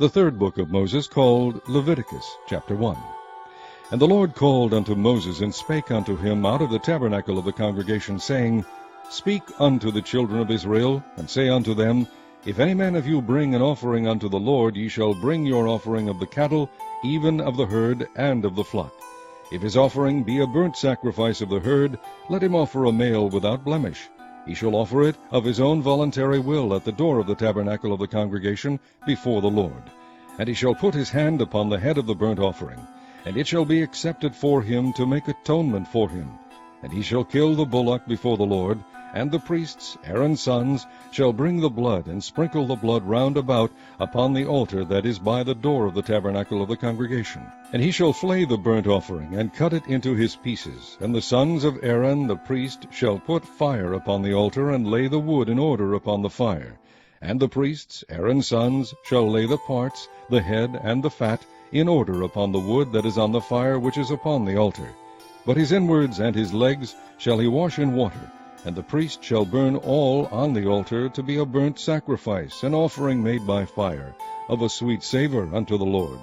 The third book of Moses, called Leviticus, chapter 1. And the Lord called unto Moses, and spake unto him out of the tabernacle of the congregation, saying, Speak unto the children of Israel, and say unto them, If any man of you bring an offering unto the Lord, ye shall bring your offering of the cattle, even of the herd, and of the flock. If his offering be a burnt sacrifice of the herd, let him offer a male without blemish. He shall offer it of his own voluntary will at the door of the tabernacle of the congregation before the Lord. And he shall put his hand upon the head of the burnt offering, and it shall be accepted for him to make atonement for him. And he shall kill the bullock before the Lord, and the priests, Aaron's sons, shall bring the blood, and sprinkle the blood round about upon the altar that is by the door of the tabernacle of the congregation. And he shall flay the burnt offering, and cut it into his pieces. And the sons of Aaron the priest shall put fire upon the altar, and lay the wood in order upon the fire. And the priests, Aaron's sons, shall lay the parts, the head, and the fat, in order upon the wood that is on the fire which is upon the altar. But his inwards and his legs shall he wash in water, and the priest shall burn all on the altar to be a burnt sacrifice, an offering made by fire, of a sweet savour unto the Lord.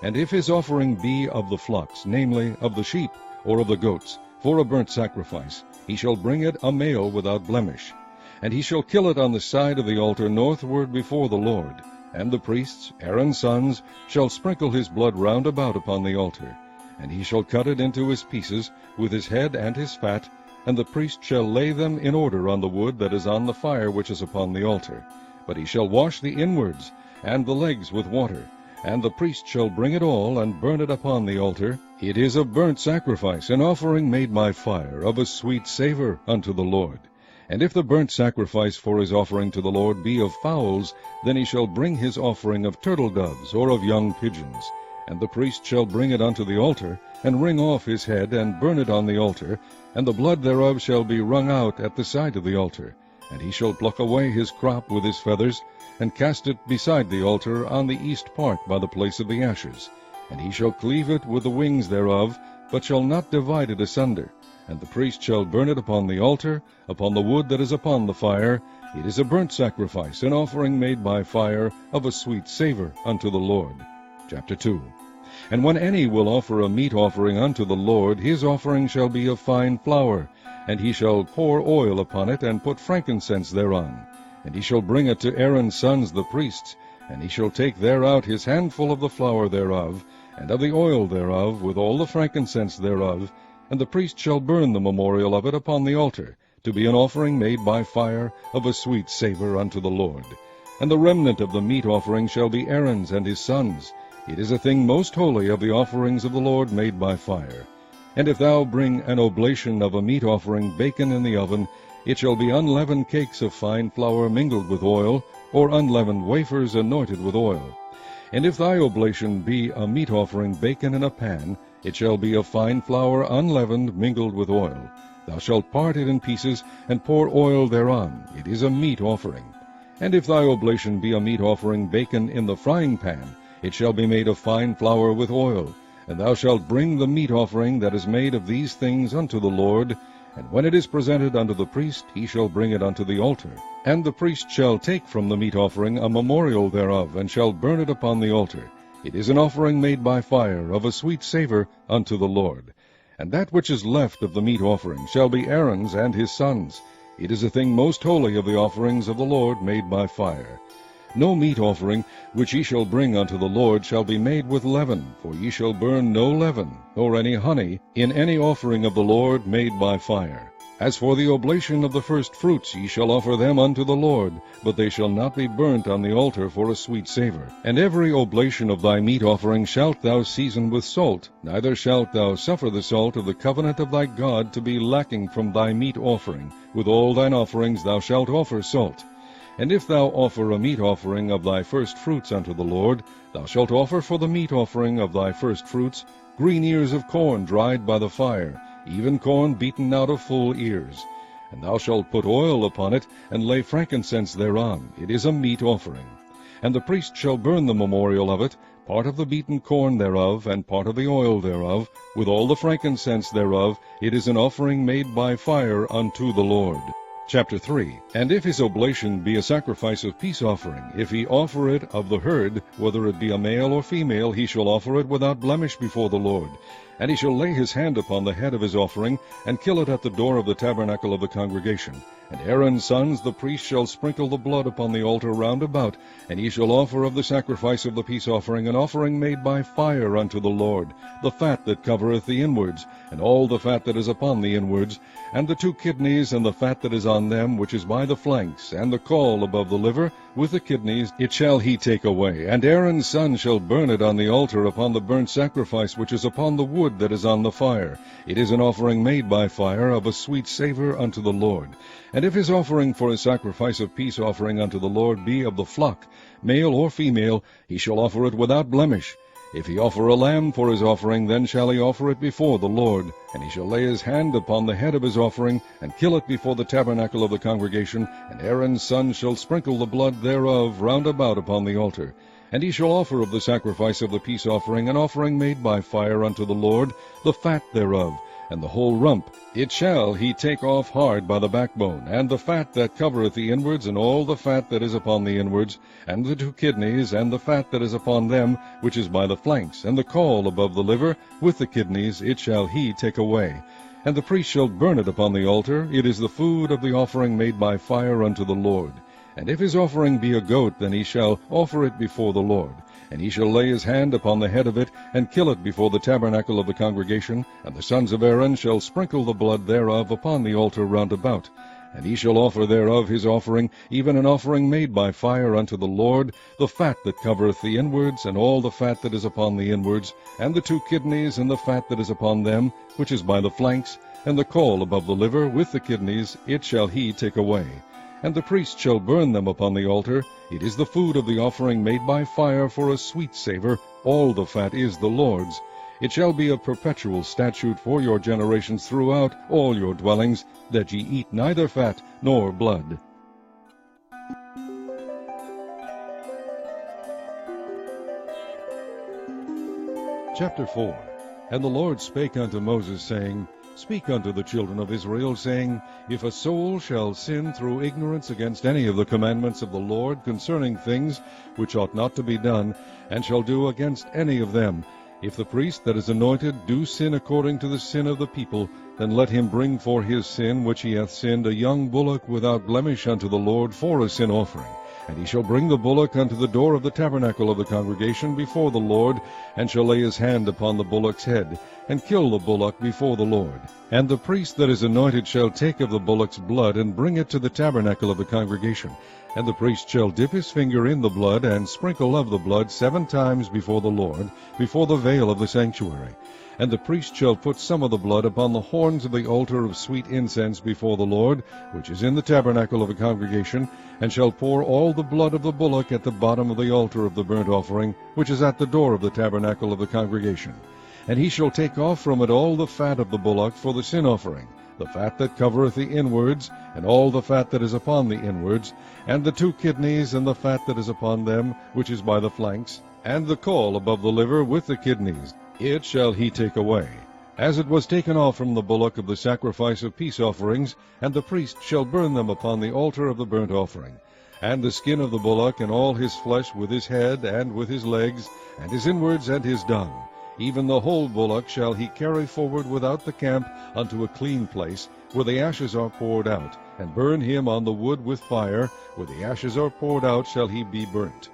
And if his offering be of the flocks, namely, of the sheep, or of the goats, for a burnt sacrifice, he shall bring it a male without blemish. And he shall kill it on the side of the altar northward before the Lord. And the priests, Aaron's sons, shall sprinkle his blood round about upon the altar. And he shall cut it into his pieces, with his head and his fat, and the priest shall lay them in order on the wood that is on the fire which is upon the altar. But he shall wash the inwards and the legs with water, and the priest shall bring it all, and burn it upon the altar. It is a burnt sacrifice, an offering made by fire, of a sweet savour unto the Lord. And if the burnt sacrifice for his offering to the Lord be of fowls, then he shall bring his offering of turtle-doves, or of young pigeons. And the priest shall bring it unto the altar, and wring off his head, and burn it on the altar, and the blood thereof shall be wrung out at the side of the altar. And he shall pluck away his crop with his feathers, and cast it beside the altar on the east part by the place of the ashes. And he shall cleave it with the wings thereof, but shall not divide it asunder. And the priest shall burn it upon the altar, upon the wood that is upon the fire. It is a burnt sacrifice, an offering made by fire, of a sweet savour unto the Lord. Chapter 2. And when any will offer a meat offering unto the Lord, his offering shall be of fine flour, and he shall pour oil upon it, and put frankincense thereon. And he shall bring it to Aaron's sons the priests, and he shall take thereout his handful of the flour thereof, and of the oil thereof, with all the frankincense thereof, and the priest shall burn the memorial of it upon the altar, to be an offering made by fire, of a sweet savour unto the Lord. And the remnant of the meat offering shall be Aaron's and his sons. It is a thing most holy of the offerings of the Lord made by fire. And if thou bring an oblation of a meat offering baken in the oven, it shall be unleavened cakes of fine flour mingled with oil, or unleavened wafers anointed with oil. And if thy oblation be a meat offering baken in a pan, it shall be of fine flour unleavened mingled with oil. Thou shalt part it in pieces, and pour oil thereon. It is a meat offering. And if thy oblation be a meat offering baken in the frying pan, it shall be made of fine flour with oil. And thou shalt bring the meat offering that is made of these things unto the Lord. And when it is presented unto the priest, he shall bring it unto the altar. And the priest shall take from the meat offering a memorial thereof, and shall burn it upon the altar. It is an offering made by fire, of a sweet savour unto the Lord. And that which is left of the meat offering shall be Aaron's and his sons. It is a thing most holy of the offerings of the Lord made by fire. No meat offering which ye shall bring unto the Lord shall be made with leaven, for ye shall burn no leaven, nor any honey, in any offering of the Lord made by fire. As for the oblation of the first fruits, ye shall offer them unto the Lord, but they shall not be burnt on the altar for a sweet savour. And every oblation of thy meat offering shalt thou season with salt, neither shalt thou suffer the salt of the covenant of thy God to be lacking from thy meat offering. With all thine offerings thou shalt offer salt. And if thou offer a meat offering of thy first fruits unto the Lord, thou shalt offer for the meat offering of thy first fruits green ears of corn dried by the fire, even corn beaten out of full ears. And thou shalt put oil upon it, and lay frankincense thereon. It is a meat offering. And the priest shall burn the memorial of it, part of the beaten corn thereof, and part of the oil thereof, with all the frankincense thereof. It is an offering made by fire unto the Lord. Chapter 3. And if his oblation be a sacrifice of peace offering, if he offer it of the herd, whether it be a male or female, he shall offer it without blemish before the Lord. And he shall lay his hand upon the head of his offering, and kill it at the door of the tabernacle of the congregation. And Aaron's sons, the priests, shall sprinkle the blood upon the altar round about, and he shall offer of the sacrifice of the peace offering an offering made by fire unto the Lord, the fat that covereth the inwards, and all the fat that is upon the inwards, and the 2 kidneys, and the fat that is on them, which is by the flanks, and the caul above the liver, with the kidneys, it shall he take away. And Aaron's son shall burn it on the altar upon the burnt sacrifice which is upon the wood that is on the fire. It is an offering made by fire, of a sweet savour unto the Lord. And if his offering for a sacrifice of peace offering unto the Lord be of the flock, male or female, he shall offer it without blemish. If he offer a lamb for his offering, then shall he offer it before the Lord. And he shall lay his hand upon the head of his offering, and kill it before the tabernacle of the congregation, and Aaron's son shall sprinkle the blood thereof round about upon the altar. And he shall offer of the sacrifice of the peace offering an offering made by fire unto the Lord, the fat thereof, and the whole rump. It shall he take off hard by the backbone, and the fat that covereth the inwards, and all the fat that is upon the inwards, and the 2 kidneys, and the fat that is upon them, which is by the flanks, and the caul above the liver, with the kidneys, it shall he take away. And the priest shall burn it upon the altar. It is the food of the offering made by fire unto the Lord. And if his offering be a goat, then he shall offer it before the Lord. And he shall lay his hand upon the head of it, and kill it before the tabernacle of the congregation, and the sons of Aaron shall sprinkle the blood thereof upon the altar round about. And he shall offer thereof his offering, even an offering made by fire unto the Lord, the fat that covereth the inwards, and all the fat that is upon the inwards, and the 2 kidneys, and the fat that is upon them, which is by the flanks, and the caul above the liver, with the kidneys, it shall he take away. And the priest shall burn them upon the altar. It is the food of the offering made by fire for a sweet savour. All the fat is the Lord's. It shall be a perpetual statute for your generations throughout all your dwellings, that ye eat neither fat nor blood. Chapter 4. And the Lord spake unto Moses, saying, Speak unto the children of Israel, saying, If a soul shall sin through ignorance against any of the commandments of the Lord concerning things which ought not to be done, and shall do against any of them, if the priest that is anointed do sin according to the sin of the people, then let him bring for his sin which he hath sinned a young bullock without blemish unto the Lord for a sin offering. And he shall bring the bullock unto the door of the tabernacle of the congregation before the Lord, and shall lay his hand upon the bullock's head, and kill the bullock before the Lord. And the priest that is anointed shall take of the bullock's blood, and bring it to the tabernacle of the congregation. And the priest shall dip his finger in the blood, and sprinkle of the blood 7 times before the Lord, before the veil of the sanctuary. And the priest shall put some of the blood upon the horns of the altar of sweet incense before the Lord, which is in the tabernacle of the congregation, and shall pour all the blood of the bullock at the bottom of the altar of the burnt offering, which is at the door of the tabernacle of the congregation. And he shall take off from it all the fat of the bullock for the sin offering, the fat that covereth the inwards, and all the fat that is upon the inwards, and the 2 kidneys, and the fat that is upon them, which is by the flanks, and the caul above the liver with the kidneys. It shall he take away, as it was taken off from the bullock of the sacrifice of peace offerings, and the priest shall burn them upon the altar of the burnt offering. And the skin of the bullock, and all his flesh, with his head, and with his legs, and his inwards, and his dung, even the whole bullock shall he carry forward without the camp unto a clean place, where the ashes are poured out, and burn him on the wood with fire, where the ashes are poured out shall he be burnt.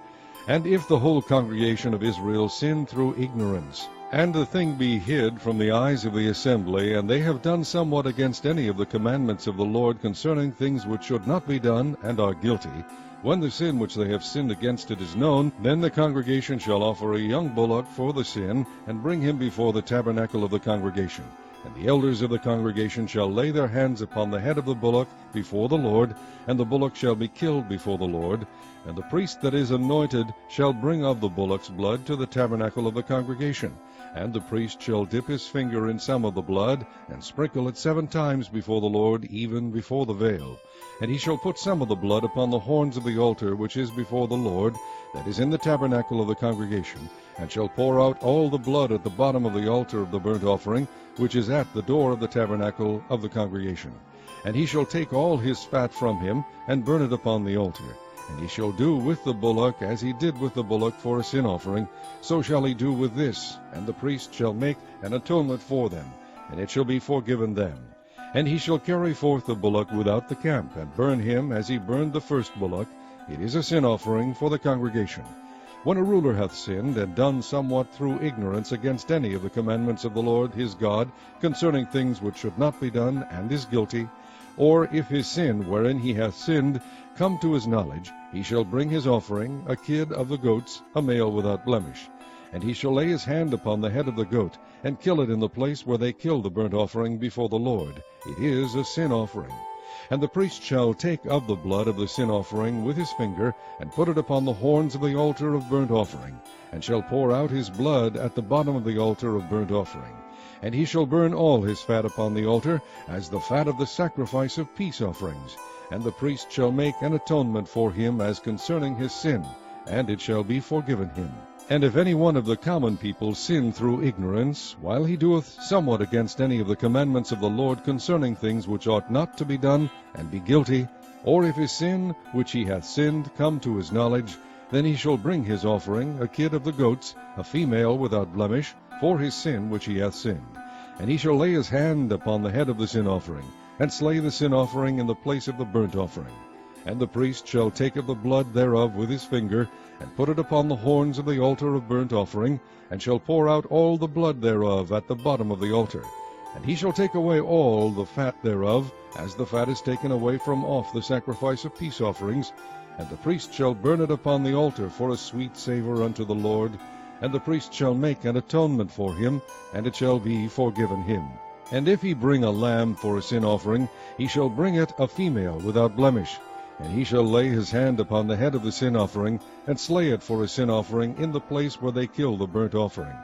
And if the whole congregation of Israel sin through ignorance, and the thing be hid from the eyes of the assembly, and they have done somewhat against any of the commandments of the Lord concerning things which should not be done, and are guilty, when the sin which they have sinned against it is known, then the congregation shall offer a young bullock for the sin, and bring him before the tabernacle of the congregation. And the elders of the congregation shall lay their hands upon the head of the bullock before the Lord, and the bullock shall be killed before the Lord. And the priest that is anointed shall bring of the bullock's blood to the tabernacle of the congregation. And the priest shall dip his finger in some of the blood, and sprinkle it 7 times before the Lord, even before the veil. And he shall put some of the blood upon the horns of the altar which is before the Lord, that is in the tabernacle of the congregation, and shall pour out all the blood at the bottom of the altar of the burnt offering, which is at the door of the tabernacle of the congregation. And he shall take all his fat from him, and burn it upon the altar. And he shall do with the bullock as he did with the bullock for a sin offering, so shall he do with this. And the priest shall make an atonement for them, and it shall be forgiven them. And he shall carry forth the bullock without the camp, and burn him as he burned the first bullock. It is a sin offering for the congregation. When a ruler hath sinned, and done somewhat through ignorance against any of the commandments of the Lord his God, concerning things which should not be done, and is guilty, or if his sin wherein he hath sinned come to his knowledge, he shall bring his offering, a kid of the goats, a male without blemish. And he shall lay his hand upon the head of the goat, and kill it in the place where they kill the burnt offering before the Lord. It is a sin offering. And the priest shall take of the blood of the sin offering with his finger, and put it upon the horns of the altar of burnt offering, and shall pour out his blood at the bottom of the altar of burnt offering. And he shall burn all his fat upon the altar, as the fat of the sacrifice of peace offerings. And the priest shall make an atonement for him as concerning his sin, and it shall be forgiven him. And if any one of the common people sin through ignorance, while he doeth somewhat against any of the commandments of the Lord concerning things which ought not to be done, and be guilty, or if his sin which he hath sinned come to his knowledge, then he shall bring his offering, a kid of the goats, a female without blemish, for his sin which he hath sinned. And he shall lay his hand upon the head of the sin offering, and slay the sin offering in the place of the burnt offering. And the priest shall take of the blood thereof with his finger, and put it upon the horns of the altar of burnt offering, and shall pour out all the blood thereof at the bottom of the altar. And he shall take away all the fat thereof, as the fat is taken away from off the sacrifice of peace offerings. And the priest shall burn it upon the altar for a sweet savour unto the Lord. And the priest shall make an atonement for him, and it shall be forgiven him. And if he bring a lamb for a sin offering, he shall bring it a female without blemish. And he shall lay his hand upon the head of the sin offering, and slay it for a sin offering in the place where they kill the burnt offering.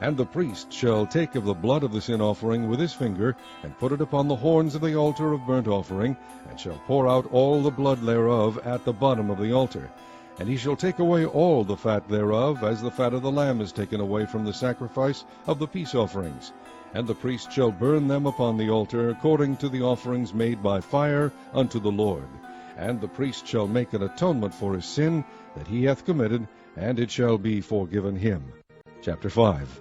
And the priest shall take of the blood of the sin offering with his finger, and put it upon the horns of the altar of burnt offering, and shall pour out all the blood thereof at the bottom of the altar. And he shall take away all the fat thereof, as the fat of the lamb is taken away from the sacrifice of the peace offerings. And the priest shall burn them upon the altar, according to the offerings made by fire unto the Lord. And the priest shall make an atonement for his sin that he hath committed, and it shall be forgiven him. Chapter 5.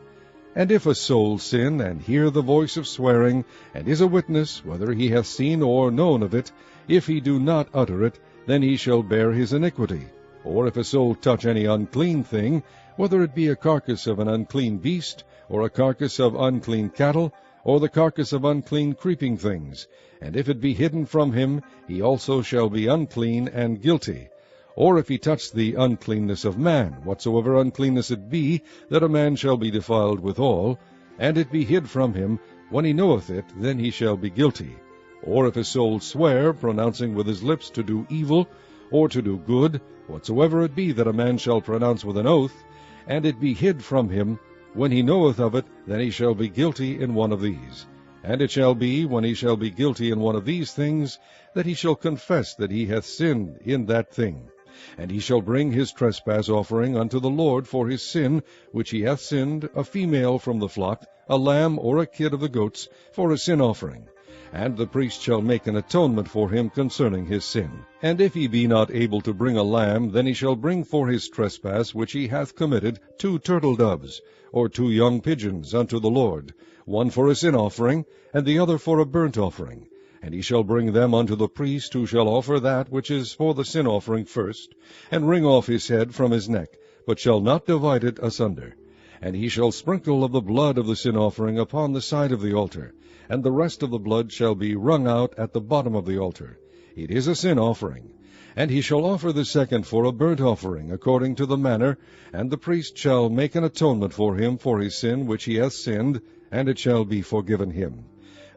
And if a soul sin, and hear the voice of swearing, and is a witness, whether he hath seen or known of it, if he do not utter it, then he shall bear his iniquity. Or if a soul touch any unclean thing, whether it be a carcass of an unclean beast, or a carcass of unclean cattle, or the carcass of unclean creeping things, and if it be hidden from him, he also shall be unclean and guilty. Or if he touch the uncleanness of man, whatsoever uncleanness it be, that a man shall be defiled withal, and it be hid from him, when he knoweth it, then he shall be guilty. Or if a soul swear, pronouncing with his lips to do evil, or to do good, whatsoever it be that a man shall pronounce with an oath, and it be hid from him, when he knoweth of it, then he shall be guilty in one of these. And it shall be, when he shall be guilty in one of these things, that he shall confess that he hath sinned in that thing. And he shall bring his trespass offering unto the Lord for his sin, which he hath sinned, a female from the flock, a lamb or a kid of the goats, for a sin offering. And the priest shall make an atonement for him concerning his sin. And if he be not able to bring a lamb, then he shall bring for his trespass which he hath committed 2 turtle doves, or 2 young pigeons unto the Lord, one for a sin offering, and the other for a burnt offering. And he shall bring them unto the priest, who shall offer that which is for the sin offering first, and wring off his head from his neck, but shall not divide it asunder. And he shall sprinkle of the blood of the sin offering upon the side of the altar, and the rest of the blood shall be wrung out at the bottom of the altar. It is a sin offering. And he shall offer the second for a burnt offering, according to the manner, and the priest shall make an atonement for him for his sin which he hath sinned, and it shall be forgiven him.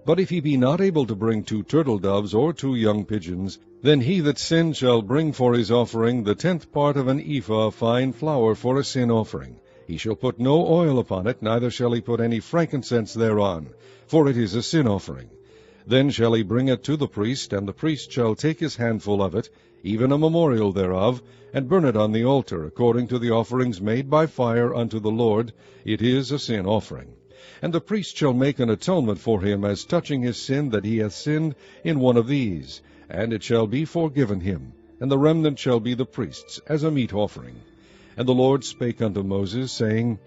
But if he be not able to bring 2 turtle doves or 2 young pigeons, then he that sinned shall bring for his offering the 10th part of an ephah of fine flour for a sin offering. He shall put no oil upon it, neither shall he put any frankincense thereon, for it is a sin offering. Then shall he bring it to the priest, and the priest shall take his handful of it, even a memorial thereof, and burn it on the altar, according to the offerings made by fire unto the Lord. It is a sin offering. And the priest shall make an atonement for him as touching his sin, that he hath sinned in one of these, and it shall be forgiven him, and the remnant shall be the priest's, as a meat offering. And the Lord spake unto Moses, saying,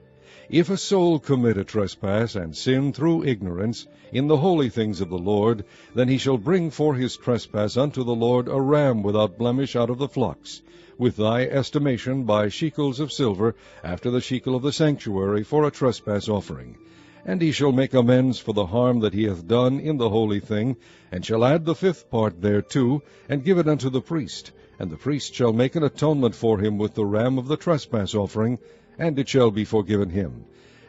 If a soul commit a trespass, and sin through ignorance, in the holy things of the Lord, then he shall bring for his trespass unto the Lord a ram without blemish out of the flocks, with thy estimation by shekels of silver, after the shekel of the sanctuary, for a trespass offering. And he shall make amends for the harm that he hath done in the holy thing, and shall add the 5th part thereto, and give it unto the priest. And the priest shall make an atonement for him with the ram of the trespass offering, and it shall be forgiven him.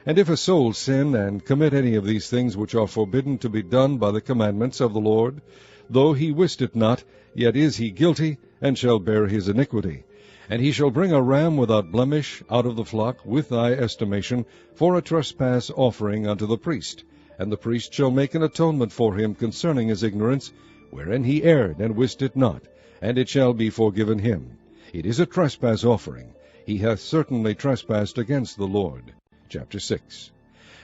And if a soul sin, and commit any of these things which are forbidden to be done by the commandments of the Lord, though he wist it not, yet is he guilty, and shall bear his iniquity. And he shall bring a ram without blemish out of the flock, with thy estimation, for a trespass offering unto the priest. And the priest shall make an atonement for him concerning his ignorance, wherein he erred, and wist it not, and it shall be forgiven him. It is a trespass offering. He hath certainly trespassed against the Lord. Chapter 6.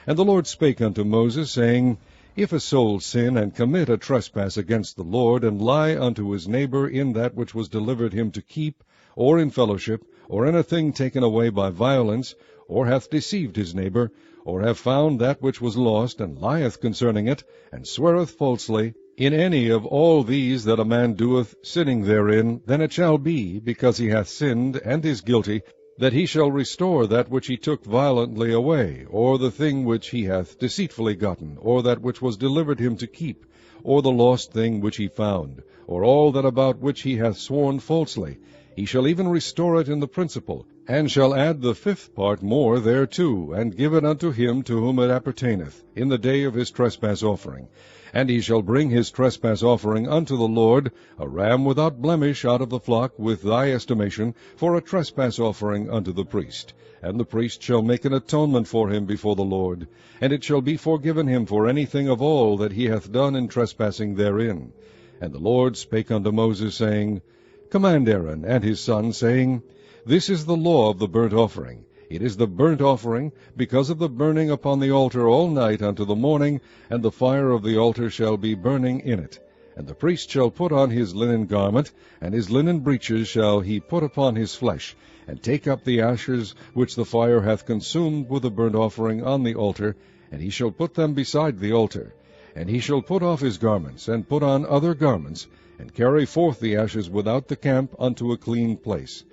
And the Lord spake unto Moses, saying, If a soul sin, and commit a trespass against the Lord, and lie unto his neighbor in that which was delivered him to keep, or in fellowship, or in a thing taken away by violence, or hath deceived his neighbor, or have found that which was lost, and lieth concerning it, and sweareth falsely, in any of all these that a man doeth, sinning therein, then it shall be, because he hath sinned, and is guilty, that he shall restore that which he took violently away, or the thing which he hath deceitfully gotten, or that which was delivered him to keep, or the lost thing which he found, or all that about which he hath sworn falsely. He shall even restore it in the principal, and shall add the 5th part more thereto, and give it unto him to whom it appertaineth, in the day of his trespass offering. And he shall bring his trespass offering unto the Lord, a ram without blemish out of the flock, with thy estimation, for a trespass offering unto the priest. And the priest shall make an atonement for him before the Lord, and it shall be forgiven him for anything of all that he hath done in trespassing therein. And the Lord spake unto Moses, saying, Command Aaron and his sons, saying, This is the law of the burnt offering. It is the burnt offering, because of the burning upon the altar all night unto the morning, and the fire of the altar shall be burning in it. And the priest shall put on his linen garment, and his linen breeches shall he put upon his flesh, and take up the ashes which the fire hath consumed with the burnt offering on the altar, and he shall put them beside the altar. And he shall put off his garments, and put on other garments, and carry forth the ashes without the camp unto a clean place.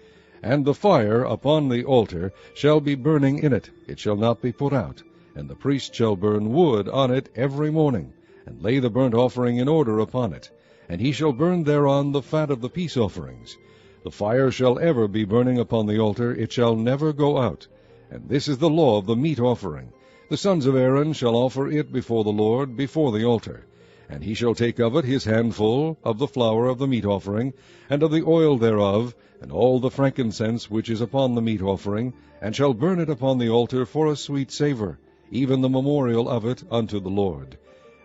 And the fire upon the altar shall be burning in it, it shall not be put out. And the priest shall burn wood on it every morning, and lay the burnt offering in order upon it. And he shall burn thereon the fat of the peace offerings. The fire shall ever be burning upon the altar, it shall never go out. And this is the law of the meat offering. The sons of Aaron shall offer it before the Lord, before the altar. And he shall take of it his handful of the flour of the meat offering, and of the oil thereof, and all the frankincense which is upon the meat offering, and shall burn it upon the altar for a sweet savour, even the memorial of it unto the Lord.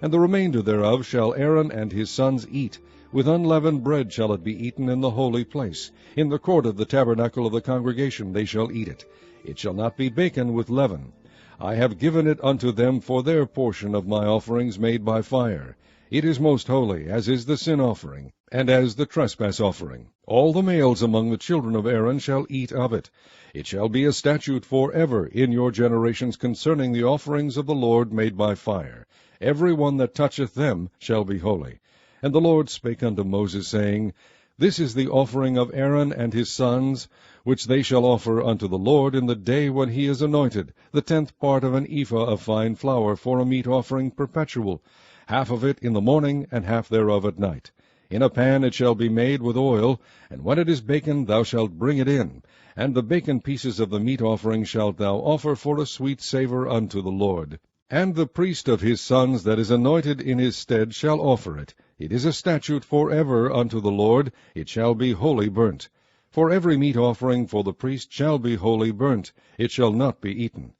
And the remainder thereof shall Aaron and his sons eat. With unleavened bread shall it be eaten in the holy place. In the court of the tabernacle of the congregation they shall eat it. It shall not be baken with leaven. I have given it unto them for their portion of my offerings made by fire. It is most holy, as is the sin offering, and as the trespass offering. All the males among the children of Aaron shall eat of it. It shall be a statute for ever in your generations concerning the offerings of the Lord made by fire. Every one that toucheth them shall be holy. And the Lord spake unto Moses, saying, This is the offering of Aaron and his sons, which they shall offer unto the Lord in the day when he is anointed, the 10th part of an ephah of fine flour for a meat offering perpetual, half of it in the morning, and half thereof at night. In a pan it shall be made with oil, and when it is baken thou shalt bring it in. And the baken pieces of the meat offering shalt thou offer for a sweet savour unto the Lord. And the priest of his sons that is anointed in his stead shall offer it. It is a statute for ever unto the Lord, it shall be wholly burnt. For every meat offering for the priest shall be wholly burnt, it shall not be eaten.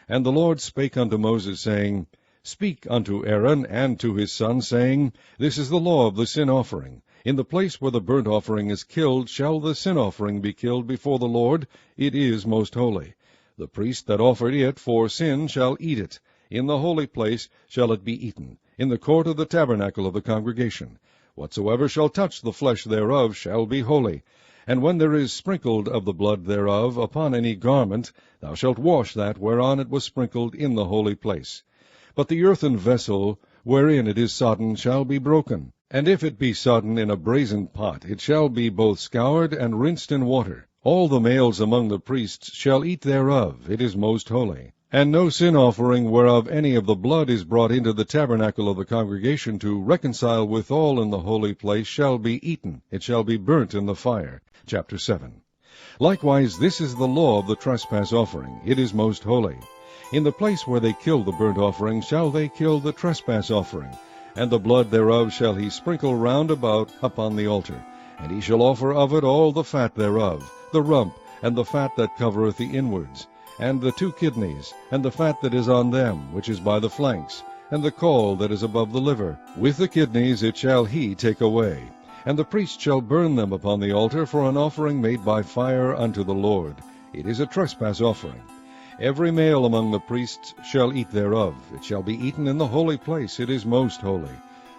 And the Lord spake unto Moses, saying, Speak unto Aaron and to his sons, saying, This is the law of the sin offering. In the place where the burnt offering is killed shall the sin offering be killed before the Lord. It is most holy. The priest that offered it for sin shall eat it. In the holy place shall it be eaten, in the court of the tabernacle of the congregation. Whatsoever shall touch the flesh thereof shall be holy. And when there is sprinkled of the blood thereof upon any garment, thou shalt wash that whereon it was sprinkled in the holy place. But the earthen vessel wherein it is sodden shall be broken. And if it be sodden in a brazen pot, it shall be both scoured and rinsed in water. All the males among the priests shall eat thereof, it is most holy. And no sin offering whereof any of the blood is brought into the tabernacle of the congregation to reconcile withal in the holy place shall be eaten, it shall be burnt in the fire. Chapter 7. Likewise this is the law of the trespass offering, it is most holy. In the place where they kill the burnt offering shall they kill the trespass offering, and the blood thereof shall he sprinkle round about upon the altar. And he shall offer of it all the fat thereof, the rump, and the fat that covereth the inwards, and the 2 kidneys, and the fat that is on them, which is by the flanks, and the caul that is above the liver. With the kidneys it shall he take away. And the priest shall burn them upon the altar for an offering made by fire unto the Lord. It is a trespass offering. Every male among the priests shall eat thereof. It shall be eaten in the holy place. It is most holy.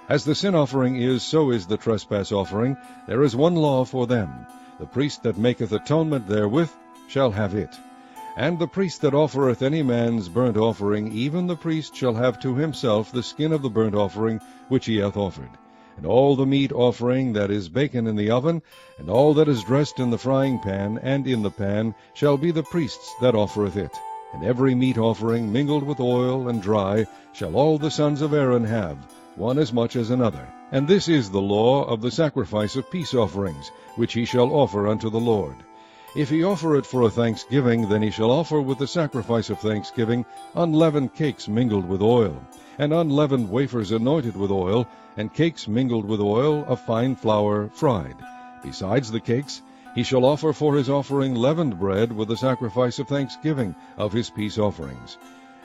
As the sin offering is, so is the trespass offering. There is one law for them. The priest that maketh atonement therewith shall have it. And the priest that offereth any man's burnt offering, even the priest shall have to himself the skin of the burnt offering which he hath offered. And all the meat offering that is baken in the oven, and all that is dressed in the frying pan and in the pan, shall be the priest's that offereth it. And every meat offering mingled with oil and dry shall all the sons of Aaron have, one as much as another. And this is the law of the sacrifice of peace offerings, which he shall offer unto the Lord. If he offer it for a thanksgiving, then he shall offer with the sacrifice of thanksgiving unleavened cakes mingled with oil, and unleavened wafers anointed with oil, and cakes mingled with oil of fine flour fried. Besides the cakes, he shall offer for his offering leavened bread with the sacrifice of thanksgiving of his peace offerings.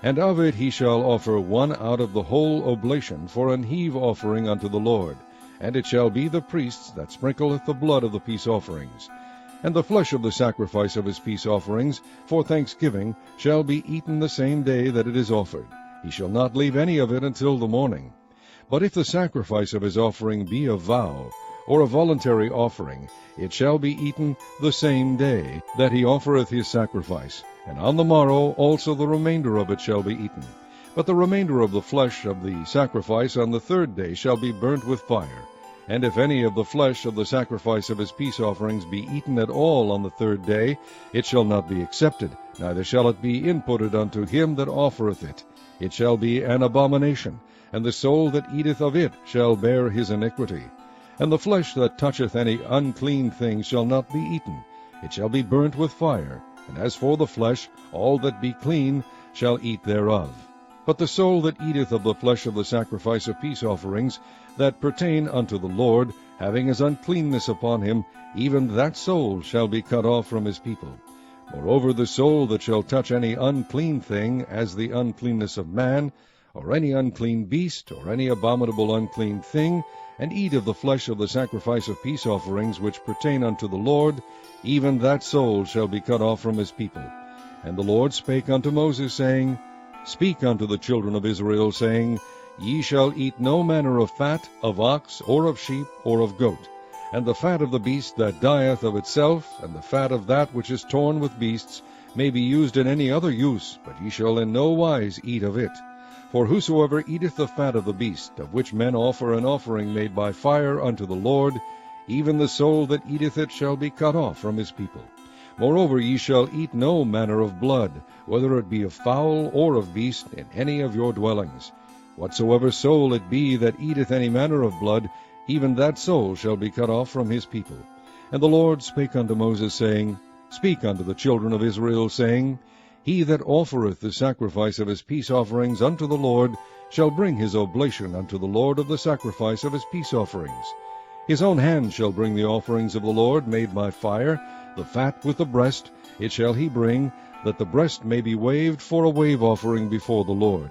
And of it he shall offer one out of the whole oblation for an heave offering unto the Lord. And it shall be the priest's that sprinkleth the blood of the peace offerings. And the flesh of the sacrifice of his peace offerings for thanksgiving shall be eaten the same day that it is offered. He shall not leave any of it until the morning. But if the sacrifice of his offering be a vow, or a voluntary offering, it shall be eaten the same day that he offereth his sacrifice, and on the morrow also the remainder of it shall be eaten. But the remainder of the flesh of the sacrifice on the 3rd day shall be burnt with fire. And if any of the flesh of the sacrifice of his peace offerings be eaten at all on the 3rd day, it shall not be accepted, neither shall it be inputted unto him that offereth it. It shall be an abomination, and the soul that eateth of it shall bear his iniquity. And the flesh that toucheth any unclean thing shall not be eaten. It shall be burnt with fire. And as for the flesh, all that be clean shall eat thereof. But the soul that eateth of the flesh of the sacrifice of peace offerings, that pertain unto the Lord, having his uncleanness upon him, even that soul shall be cut off from his people. Moreover, the soul that shall touch any unclean thing, as the uncleanness of man, or any unclean beast, or any abominable unclean thing, and eat of the flesh of the sacrifice of peace offerings which pertain unto the Lord, even that soul shall be cut off from his people. And the Lord spake unto Moses, saying, Speak unto the children of Israel, saying, Ye shall eat no manner of fat of ox, or of sheep, or of goat, and the fat of the beast that dieth of itself, and the fat of that which is torn with beasts, may be used in any other use, but ye shall in no wise eat of it. For whosoever eateth the fat of the beast, of which men offer an offering made by fire unto the Lord, even the soul that eateth it shall be cut off from his people. Moreover, ye shall eat no manner of blood, whether it be of fowl or of beast, in any of your dwellings. Whatsoever soul it be that eateth any manner of blood, even that soul shall be cut off from his people. And the Lord spake unto Moses, saying, Speak unto the children of Israel, saying, He that offereth the sacrifice of his peace offerings unto the Lord shall bring his oblation unto the Lord of the sacrifice of his peace offerings. His own hand shall bring the offerings of the Lord made by fire, the fat with the breast, it shall he bring, that the breast may be waved for a wave offering before the Lord.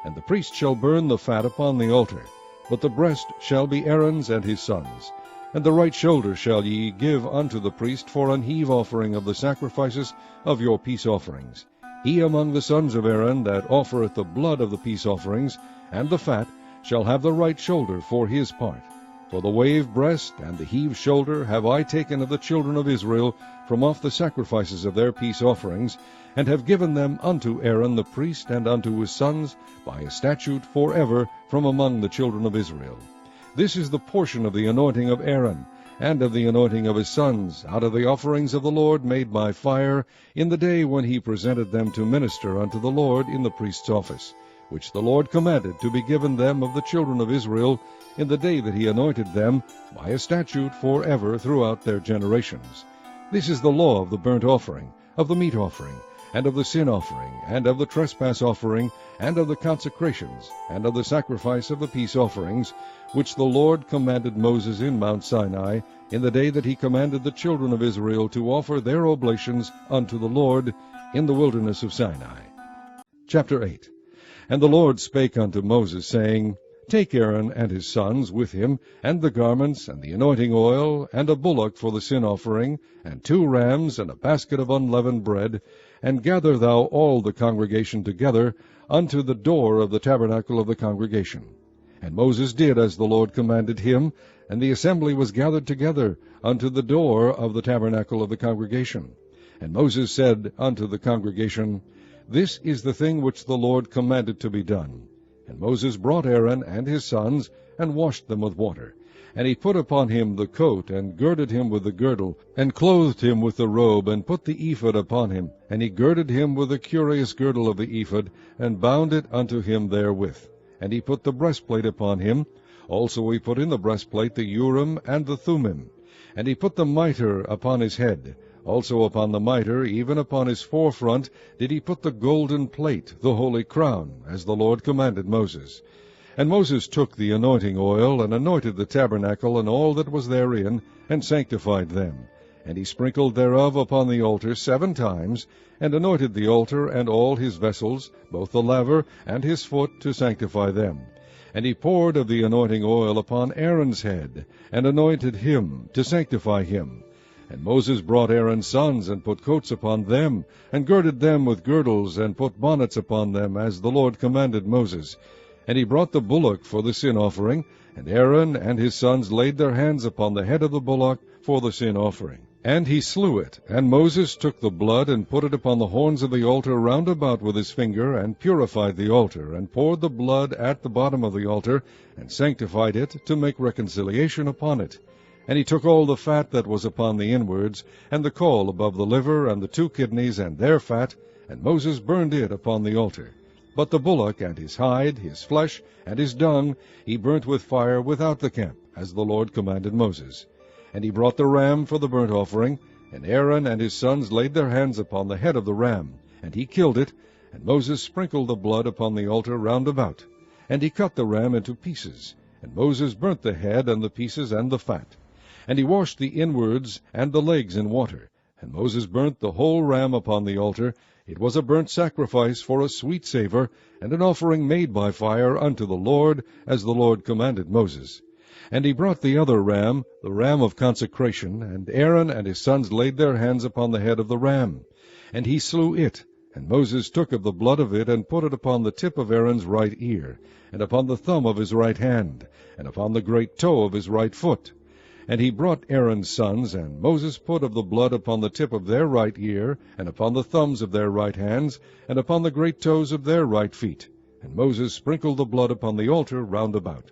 And the priest shall burn the fat upon the altar, but the breast shall be Aaron's and his sons'. And the right shoulder shall ye give unto the priest for an heave offering of the sacrifices of your peace offerings. He among the sons of Aaron that offereth the blood of the peace offerings, and the fat, shall have the right shoulder for his part. For the wave breast and the heave shoulder have I taken of the children of Israel from off the sacrifices of their peace offerings, and have given them unto Aaron the priest and unto his sons by a statute forever from among the children of Israel. This is the portion of the anointing of Aaron, and of the anointing of his sons, out of the offerings of the Lord made by fire, in the day when he presented them to minister unto the Lord in the priest's office, which the Lord commanded to be given them of the children of Israel, in the day that he anointed them, by a statute forever throughout their generations. This is the law of the burnt offering, of the meat offering, and of the sin offering, and of the trespass offering, and of the consecrations, and of the sacrifice of the peace offerings, which the Lord commanded Moses in Mount Sinai, in the day that he commanded the children of Israel to offer their oblations unto the Lord in the wilderness of Sinai. Chapter 8. And the Lord spake unto Moses, saying, Take Aaron and his sons with him, and the garments, and the anointing oil, and a bullock for the sin offering, and 2 rams, and a basket of unleavened bread, and gather thou all the congregation together unto the door of the tabernacle of the congregation. And Moses did as the Lord commanded him, and the assembly was gathered together unto the door of the tabernacle of the congregation. And Moses said unto the congregation, This is the thing which the Lord commanded to be done. And Moses brought Aaron and his sons, and washed them with water. And he put upon him the coat, and girded him with the girdle, and clothed him with the robe, and put the ephod upon him. And he girded him with the curious girdle of the ephod, and bound it unto him therewith. And he put the breastplate upon him. Also he put in the breastplate the Urim and the Thummim. And he put the mitre upon his head. Also upon the mitre, even upon his forefront, did he put the golden plate, the holy crown, as the Lord commanded Moses. And Moses took the anointing oil, and anointed the tabernacle and all that was therein, and sanctified them. And he sprinkled thereof upon the altar 7 times, and anointed the altar and all his vessels, both the laver and his foot, to sanctify them. And he poured of the anointing oil upon Aaron's head, and anointed him, to sanctify him. And Moses brought Aaron's sons, and put coats upon them, and girded them with girdles, and put bonnets upon them, as the Lord commanded Moses. And he brought the bullock for the sin offering, and Aaron and his sons laid their hands upon the head of the bullock for the sin offering. And he slew it, and Moses took the blood, and put it upon the horns of the altar round about with his finger, and purified the altar, and poured the blood at the bottom of the altar, and sanctified it, to make reconciliation upon it. And he took all the fat that was upon the inwards, and the caul above the liver, and the 2 kidneys, and their fat, and Moses burned it upon the altar. But the bullock, and his hide, his flesh, and his dung, he burnt with fire without the camp, as the Lord commanded Moses. And he brought the ram for the burnt offering, and Aaron and his sons laid their hands upon the head of the ram, and he killed it, and Moses sprinkled the blood upon the altar round about. And he cut the ram into pieces, and Moses burnt the head and the pieces and the fat. And he washed the inwards and the legs in water. And Moses burnt the whole ram upon the altar. It was a burnt sacrifice for a sweet savour, and an offering made by fire unto the Lord, as the Lord commanded Moses. And he brought the other ram, the ram of consecration, and Aaron and his sons laid their hands upon the head of the ram. And he slew it, and Moses took of the blood of it, and put it upon the tip of Aaron's right ear, and upon the thumb of his right hand, and upon the great toe of his right foot. And he brought Aaron's sons, and Moses put of the blood upon the tip of their right ear, and upon the thumbs of their right hands, and upon the great toes of their right feet. And Moses sprinkled the blood upon the altar round about.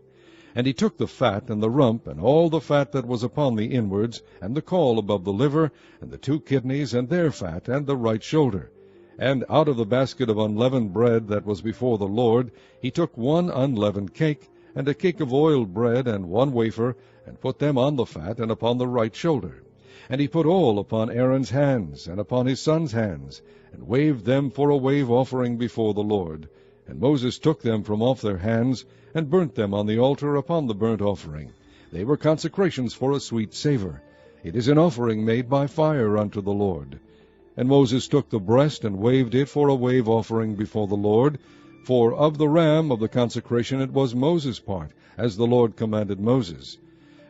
And he took the fat, and the rump, and all the fat that was upon the inwards, and the caul above the liver, and the 2 kidneys, and their fat, and the right shoulder. And out of the basket of unleavened bread that was before the Lord, he took 1 unleavened cake, and a cake of oiled bread, and 1 wafer, and put them on the fat, and upon the right shoulder. And he put all upon Aaron's hands, and upon his sons' hands, and waved them for a wave offering before the Lord. And Moses took them from off their hands, and burnt them on the altar upon the burnt offering. They were consecrations for a sweet savour. It is an offering made by fire unto the Lord. And Moses took the breast, and waved it for a wave offering before the Lord. For of the ram of the consecration it was Moses' part, as the Lord commanded Moses.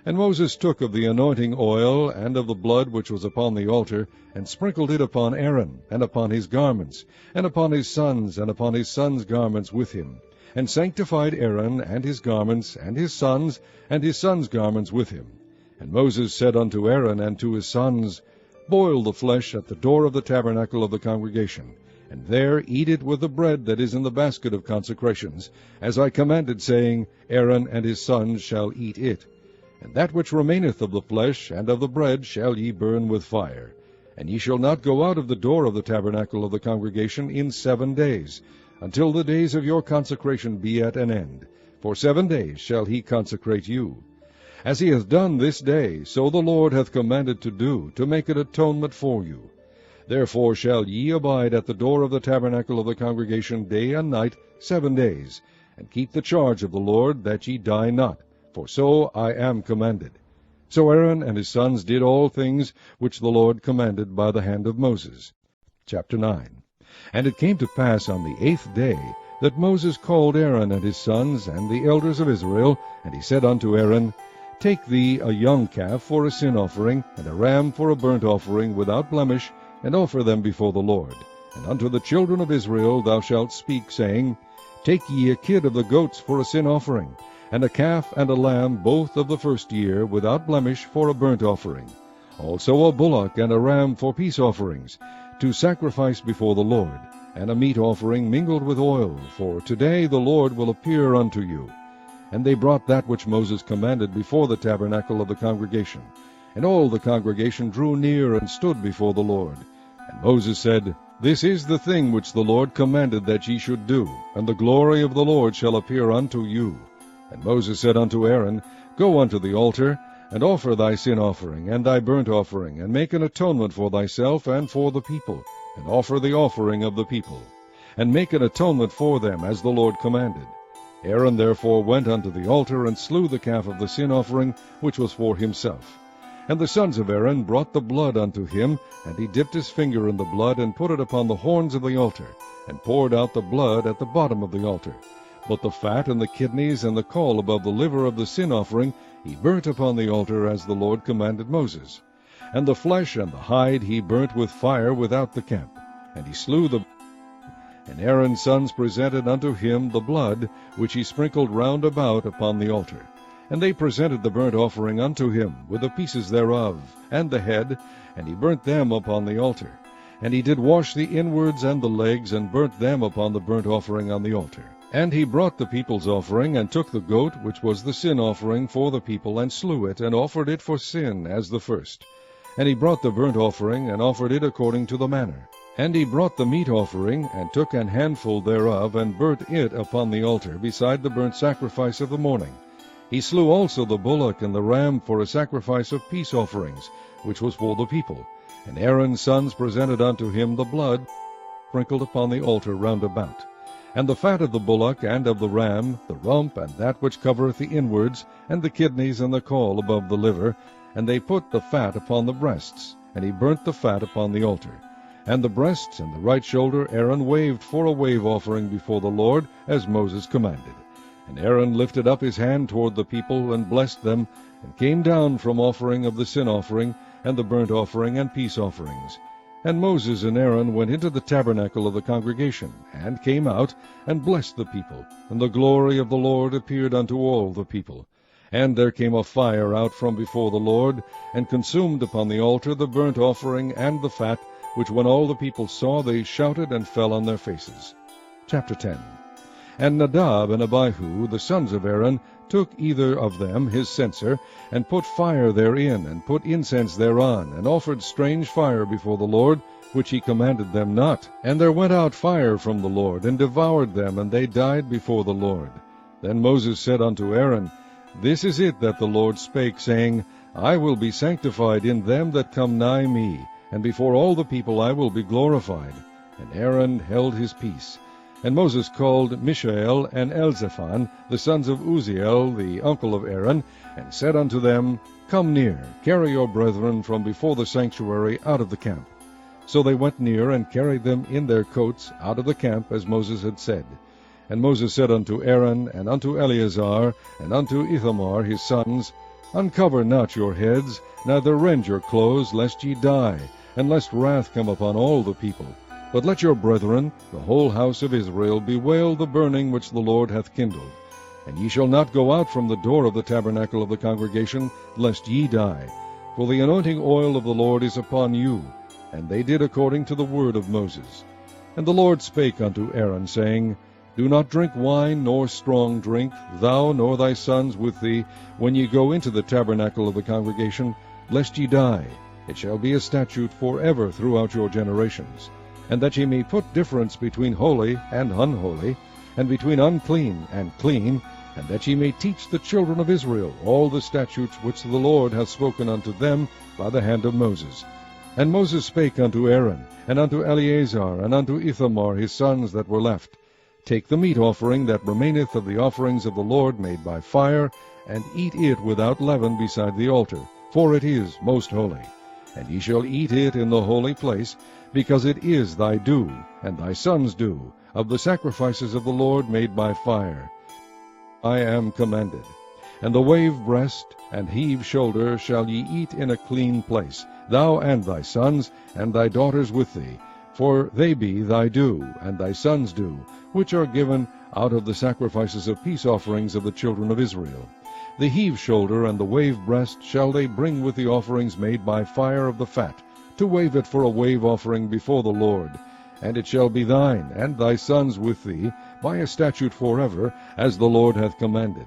And Moses took of the anointing oil and of the blood which was upon the altar, and sprinkled it upon Aaron, and upon his garments, and upon his sons, and upon his sons' garments with him, and sanctified Aaron, and his garments, and his sons' garments with him. And Moses said unto Aaron and to his sons, Boil the flesh at the door of the tabernacle of the congregation, and there eat it with the bread that is in the basket of consecrations, as I commanded, saying, Aaron and his sons shall eat it. And that which remaineth of the flesh and of the bread shall ye burn with fire. And ye shall not go out of the door of the tabernacle of the congregation in 7 days, until the days of your consecration be at an end. For 7 days shall he consecrate you. As he hath done this day, so the Lord hath commanded to do, to make an atonement for you. Therefore shall ye abide at the door of the tabernacle of the congregation day and night 7 days, and keep the charge of the Lord, that ye die not, for so I am commanded. So Aaron and his sons did all things which the Lord commanded by the hand of Moses. Chapter 9. And it came to pass on the 8th day, that Moses called Aaron and his sons, and the elders of Israel, and he said unto Aaron, Take thee a young calf for a sin offering, and a ram for a burnt offering without blemish, and offer them before the Lord. And unto the children of Israel thou shalt speak, saying, Take ye a kid of the goats for a sin offering, and a calf and a lamb both of the first year without blemish for a burnt offering. Also a bullock and a ram for peace offerings, to sacrifice before the Lord, and a meat offering mingled with oil, for today the Lord will appear unto you. And they brought that which Moses commanded before the tabernacle of the congregation. And all the congregation drew near and stood before the Lord. And Moses said, This is the thing which the Lord commanded that ye should do, and the glory of the Lord shall appear unto you. And Moses said unto Aaron, Go unto the altar, and offer thy sin offering, and thy burnt offering, and make an atonement for thyself and for the people, and offer the offering of the people, and make an atonement for them, as the Lord commanded. Aaron therefore went unto the altar, and slew the calf of the sin offering, which was for himself. And the sons of Aaron brought the blood unto him, and he dipped his finger in the blood, and put it upon the horns of the altar, and poured out the blood at the bottom of the altar. But the fat and the kidneys and the caul above the liver of the sin offering he burnt upon the altar, as the Lord commanded Moses. And the flesh and the hide he burnt with fire without the camp. And he slew the And Aaron's sons presented unto him the blood, which he sprinkled round about upon the altar. And they presented the burnt offering unto him, with the pieces thereof, and the head, and he burnt them upon the altar. And he did wash the inwards and the legs, and burnt them upon the burnt offering on the altar. And he brought the people's offering, and took the goat, which was the sin offering for the people, and slew it, and offered it for sin, as the first. And he brought the burnt offering, and offered it according to the manner. And he brought the meat offering, and took an handful thereof, and burnt it upon the altar, beside the burnt sacrifice of the morning. He slew also the bullock and the ram for a sacrifice of peace offerings, which was for the people. And Aaron's sons presented unto him the blood, sprinkled upon the altar round about. And the fat of the bullock and of the ram, the rump, and that which covereth the inwards, and the kidneys and the caul above the liver, and they put the fat upon the breasts, and he burnt the fat upon the altar. And the breasts and the right shoulder Aaron waved for a wave offering before the Lord, as Moses commanded. And Aaron lifted up his hand toward the people, and blessed them, and came down from offering of the sin offering, and the burnt offering, and peace offerings. And Moses and Aaron went into the tabernacle of the congregation, and came out, and blessed the people. And the glory of the Lord appeared unto all the people. And there came a fire out from before the Lord, and consumed upon the altar the burnt offering and the fat, which when all the people saw, they shouted and fell on their faces. Chapter 10. And Nadab and Abihu, the sons of Aaron, took either of them his censer, and put fire therein, and put incense thereon, and offered strange fire before the Lord, which he commanded them not. And there went out fire from the Lord, and devoured them, and they died before the Lord. Then Moses said unto Aaron, This is it that the Lord spake, saying, I will be sanctified in them that come nigh me, and before all the people I will be glorified. And Aaron held his peace. And Moses called Mishael and Elzaphan, the sons of Uzziel, the uncle of Aaron, and said unto them, Come near, carry your brethren from before the sanctuary out of the camp. So they went near, and carried them in their coats out of the camp, as Moses had said. And Moses said unto Aaron, and unto Eleazar, and unto Ithamar his sons, Uncover not your heads, neither rend your clothes, lest ye die, and lest wrath come upon all the people. But let your brethren, the whole house of Israel, bewail the burning which the Lord hath kindled. And ye shall not go out from the door of the tabernacle of the congregation, lest ye die. For the anointing oil of the Lord is upon you. And they did according to the word of Moses. And the Lord spake unto Aaron, saying, Do not drink wine nor strong drink, thou nor thy sons with thee, when ye go into the tabernacle of the congregation, lest ye die. It shall be a statute forever throughout your generations. And that ye may put difference between holy and unholy, and between unclean and clean, and that ye may teach the children of Israel all the statutes which the Lord hath spoken unto them by the hand of Moses. And Moses spake unto Aaron, and unto Eleazar, and unto Ithamar his sons that were left, Take the meat offering that remaineth of the offerings of the Lord made by fire, and eat it without leaven beside the altar, for it is most holy. And ye shall eat it in the holy place, because it is thy due, and thy sons' due, of the sacrifices of the Lord made by fire. I am commanded. And the wave breast and heave shoulder shall ye eat in a clean place, thou and thy sons, and thy daughters with thee, for they be thy due, and thy sons' due, which are given out of the sacrifices of peace offerings of the children of Israel. The heave shoulder and the wave breast shall they bring with the offerings made by fire of the fat, to wave it for a wave offering before the Lord. And it shall be thine, and thy sons with thee, by a statute forever, as the Lord hath commanded.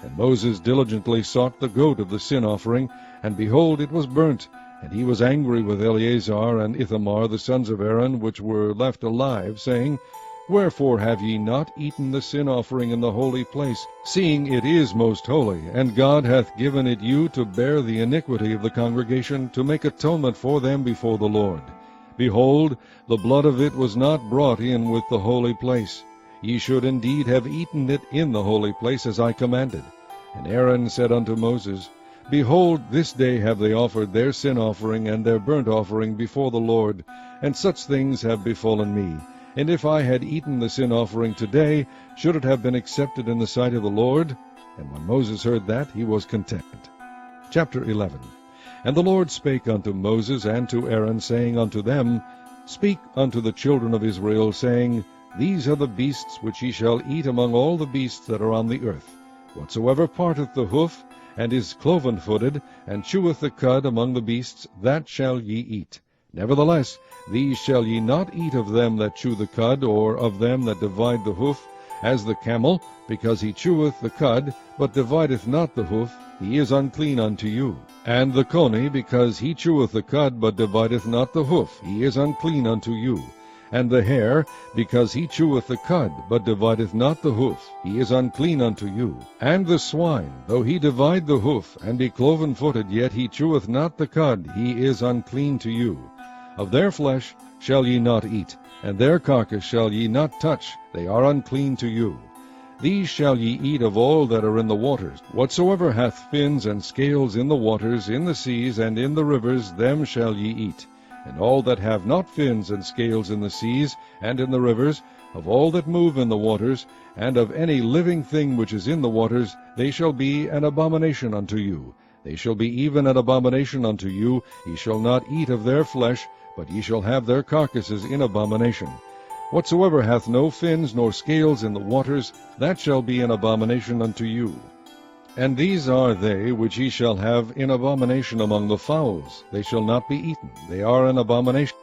And Moses diligently sought the goat of the sin offering, and behold, it was burnt. And he was angry with Eleazar and Ithamar, the sons of Aaron, which were left alive, saying, Wherefore have ye not eaten the sin offering in the holy place, seeing it is most holy, and God hath given it you to bear the iniquity of the congregation, to make atonement for them before the Lord? Behold, the blood of it was not brought in with the holy place. Ye should indeed have eaten it in the holy place, as I commanded. And Aaron said unto Moses, Behold, this day have they offered their sin offering and their burnt offering before the Lord, and such things have befallen me. And if I had eaten the sin offering today, should it have been accepted in the sight of the Lord? And when Moses heard that, he was content. Chapter 11. And the Lord spake unto Moses and to Aaron, saying unto them, Speak unto the children of Israel, saying, These are the beasts which ye shall eat among all the beasts that are on the earth. Whatsoever parteth the hoof, and is cloven-footed, and cheweth the cud among the beasts, that shall ye eat. Nevertheless, these shall ye not eat of them that chew the cud, or of them that divide the hoof, as the camel, because he cheweth the cud, but divideth not the hoof, he is unclean unto you. And the coney, because he cheweth the cud, but divideth not the hoof, he is unclean unto you. And the hare, because he cheweth the cud, but divideth not the hoof, he is unclean unto you. And the swine, though he divide the hoof, and be cloven-footed, yet he cheweth not the cud, he is unclean to you. Of their flesh shall ye not eat, and their carcass shall ye not touch, they are unclean to you. These shall ye eat of all that are in the waters. Whatsoever hath fins and scales in the waters, in the seas, and in the rivers, them shall ye eat. And all that have not fins and scales in the seas, and in the rivers, of all that move in the waters, and of any living thing which is in the waters, they shall be an abomination unto you. They shall be even an abomination unto you. Ye shall not eat of their flesh, but ye shall have their carcasses in abomination. Whatsoever hath no fins nor scales in the waters, that shall be an abomination unto you. And these are they which ye shall have in abomination among the fowls. They shall not be eaten. They are an abomination.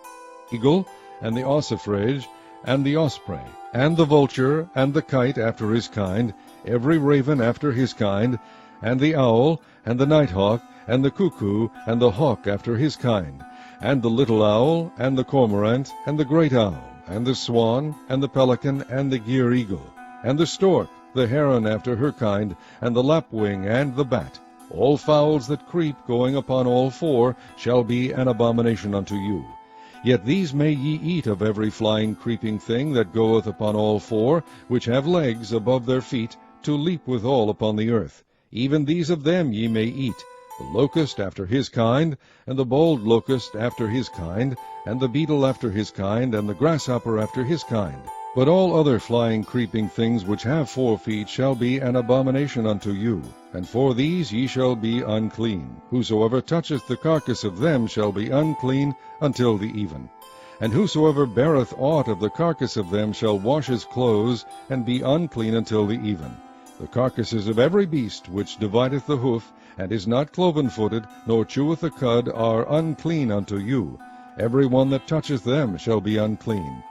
The eagle, and the ossifrage, and the osprey, and the vulture, and the kite after his kind, every raven after his kind, and the owl, and the nighthawk, and the cuckoo, and the hawk after his kind, and the little owl, and the cormorant, and the great owl, and the swan, and the pelican, and the gier eagle, and the stork, the heron after her kind, and the lapwing, and the bat. All fowls that creep, going upon all four, shall be an abomination unto you. Yet these may ye eat of every flying creeping thing that goeth upon all four, which have legs above their feet, to leap withal upon the earth. Even these of them ye may eat, the locust after his kind, and the bold locust after his kind, and the beetle after his kind, and the grasshopper after his kind. But all other flying creeping things which have 4 feet shall be an abomination unto you, and for these ye shall be unclean. Whosoever toucheth the carcass of them shall be unclean until the even. And whosoever beareth aught of the carcass of them shall wash his clothes, and be unclean until the even. The carcasses of every beast which divideth the hoof, and is not cloven-footed, nor cheweth the cud, are unclean unto you. Every one that toucheth them shall be unclean.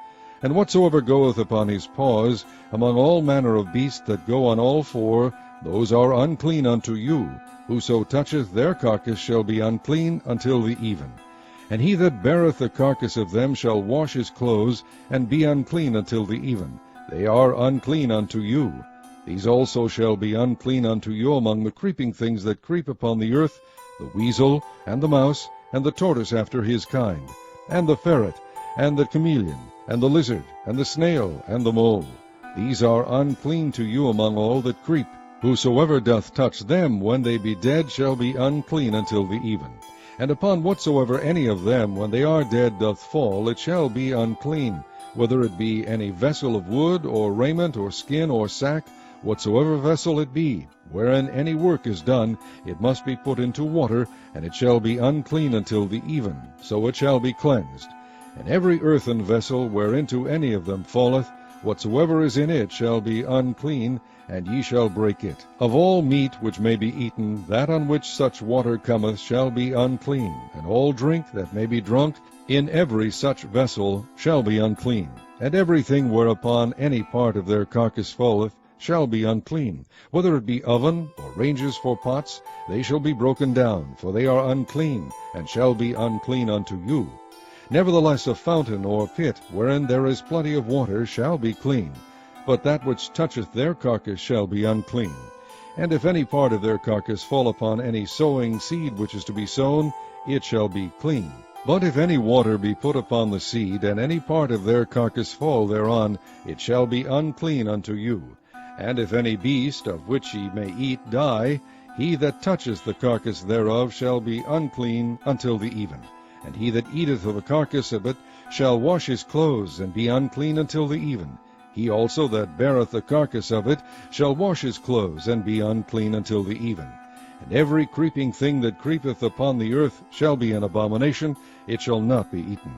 And whatsoever goeth upon his paws, among all manner of beasts that go on all 4, those are unclean unto you. Whoso toucheth their carcass shall be unclean until the even. And he that beareth the carcass of them shall wash his clothes, and be unclean until the even. They are unclean unto you. These also shall be unclean unto you among the creeping things that creep upon the earth, the weasel, and the mouse, and the tortoise after his kind, and the ferret, and the chameleon, and the lizard, and the snail, and the mole. These are unclean to you among all that creep. Whosoever doth touch them when they be dead shall be unclean until the even. And upon whatsoever any of them when they are dead doth fall, it shall be unclean, whether it be any vessel of wood, or raiment, or skin, or sack, whatsoever vessel it be, wherein any work is done, it must be put into water, and it shall be unclean until the even, so it shall be cleansed. And every earthen vessel whereinto any of them falleth, whatsoever is in it shall be unclean, and ye shall break it. Of all meat which may be eaten, that on which such water cometh shall be unclean, and all drink that may be drunk in every such vessel shall be unclean. And everything whereupon any part of their carcass falleth shall be unclean, whether it be oven, or ranges for pots, they shall be broken down, for they are unclean, and shall be unclean unto you. Nevertheless a fountain or pit, wherein there is plenty of water, shall be clean, but that which toucheth their carcass shall be unclean. And if any part of their carcass fall upon any sowing seed which is to be sown, it shall be clean. But if any water be put upon the seed, and any part of their carcass fall thereon, it shall be unclean unto you. And if any beast, of which ye may eat, die, he that toucheth the carcass thereof shall be unclean until the even. And he that eateth of the carcass of it shall wash his clothes, and be unclean until the even. He also that beareth the carcass of it shall wash his clothes, and be unclean until the even. And every creeping thing that creepeth upon the earth shall be an abomination, it shall not be eaten.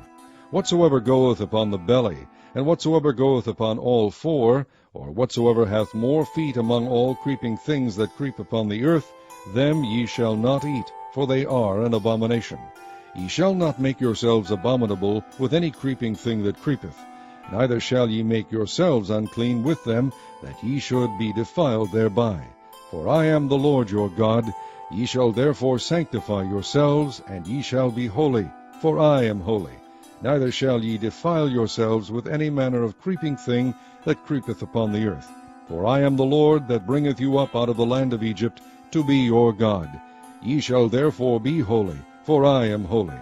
Whatsoever goeth upon the belly, and whatsoever goeth upon all 4, or whatsoever hath more feet among all creeping things that creep upon the earth, them ye shall not eat, for they are an abomination. Ye shall not make yourselves abominable with any creeping thing that creepeth, neither shall ye make yourselves unclean with them, that ye should be defiled thereby. For I am the Lord your God. Ye shall therefore sanctify yourselves, and ye shall be holy, for I am holy. Neither shall ye defile yourselves with any manner of creeping thing that creepeth upon the earth. For I am the Lord that bringeth you up out of the land of Egypt, to be your God. Ye shall therefore be holy, for I am holy.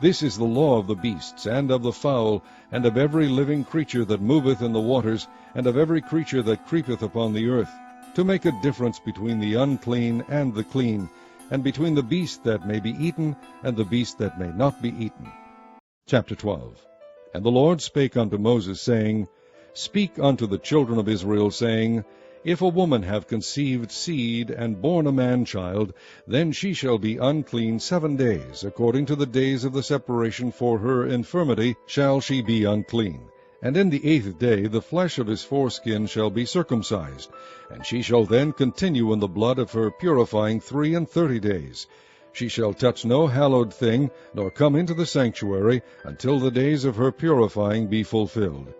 This is the law of the beasts, and of the fowl, and of every living creature that moveth in the waters, and of every creature that creepeth upon the earth, to make a difference between the unclean and the clean, and between the beast that may be eaten, and the beast that may not be eaten. Chapter 12. And the Lord spake unto Moses, saying, Speak unto the children of Israel, saying, If a woman have conceived seed, and born a man-child, then she shall be unclean 7 days, according to the days of the separation for her infirmity shall she be unclean. And in the 8th day the flesh of his foreskin shall be circumcised, and she shall then continue in the blood of her purifying 33 days. She shall touch no hallowed thing, nor come into the sanctuary, until the days of her purifying be fulfilled.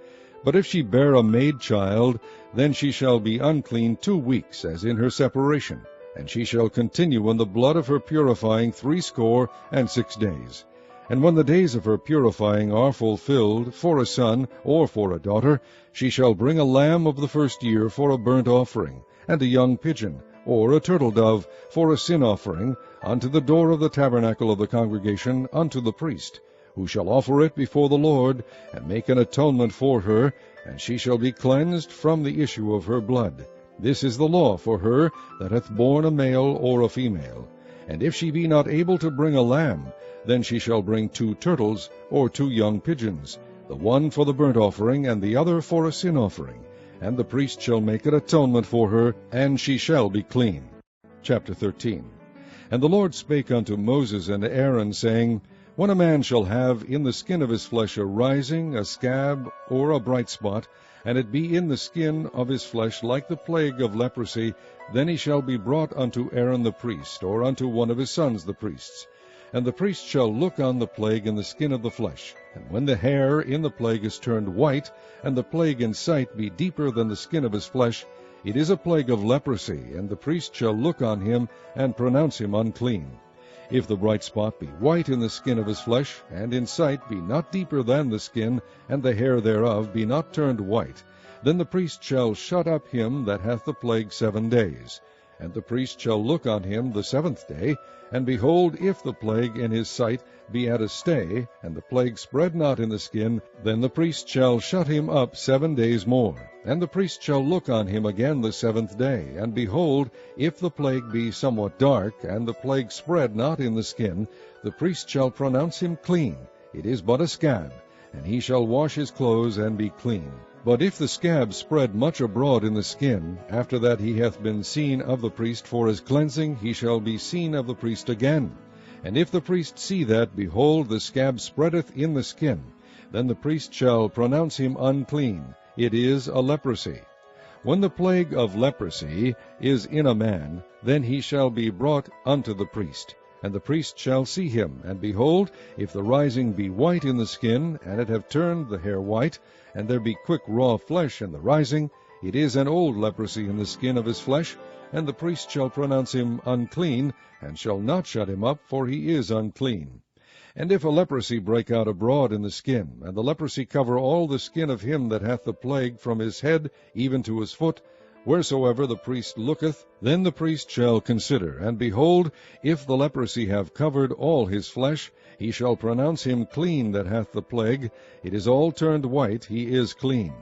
But if she bear a maid child, then she shall be unclean 2 weeks, as in her separation, and she shall continue in the blood of her purifying 66 days. And when the days of her purifying are fulfilled, for a son or for a daughter, she shall bring a lamb of the 1st year for a burnt offering, and a young pigeon, or a turtle-dove, for a sin offering, unto the door of the tabernacle of the congregation, unto the priest, who shall offer it before the Lord, and make an atonement for her, and she shall be cleansed from the issue of her blood. This is the law for her that hath borne a male or a female. And if she be not able to bring a lamb, then she shall bring 2 turtles, or 2 young pigeons. the one for the burnt offering, and the other for a sin offering. And the priest shall make an atonement for her, and she shall be clean. Chapter 13. And the Lord spake unto Moses and Aaron, saying, When a man shall have in the skin of his flesh a rising, a scab, or a bright spot, and it be in the skin of his flesh like the plague of leprosy, then he shall be brought unto Aaron the priest, or unto one of his sons the priests. And the priest shall look on the plague in the skin of the flesh. And when the hair in the plague is turned white, and the plague in sight be deeper than the skin of his flesh, it is a plague of leprosy, and the priest shall look on him, and pronounce him unclean. If the bright spot be white in the skin of his flesh, and in sight be not deeper than the skin, and the hair thereof be not turned white, then the priest shall shut up him that hath the plague 7 days. And the priest shall look on him the 7th day, and behold, if the plague in his sight be at a stay, and the plague spread not in the skin, then the priest shall shut him up 7 days more. And the priest shall look on him again the 7th day, and behold, if the plague be somewhat dark, and the plague spread not in the skin, the priest shall pronounce him clean. It is but a scab, and he shall wash his clothes and be clean. But if the scab spread much abroad in the skin, after that he hath been seen of the priest for his cleansing, he shall be seen of the priest again. And if the priest see that, behold, the scab spreadeth in the skin, then the priest shall pronounce him unclean. It is a leprosy. When the plague of leprosy is in a man, then he shall be brought unto the priest. And the priest shall see him, and behold, if the rising be white in the skin, and it have turned the hair white, and there be quick raw flesh in the rising, it is an old leprosy in the skin of his flesh, and the priest shall pronounce him unclean, and shall not shut him up, for he is unclean. And if a leprosy break out abroad in the skin, and the leprosy cover all the skin of him that hath the plague from his head even to his foot, wheresoever the priest looketh, then the priest shall consider, and behold, if the leprosy have covered all his flesh, he shall pronounce him clean that hath the plague. It is all turned white, he is clean.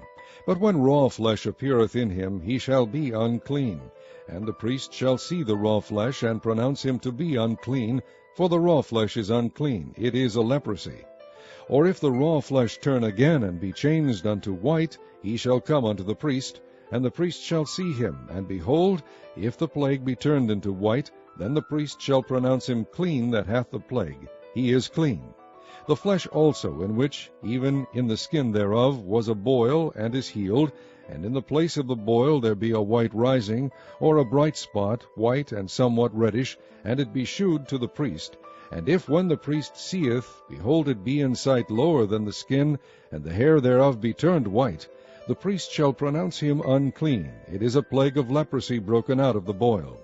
But when raw flesh appeareth in him, he shall be unclean. And the priest shall see the raw flesh, and pronounce him to be unclean, for the raw flesh is unclean, it is a leprosy. Or if the raw flesh turn again, and be changed unto white, he shall come unto the priest, and the priest shall see him, and behold, if the plague be turned into white, then the priest shall pronounce him clean that hath the plague. He is clean. The flesh also, in which, even in the skin thereof, was a boil, and is healed, and in the place of the boil there be a white rising, or a bright spot, white and somewhat reddish, and it be shewed to the priest. And if when the priest seeth, behold, it be in sight lower than the skin, and the hair thereof be turned white, the priest shall pronounce him unclean. It is a plague of leprosy broken out of the boil.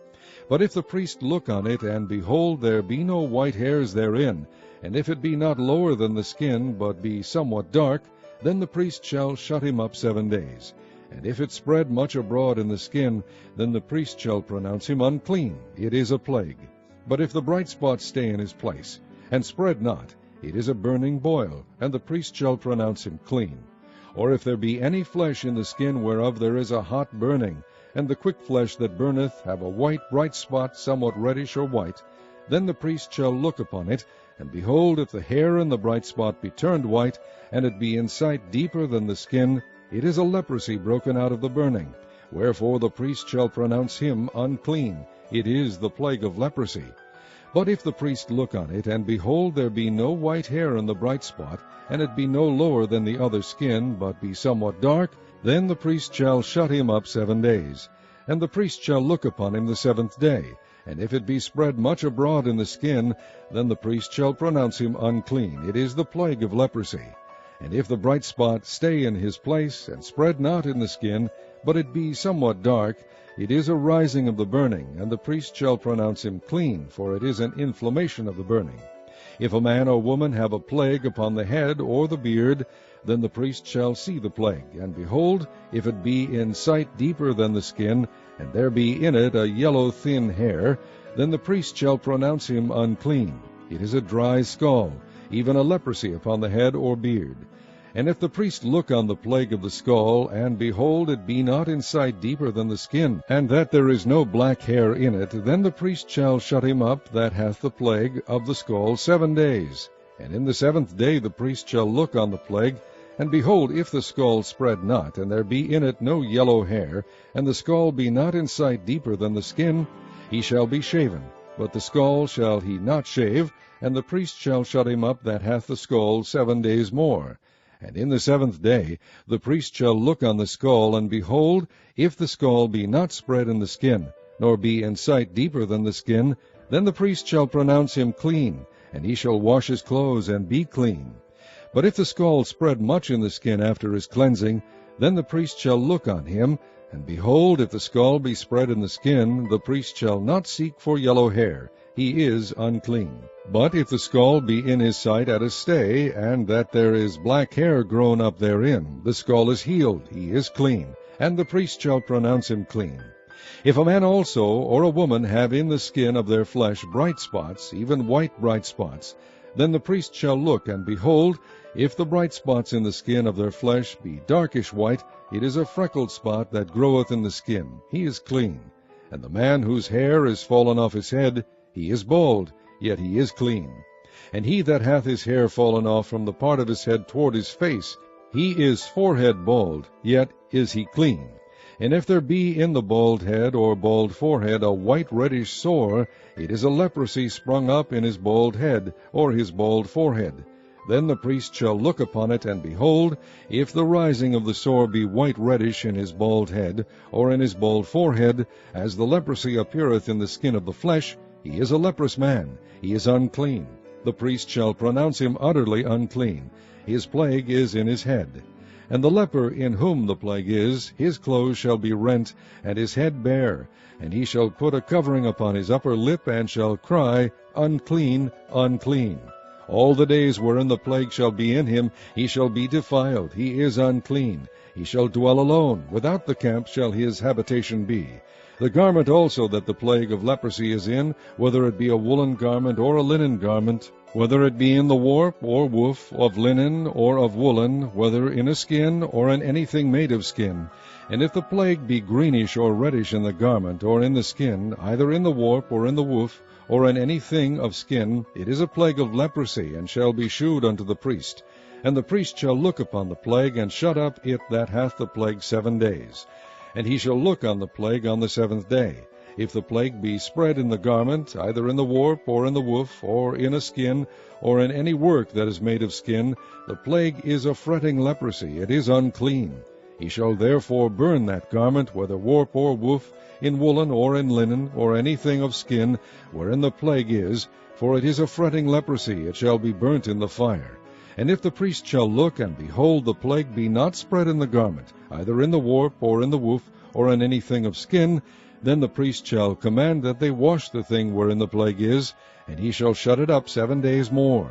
But if the priest look on it, and behold, there be no white hairs therein, and if it be not lower than the skin, but be somewhat dark, then the priest shall shut him up 7 days. And if it spread much abroad in the skin, then the priest shall pronounce him unclean. It is a plague. But if the bright spot stay in his place, and spread not, it is a burning boil, and the priest shall pronounce him clean. Or if there be any flesh in the skin whereof there is a hot burning, and the quick flesh that burneth have a white bright spot, somewhat reddish or white, then the priest shall look upon it, and behold, if the hair in the bright spot be turned white, and it be in sight deeper than the skin, it is a leprosy broken out of the burning. Wherefore the priest shall pronounce him unclean. It is the plague of leprosy. But if the priest look on it, and behold, there be no white hair in the bright spot, and it be no lower than the other skin, but be somewhat dark, then the priest shall shut him up 7 days. And the priest shall look upon him the 7th day. And if it be spread much abroad in the skin, then the priest shall pronounce him unclean. It is the plague of leprosy. And if the bright spot stay in his place, and spread not in the skin, but it be somewhat dark, it is a rising of the burning, and the priest shall pronounce him clean, for it is an inflammation of the burning. If a man or woman have a plague upon the head or the beard, then the priest shall see the plague. And behold, if it be in sight deeper than the skin, and there be in it a yellow thin hair, then the priest shall pronounce him unclean. It is a dry skull, even a leprosy upon the head or beard. And if the priest look on the plague of the skull, and behold, it be not in sight deeper than the skin, and that there is no black hair in it, then the priest shall shut him up that hath the plague of the skull 7 days. And in the 7th day the priest shall look on the plague, And behold, if the skull spread not, and there be in it no yellow hair, and the skull be not in sight deeper than the skin, he shall be shaven, but the skull shall he not shave, and the priest shall shut him up that hath the skull 7 days more. And in the 7th day the priest shall look on the skull, and behold, if the skull be not spread in the skin, nor be in sight deeper than the skin, then the priest shall pronounce him clean, and he shall wash his clothes and be clean. But if the skull spread much in the skin after his cleansing, then the priest shall look on him, and behold, if the skull be spread in the skin, the priest shall not seek for yellow hair, he is unclean. But if the skull be in his sight at a stay, and that there is black hair grown up therein, the skull is healed, he is clean, and the priest shall pronounce him clean. If a man also or a woman have in the skin of their flesh bright spots, even white bright spots, then the priest shall look, and behold, if the bright spots in the skin of their flesh be darkish white, it is a freckled spot that groweth in the skin, he is clean. And the man whose hair is fallen off his head, he is bald, yet he is clean. And he that hath his hair fallen off from the part of his head toward his face, he is forehead bald, yet is he clean. And if there be in the bald head or bald forehead a white reddish sore, it is a leprosy sprung up in his bald head or his bald forehead. Then the priest shall look upon it, and behold, if the rising of the sore be white reddish in his bald head, or in his bald forehead, as the leprosy appeareth in the skin of the flesh, he is a leprous man, he is unclean. The priest shall pronounce him utterly unclean. His plague is in his head. And the leper in whom the plague is, his clothes shall be rent, and his head bare, and he shall put a covering upon his upper lip, and shall cry, Unclean, unclean. All the days wherein the plague shall be in him, he shall be defiled, he is unclean. He shall dwell alone, without the camp shall his habitation be. The garment also that the plague of leprosy is in, whether it be a woolen garment or a linen garment, whether it be in the warp or woof, of linen or of woolen, whether in a skin or in anything made of skin. And if the plague be greenish or reddish in the garment or in the skin, either in the warp or in the woof, or in anything of skin, it is a plague of leprosy, and shall be shewed unto the priest. And the priest shall look upon the plague, and shut up it that hath the plague 7 days. And he shall look on the plague on the 7th day. If the plague be spread in the garment, either in the warp, or in the woof, or in a skin, or in any work that is made of skin, the plague is a fretting leprosy, it is unclean. He shall therefore burn that garment, whether warp or woof, in woolen or in linen, or anything of skin, wherein the plague is, for it is a fretting leprosy, it shall be burnt in the fire. And if the priest shall look, and behold, the plague be not spread in the garment, either in the warp, or in the woof, or in anything of skin, then the priest shall command that they wash the thing wherein the plague is, and he shall shut it up 7 days more.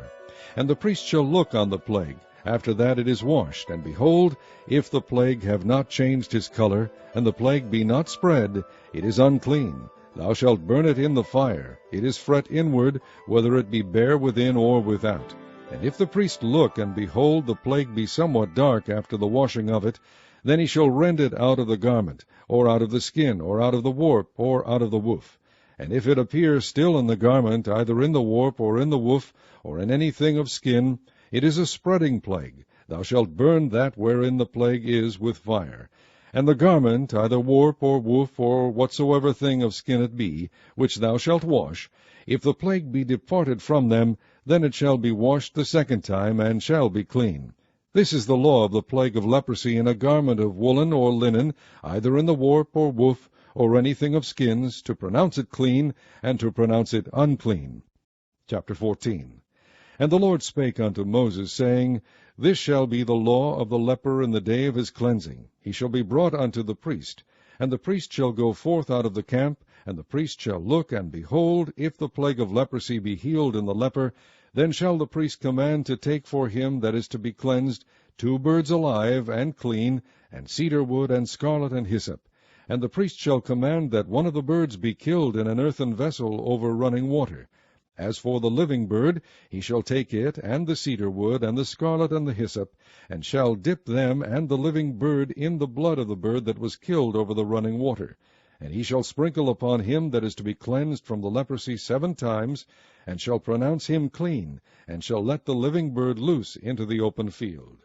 And the priest shall look on the plague, after that it is washed, and behold, if the plague have not changed his color, and the plague be not spread, it is unclean. Thou shalt burn it in the fire. It is fret inward, whether it be bare within or without. And if the priest look, and behold, the plague be somewhat dark after the washing of it, then he shall rend it out of the garment, or out of the skin, or out of the warp, or out of the woof. And if it appear still in the garment, either in the warp, or in the woof, or in anything of skin, it is a spreading plague. Thou shalt burn that wherein the plague is with fire. And the garment, either warp, or woof, or whatsoever thing of skin it be, which thou shalt wash, if the plague be departed from them, then it shall be washed the 2nd time, and shall be clean. This is the law of the plague of leprosy in a garment of woolen or linen, either in the warp or woof, or anything of skins, to pronounce it clean, and to pronounce it unclean. Chapter 14. And the Lord spake unto Moses, saying, This shall be the law of the leper in the day of his cleansing. He shall be brought unto the priest. And the priest shall go forth out of the camp, and the priest shall look, and behold, if the plague of leprosy be healed in the leper, then shall the priest command to take for him that is to be cleansed 2 birds alive and clean, and cedar wood, and scarlet, and hyssop. And the priest shall command that one of the birds be killed in an earthen vessel over running water. As for the living bird, he shall take it, and the cedar wood, and the scarlet, and the hyssop, and shall dip them and the living bird in the blood of the bird that was killed over the running water. And he shall sprinkle upon him that is to be cleansed from the leprosy 7 times, and shall pronounce him clean, and shall let the living bird loose into the open field.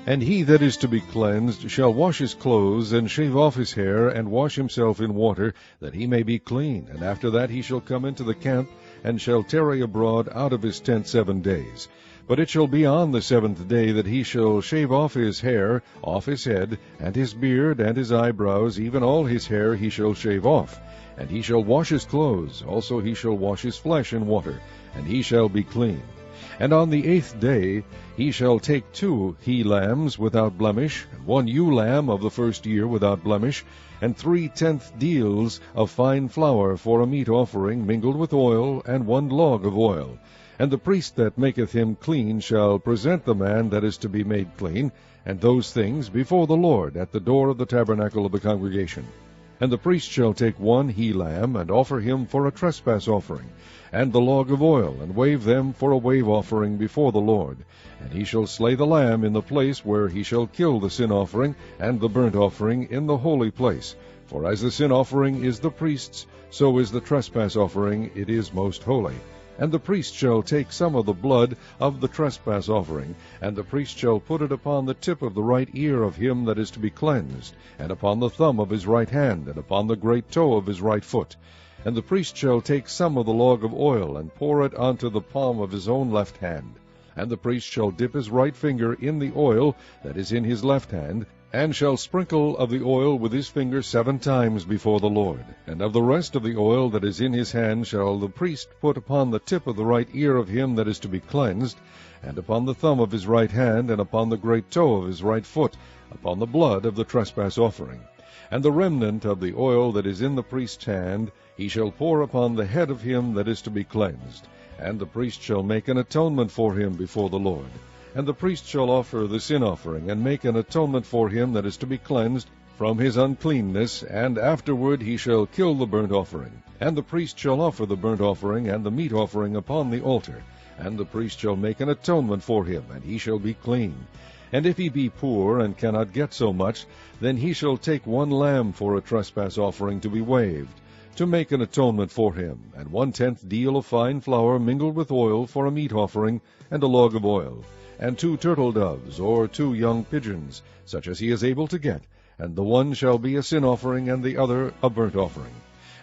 And he that is to be cleansed shall wash his clothes, and shave off his hair, and wash himself in water, that he may be clean. And after that he shall come into the camp, and shall tarry abroad out of his tent 7 days. But it shall be on the 7th day that he shall shave off his hair off his head, and his beard, and his eyebrows, even all his hair he shall shave off. And he shall wash his clothes, also he shall wash his flesh in water, and he shall be clean. And on the 8th day he shall take 2 he-lambs without blemish, and 1 ewe-lamb of the first year without blemish, and 3 tenth deals of fine flour for a meat offering mingled with oil, and 1 log of oil. And the priest that maketh him clean shall present the man that is to be made clean, and those things before the Lord at the door of the tabernacle of the congregation. And the priest shall take 1 he-lamb, and offer him for a trespass offering, and the log of oil, and wave them for a wave offering before the Lord. And he shall slay the lamb in the place where he shall kill the sin offering and the burnt offering in the holy place. For as the sin offering is the priest's, so is the trespass offering, it is most holy. And the priest shall take some of the blood of the trespass offering, and the priest shall put it upon the tip of the right ear of him that is to be cleansed, and upon the thumb of his right hand, and upon the great toe of his right foot. And the priest shall take some of the log of oil, and pour it unto the palm of his own left hand. And the priest shall dip his right finger in the oil that is in his left hand, and shall sprinkle of the oil with his finger 7 times before the Lord. And of the rest of the oil that is in his hand shall the priest put upon the tip of the right ear of him that is to be cleansed, and upon the thumb of his right hand, and upon the great toe of his right foot, upon the blood of the trespass offering. And the remnant of the oil that is in the priest's hand he shall pour upon the head of him that is to be cleansed. And the priest shall make an atonement for him before the Lord. And the priest shall offer the sin offering, and make an atonement for him that is to be cleansed from his uncleanness, and afterward he shall kill the burnt offering. And the priest shall offer the burnt offering and the meat offering upon the altar. And the priest shall make an atonement for him, and he shall be clean. And if he be poor, and cannot get so much, then he shall take 1 lamb for a trespass offering to be waved, to make an atonement for him, and 1/10 deal of fine flour mingled with oil for a meat offering, and a log of oil, and 2 turtle doves, or 2 young pigeons, such as he is able to get, and the one shall be a sin offering, and the other a burnt offering.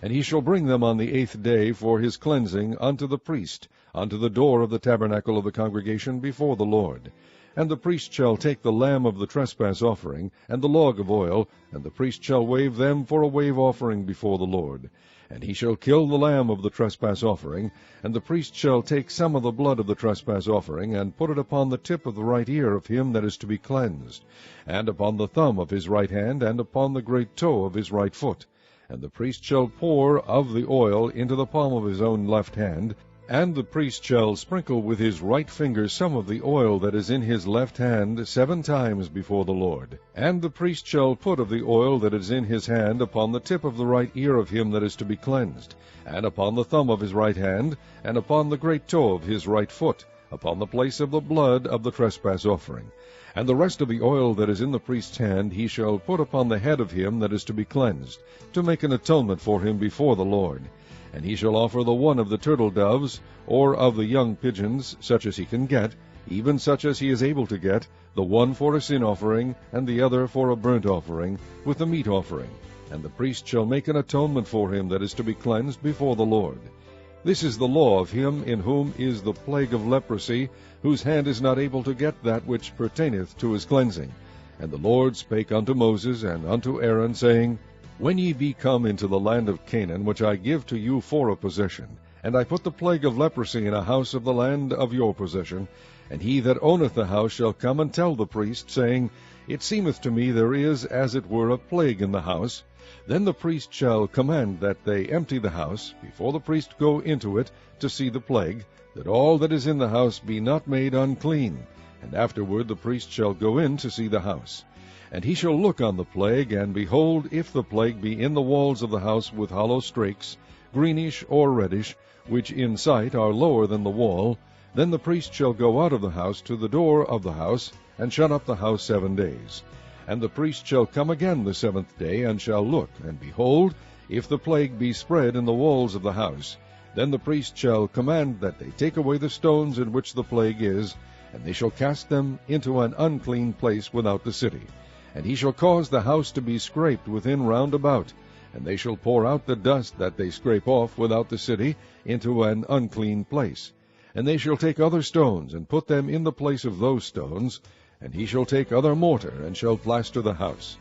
And he shall bring them on the 8th day for his cleansing unto the priest, unto the door of the tabernacle of the congregation before the Lord. And the priest shall take the lamb of the trespass offering, and the log of oil, and the priest shall wave them for a wave offering before the Lord. And he shall kill the lamb of the trespass offering, and the priest shall take some of the blood of the trespass offering, and put it upon the tip of the right ear of him that is to be cleansed, and upon the thumb of his right hand, and upon the great toe of his right foot. And the priest shall pour of the oil into the palm of his own left hand, and the priest shall sprinkle with his right finger some of the oil that is in his left hand 7 times before the Lord. And the priest shall put of the oil that is in his hand upon the tip of the right ear of him that is to be cleansed, and upon the thumb of his right hand, and upon the great toe of his right foot, upon the place of the blood of the trespass offering. And the rest of the oil that is in the priest's hand he shall put upon the head of him that is to be cleansed, to make an atonement for him before the Lord. And he shall offer the one of the turtle doves, or of the young pigeons, such as he can get, even such as he is able to get, the one for a sin offering, and the other for a burnt offering, with the meat offering. And the priest shall make an atonement for him that is to be cleansed before the Lord. This is the law of him in whom is the plague of leprosy, whose hand is not able to get that which pertaineth to his cleansing. And the Lord spake unto Moses and unto Aaron, saying, When ye be come into the land of Canaan, which I give to you for a possession, and I put the plague of leprosy in a house of the land of your possession, and he that owneth the house shall come and tell the priest, saying, It seemeth to me there is as it were a plague in the house, then the priest shall command that they empty the house, before the priest go into it to see the plague, that all that is in the house be not made unclean. And afterward the priest shall go in to see the house. And he shall look on the plague, and behold, if the plague be in the walls of the house with hollow strakes, greenish or reddish, which in sight are lower than the wall, then the priest shall go out of the house to the door of the house, and shut up the house 7 days. And the priest shall come again the 7th day, and shall look, and behold, if the plague be spread in the walls of the house, then the priest shall command that they take away the stones in which the plague is, and they shall cast them into an unclean place without the city. And he shall cause the house to be scraped within round about, and they shall pour out the dust that they scrape off without the city into an unclean place. And they shall take other stones, and put them in the place of those stones, and he shall take other mortar, and shall plaster the house.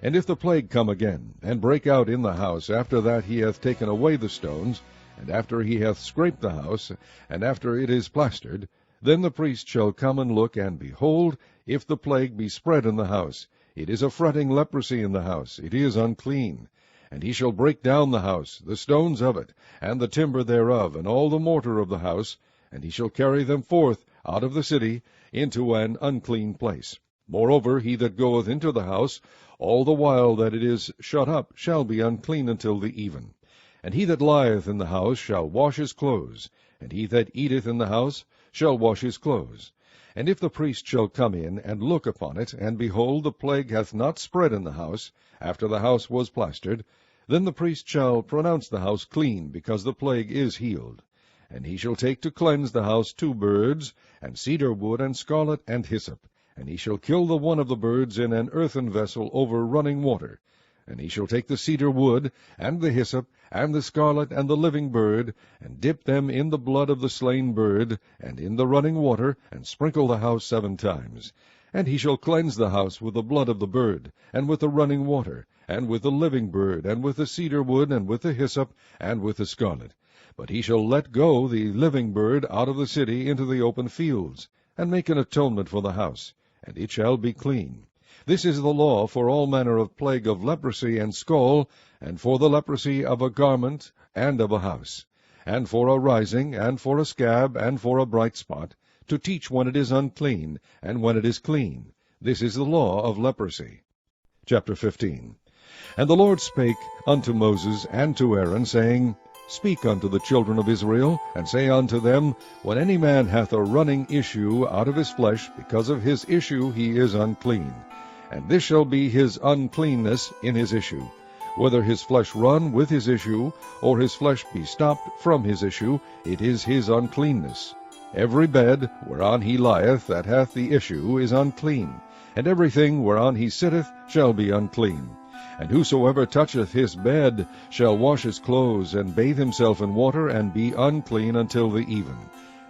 And if the plague come again, and break out in the house, after that he hath taken away the stones, and after he hath scraped the house, and after it is plastered, then the priest shall come and look, and behold, if the plague be spread in the house, it is a fretting leprosy in the house, it is unclean. And he shall break down the house, the stones of it, and the timber thereof, and all the mortar of the house, and he shall carry them forth out of the city into an unclean place. Moreover, he that goeth into the house, all the while that it is shut up, shall be unclean until the even. And he that lieth in the house shall wash his clothes, and he that eateth in the house shall wash his clothes. And if the priest shall come in, and look upon it, and behold, the plague hath not spread in the house, after the house was plastered, then the priest shall pronounce the house clean, because the plague is healed. And he shall take to cleanse the house 2 birds, and cedar wood, and scarlet, and hyssop. And he shall kill the one of the birds in an earthen vessel over running water. And he shall take the cedar wood, and the hyssop, and the scarlet, and the living bird, and dip them in the blood of the slain bird, and in the running water, and sprinkle the house 7 times. And he shall cleanse the house with the blood of the bird, and with the running water, and with the living bird, and with the cedar wood, and with the hyssop, and with the scarlet. But he shall let go the living bird out of the city into the open fields, and make an atonement for the house, and it shall be clean. This is the law for all manner of plague of leprosy and scall, and for the leprosy of a garment and of a house, and for a rising, and for a scab, and for a bright spot, to teach when it is unclean, and when it is clean. This is the law of leprosy. Chapter 15. And the Lord spake unto Moses and to Aaron, saying, Speak unto the children of Israel, and say unto them, When any man hath a running issue out of his flesh, because of his issue he is unclean. And this shall be his uncleanness in his issue, whether his flesh run with his issue, or his flesh be stopped from his issue, it is his uncleanness. Every bed whereon he lieth that hath the issue is unclean, and everything whereon he sitteth shall be unclean. And whosoever toucheth his bed shall wash his clothes, and bathe himself in water, and be unclean until the even.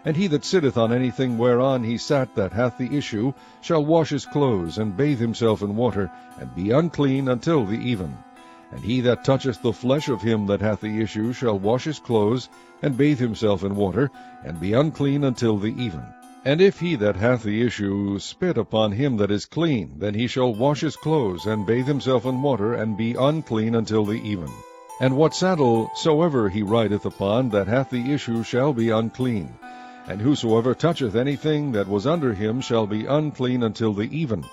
And he that sitteth on anything whereon he sat that hath the issue shall wash his clothes, and bathe himself in water, and be unclean until the even. And he that toucheth the flesh of him that hath the issue shall wash his clothes, and bathe himself in water, and be unclean until the even. And if he that hath the issue spit upon him that is clean, then he shall wash his clothes, and bathe himself in water, and be unclean until the even. And what saddle soever he rideth upon that hath the issue shall be unclean. And whosoever toucheth anything that was under him shall be unclean until the even.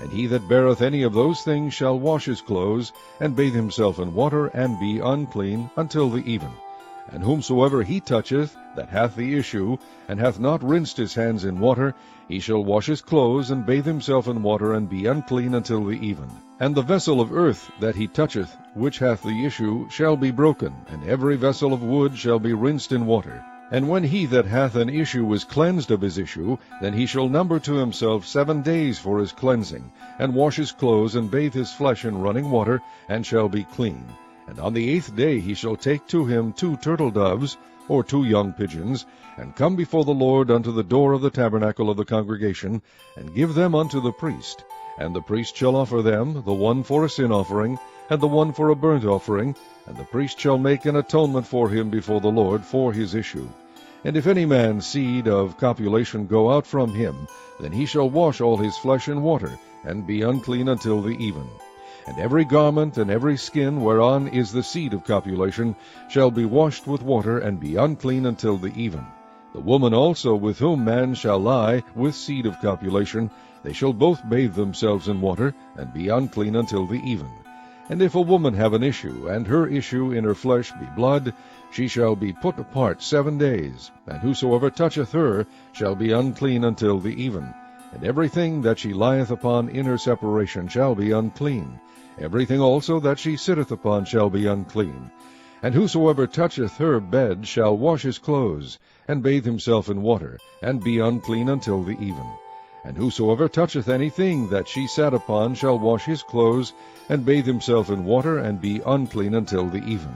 And he that beareth any of those things shall wash his clothes, and bathe himself in water, and be unclean until the even. And whomsoever he toucheth that hath the issue, and hath not rinsed his hands in water, he shall wash his clothes, and bathe himself in water, and be unclean until the even. And the vessel of earth that he toucheth, which hath the issue, shall be broken, and every vessel of wood shall be rinsed in water. And when he that hath an issue is cleansed of his issue, then he shall number to himself 7 days for his cleansing, and wash his clothes, and bathe his flesh in running water, and shall be clean. And on the 8th day he shall take to him 2 turtle doves, or 2 young pigeons, and come before the Lord unto the door of the tabernacle of the congregation, and give them unto the priest. And the priest shall offer them, the one for a sin offering, and the one for a burnt offering, and the priest shall make an atonement for him before the Lord for his issue. And if any man's seed of copulation go out from him, then he shall wash all his flesh in water, and be unclean until the even. And every garment and every skin whereon is the seed of copulation shall be washed with water, and be unclean until the even. The woman also with whom man shall lie with seed of copulation, they shall both bathe themselves in water, and be unclean until the even. And if a woman have an issue, and her issue in her flesh be blood, she shall be put apart 7 days, and whosoever toucheth her shall be unclean until the even. And everything that she lieth upon in her separation shall be unclean. Everything also that she sitteth upon shall be unclean. And whosoever toucheth her bed shall wash his clothes, and bathe himself in water, and be unclean until the even. And whosoever toucheth anything that she sat upon shall wash his clothes, and bathe himself in water, and be unclean until the even.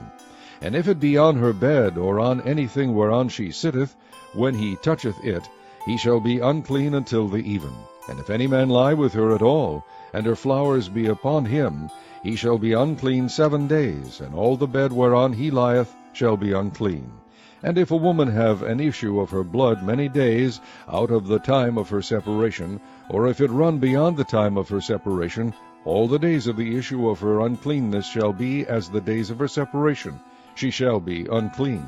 And if it be on her bed, or on anything whereon she sitteth, when he toucheth it, he shall be unclean until the even. And if any man lie with her at all, and her flowers be upon him, he shall be unclean 7 days, and all the bed whereon he lieth shall be unclean. And if a woman have an issue of her blood many days out of the time of her separation, or if it run beyond the time of her separation, all the days of the issue of her uncleanness shall be as the days of her separation. She shall be unclean.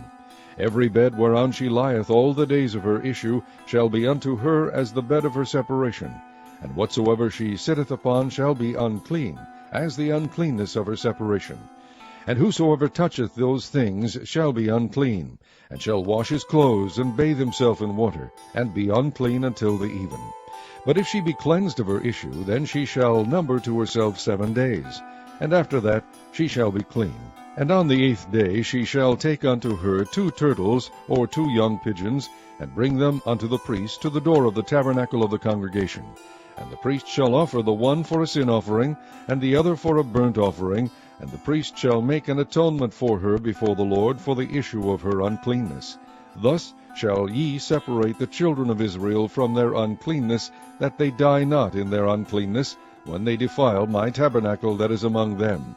Every bed whereon she lieth all the days of her issue shall be unto her as the bed of her separation. And whatsoever she sitteth upon shall be unclean, as the uncleanness of her separation. And whosoever toucheth those things shall be unclean, and shall wash his clothes, and bathe himself in water, and be unclean until the even. But if she be cleansed of her issue, then she shall number to herself 7 days, and after that she shall be clean. And on the 8th day she shall take unto her 2 turtles, or 2 young pigeons, and bring them unto the priest to the door of the tabernacle of the congregation. And the priest shall offer the one for a sin offering, and the other for a burnt offering, and the priest shall make an atonement for her before the Lord for the issue of her uncleanness. Thus shall ye separate the children of Israel from their uncleanness, that they die not in their uncleanness, when they defile my tabernacle that is among them.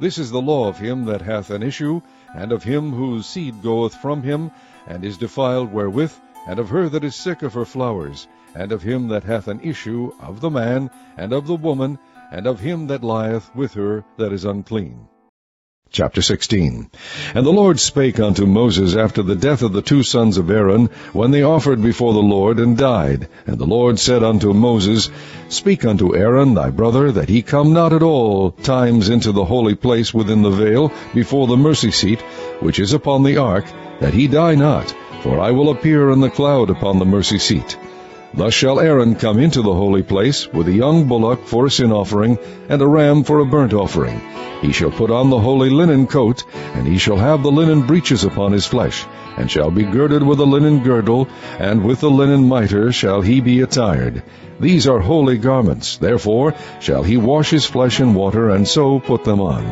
This is the law of him that hath an issue, and of him whose seed goeth from him, and is defiled wherewith, and of her that is sick of her flowers, and of him that hath an issue, of the man, and of the woman, and of him that lieth with her that is unclean. Chapter 16. And the Lord spake unto Moses after the death of the 2 sons of Aaron, when they offered before the Lord, and died. And the Lord said unto Moses, Speak unto Aaron thy brother, that he come not at all times into the holy place within the veil, before the mercy seat, which is upon the ark, that he die not, for I will appear in the cloud upon the mercy seat. Thus shall Aaron come into the holy place, with a young bullock for a sin offering, and a ram for a burnt offering. He shall put on the holy linen coat, and he shall have the linen breeches upon his flesh, and shall be girded with a linen girdle, and with the linen mitre shall he be attired. These are holy garments, therefore shall he wash his flesh in water, and so put them on.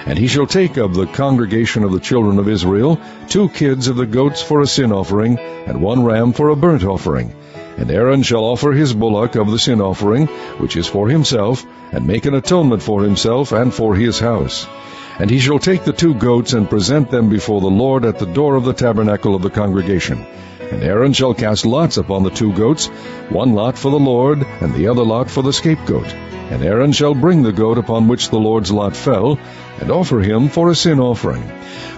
And he shall take of the congregation of the children of Israel 2 kids of the goats for a sin offering, and 1 ram for a burnt offering. And Aaron shall offer his bullock of the sin offering, which is for himself, and make an atonement for himself and for his house. And he shall take the 2 goats, and present them before the Lord at the door of the tabernacle of the congregation. And Aaron shall cast lots upon the 2 goats, 1 lot for the Lord, and the other lot for the scapegoat. And Aaron shall bring the goat upon which the Lord's lot fell, and offer him for a sin offering.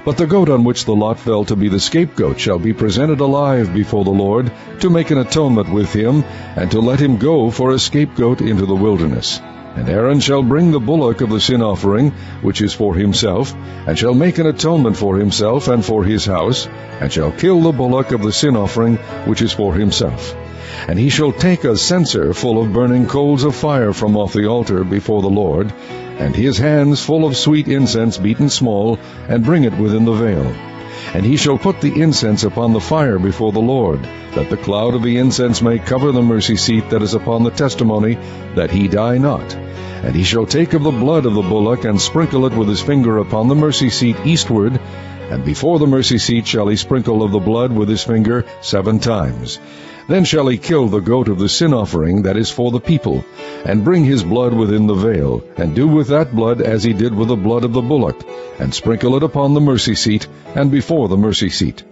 But the goat on which the lot fell to be the scapegoat shall be presented alive before the Lord, to make an atonement with him, and to let him go for a scapegoat into the wilderness. And Aaron shall bring the bullock of the sin offering, which is for himself, and shall make an atonement for himself and for his house, and shall kill the bullock of the sin offering, which is for himself. And he shall take a censer full of burning coals of fire from off the altar before the Lord, and his hands full of sweet incense beaten small, and bring it within the veil. And he shall put the incense upon the fire before the Lord, that the cloud of the incense may cover the mercy seat that is upon the testimony, that he die not. And he shall take of the blood of the bullock, and sprinkle it with his finger upon the mercy seat eastward, and before the mercy seat shall he sprinkle of the blood with his finger 7 times. Then shall he kill the goat of the sin offering that is for the people, and bring his blood within the veil, and do with that blood as he did with the blood of the bullock, and sprinkle it upon the mercy seat, and before the mercy seat.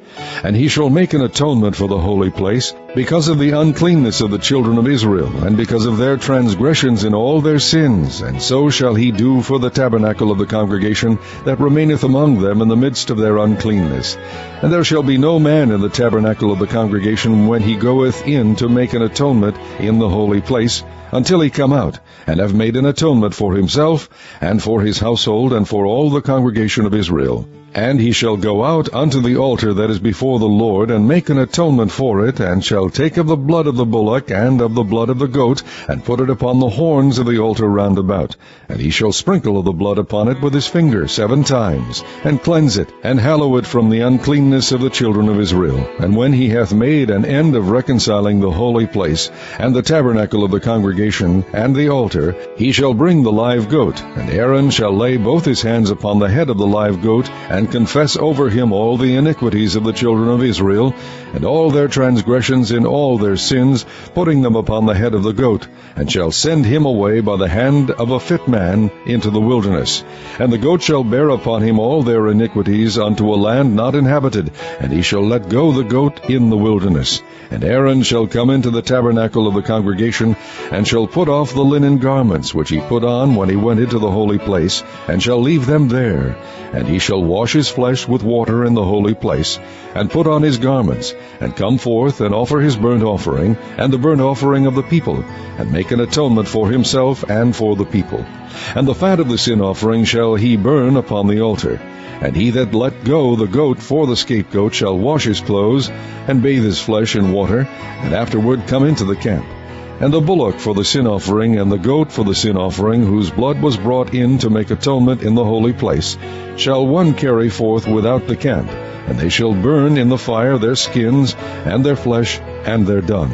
And he shall make an atonement for the holy place, because of the uncleanness of the children of Israel, and because of their transgressions in all their sins. And so shall he do for the tabernacle of the congregation that remaineth among them in the midst of their uncleanness. And there shall be no man in the tabernacle of the congregation when he goeth in to make an atonement in the holy place, until he come out, and have made an atonement for himself, and for his household, and for all the congregation of Israel. And he shall go out unto the altar that is before the Lord, and make an atonement for it, and shall take of the blood of the bullock, and of the blood of the goat, and put it upon the horns of the altar round about. And he shall sprinkle of the blood upon it with his finger 7 times, and cleanse it, and hallow it from the uncleanness of the children of Israel. And when he hath made an end of reconciling the holy place, and the tabernacle of the congregation, and the altar, he shall bring the live goat, and Aaron shall lay both his hands upon the head of the live goat, and confess over him all the iniquities of the children of Israel, and all their transgressions in all their sins, putting them upon the head of the goat, and shall send him away by the hand of a fit man into the wilderness. And the goat shall bear upon him all their iniquities unto a land not inhabited, and he shall let go the goat in the wilderness. And Aaron shall come into the tabernacle of the congregation, and shall put off the linen garments which he put on when he went into the holy place, and shall leave them there. And he shall wash his flesh with water in the holy place, and put on his garments, and come forth and offer his burnt offering, and the burnt offering of the people, and make an atonement for himself and for the people. And the fat of the sin offering shall he burn upon the altar. And he that let go the goat for the scapegoat shall wash his clothes, and bathe his flesh in water, and afterward come into the camp. And the bullock for the sin offering, and the goat for the sin offering, whose blood was brought in to make atonement in the holy place, shall one carry forth without the camp, and they shall burn in the fire their skins, and their flesh, and their dung.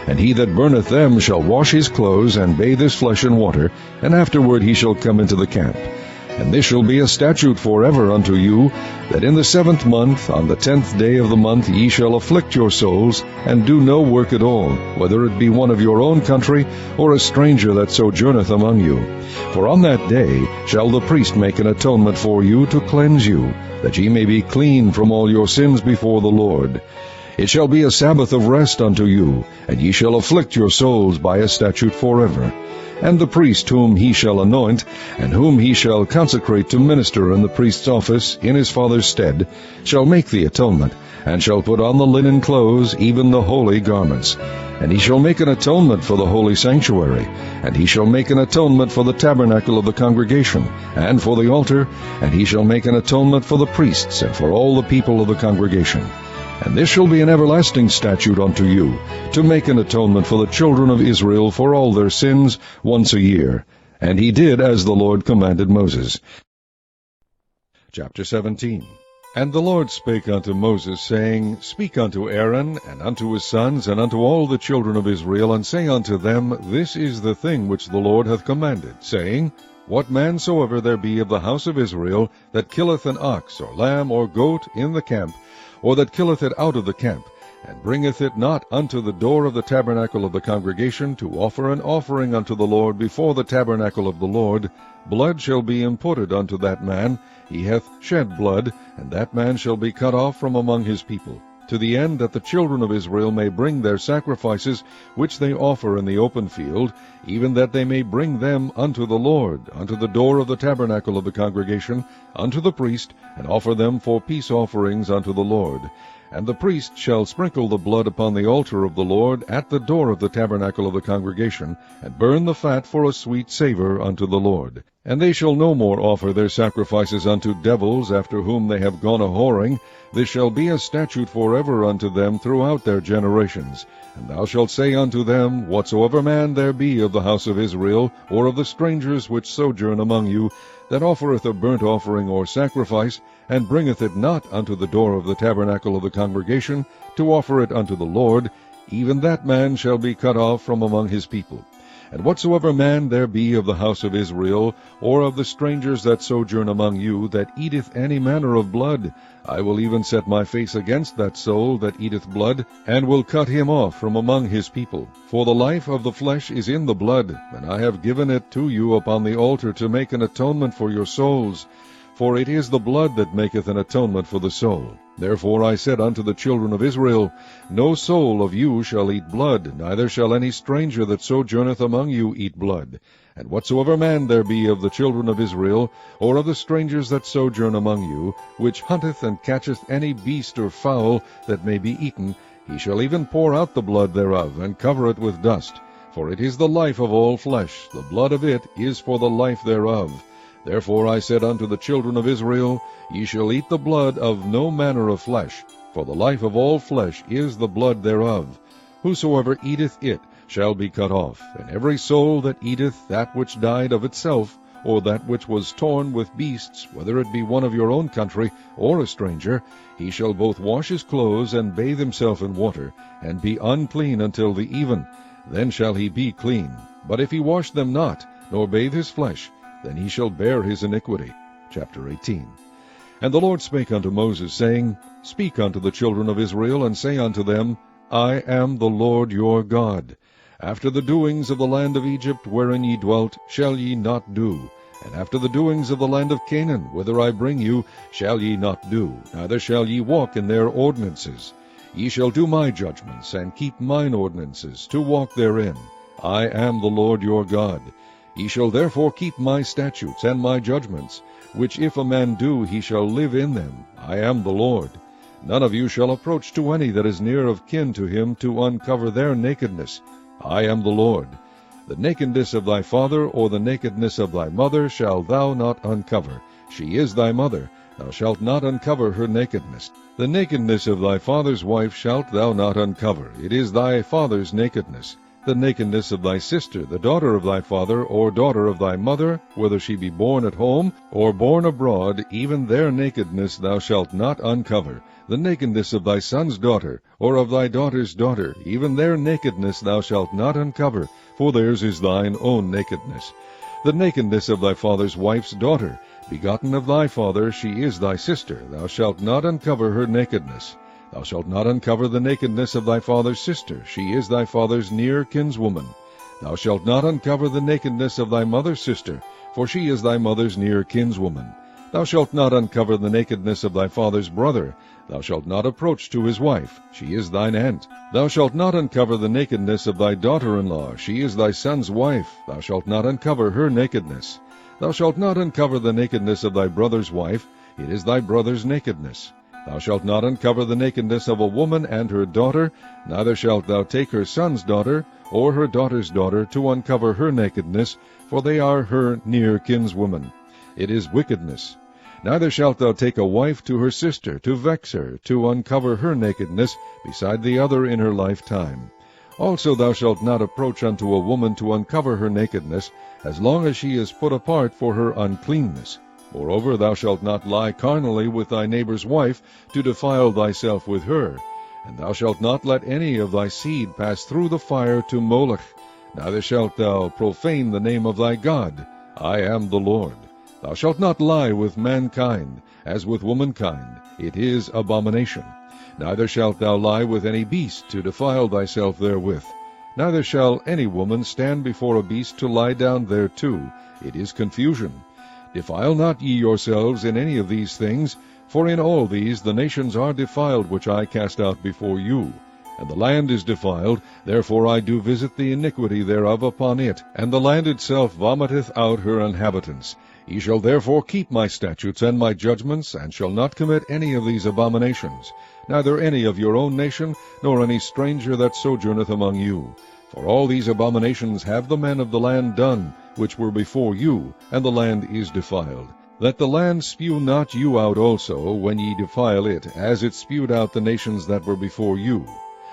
And he that burneth them shall wash his clothes, and bathe his flesh in water, and afterward he shall come into the camp. And this shall be a statute forever unto you, that in the 7th month, on the 10th day of the month, ye shall afflict your souls, and do no work at all, whether it be one of your own country, or a stranger that sojourneth among you. For on that day shall the priest make an atonement for you to cleanse you, that ye may be clean from all your sins before the Lord. It shall be a Sabbath of rest unto you, and ye shall afflict your souls by a statute forever. And the priest whom he shall anoint, and whom he shall consecrate to minister in the priest's office in his father's stead, shall make the atonement, and shall put on the linen clothes, even the holy garments. And he shall make an atonement for the holy sanctuary, and he shall make an atonement for the tabernacle of the congregation, and for the altar, and he shall make an atonement for the priests, and for all the people of the congregation. And this shall be an everlasting statute unto you, to make an atonement for the children of Israel for all their sins once a year. And he did as the Lord commanded Moses. Chapter 17. And the Lord spake unto Moses, saying, Speak unto Aaron, and unto his sons, and unto all the children of Israel, and say unto them, This is the thing which the Lord hath commanded, saying, What man soever there be of the house of Israel, that killeth an ox, or lamb, or goat in the camp, or that killeth it out of the camp, and bringeth it not unto the door of the tabernacle of the congregation, to offer an offering unto the Lord before the tabernacle of the Lord, blood shall be imputed unto that man. He hath shed blood, and that man shall be cut off from among his people, to the end that the children of Israel may bring their sacrifices which they offer in the open field, even that they may bring them unto the Lord, unto the door of the tabernacle of the congregation, unto the priest, and offer them for peace offerings unto the Lord. And the priest shall sprinkle the blood upon the altar of the Lord at the door of the tabernacle of the congregation, and burn the fat for a sweet savour unto the Lord. And they shall no more offer their sacrifices unto devils, after whom they have gone a-whoring. This shall be a statute forever unto them throughout their generations. And thou shalt say unto them, Whatsoever man there be of the house of Israel, or of the strangers which sojourn among you, that offereth a burnt offering or sacrifice, and bringeth it not unto the door of the tabernacle of the congregation, to offer it unto the Lord, even that man shall be cut off from among his people. And whatsoever man there be of the house of Israel, or of the strangers that sojourn among you, that eateth any manner of blood, I will even set my face against that soul that eateth blood, and will cut him off from among his people. For the life of the flesh is in the blood, and I have given it to you upon the altar to make an atonement for your souls. For it is the blood that maketh an atonement for the soul. Therefore I said unto the children of Israel, No soul of you shall eat blood, neither shall any stranger that sojourneth among you eat blood. And whatsoever man there be of the children of Israel, or of the strangers that sojourn among you, which hunteth and catcheth any beast or fowl that may be eaten, he shall even pour out the blood thereof, and cover it with dust. For it is the life of all flesh, the blood of it is for the life thereof. Therefore I said unto the children of Israel, Ye shall eat the blood of no manner of flesh, for the life of all flesh is the blood thereof. Whosoever eateth it shall be cut off, and every soul that eateth that which died of itself, or that which was torn with beasts, whether it be one of your own country or a stranger, he shall both wash his clothes and bathe himself in water, and be unclean until the even. Then shall he be clean. But if he wash them not, nor bathe his flesh, then he shall bear his iniquity. Chapter 18. And the Lord spake unto Moses, saying, Speak unto the children of Israel, and say unto them, I am the Lord your God. After the doings of the land of Egypt, wherein ye dwelt, shall ye not do. And after the doings of the land of Canaan, whither I bring you, shall ye not do, neither shall ye walk in their ordinances. Ye shall do my judgments, and keep mine ordinances, to walk therein. I am the Lord your God. Ye shall therefore keep my statutes and my judgments, which if a man do, he shall live in them. I am the Lord. None of you shall approach to any that is near of kin to him, to uncover their nakedness. I am the Lord. The nakedness of thy father, or the nakedness of thy mother, shalt thou not uncover. She is thy mother. Thou shalt not uncover her nakedness. The nakedness of thy father's wife shalt thou not uncover. It is thy father's nakedness. The nakedness of thy sister, the daughter of thy father, or daughter of thy mother, whether she be born at home, or born abroad, even their nakedness thou shalt not uncover. The nakedness of thy son's daughter, or of thy daughter's daughter, even their nakedness thou shalt not uncover, for theirs is thine own nakedness. The nakedness of thy father's wife's daughter, begotten of thy father, she is thy sister, thou shalt not uncover her nakedness. Thou shalt not uncover the nakedness of thy father's sister, she is thy father's near kinswoman. Thou shalt not uncover the nakedness of thy mother's sister, for she is thy mother's near kinswoman. Thou shalt not uncover the nakedness of thy father's brother. Thou shalt not approach to his wife, she is thine aunt. Thou shalt not uncover the nakedness of thy daughter-in-law, she is thy son's wife. Thou shalt not uncover her nakedness. Thou shalt not uncover the nakedness of thy brother's wife, it is thy brother's nakedness. Thou shalt not uncover the nakedness of a woman and her daughter, neither shalt thou take her son's daughter, or her daughter's daughter, to uncover her nakedness, for they are her near kinswoman. It is wickedness. Neither shalt thou take a wife to her sister, to vex her, to uncover her nakedness, beside the other in her lifetime. Also thou shalt not approach unto a woman to uncover her nakedness, as long as she is put apart for her uncleanness. Moreover, thou shalt not lie carnally with thy neighbor's wife, to defile thyself with her. And thou shalt not let any of thy seed pass through the fire to Moloch. Neither shalt thou profane the name of thy God. I am the Lord. Thou shalt not lie with mankind, as with womankind. It is abomination. Neither shalt thou lie with any beast, to defile thyself therewith. Neither shall any woman stand before a beast to lie down thereto. It is confusion. Defile not ye yourselves in any of these things, for in all these the nations are defiled which I cast out before you. And the land is defiled, therefore I do visit the iniquity thereof upon it, and the land itself vomiteth out her inhabitants. Ye shall therefore keep my statutes and my judgments, and shall not commit any of these abominations, neither any of your own nation, nor any stranger that sojourneth among you. For all these abominations have the men of the land done, which were before you, and the land is defiled. That the land spew not you out also, when ye defile it, as it spewed out the nations that were before you.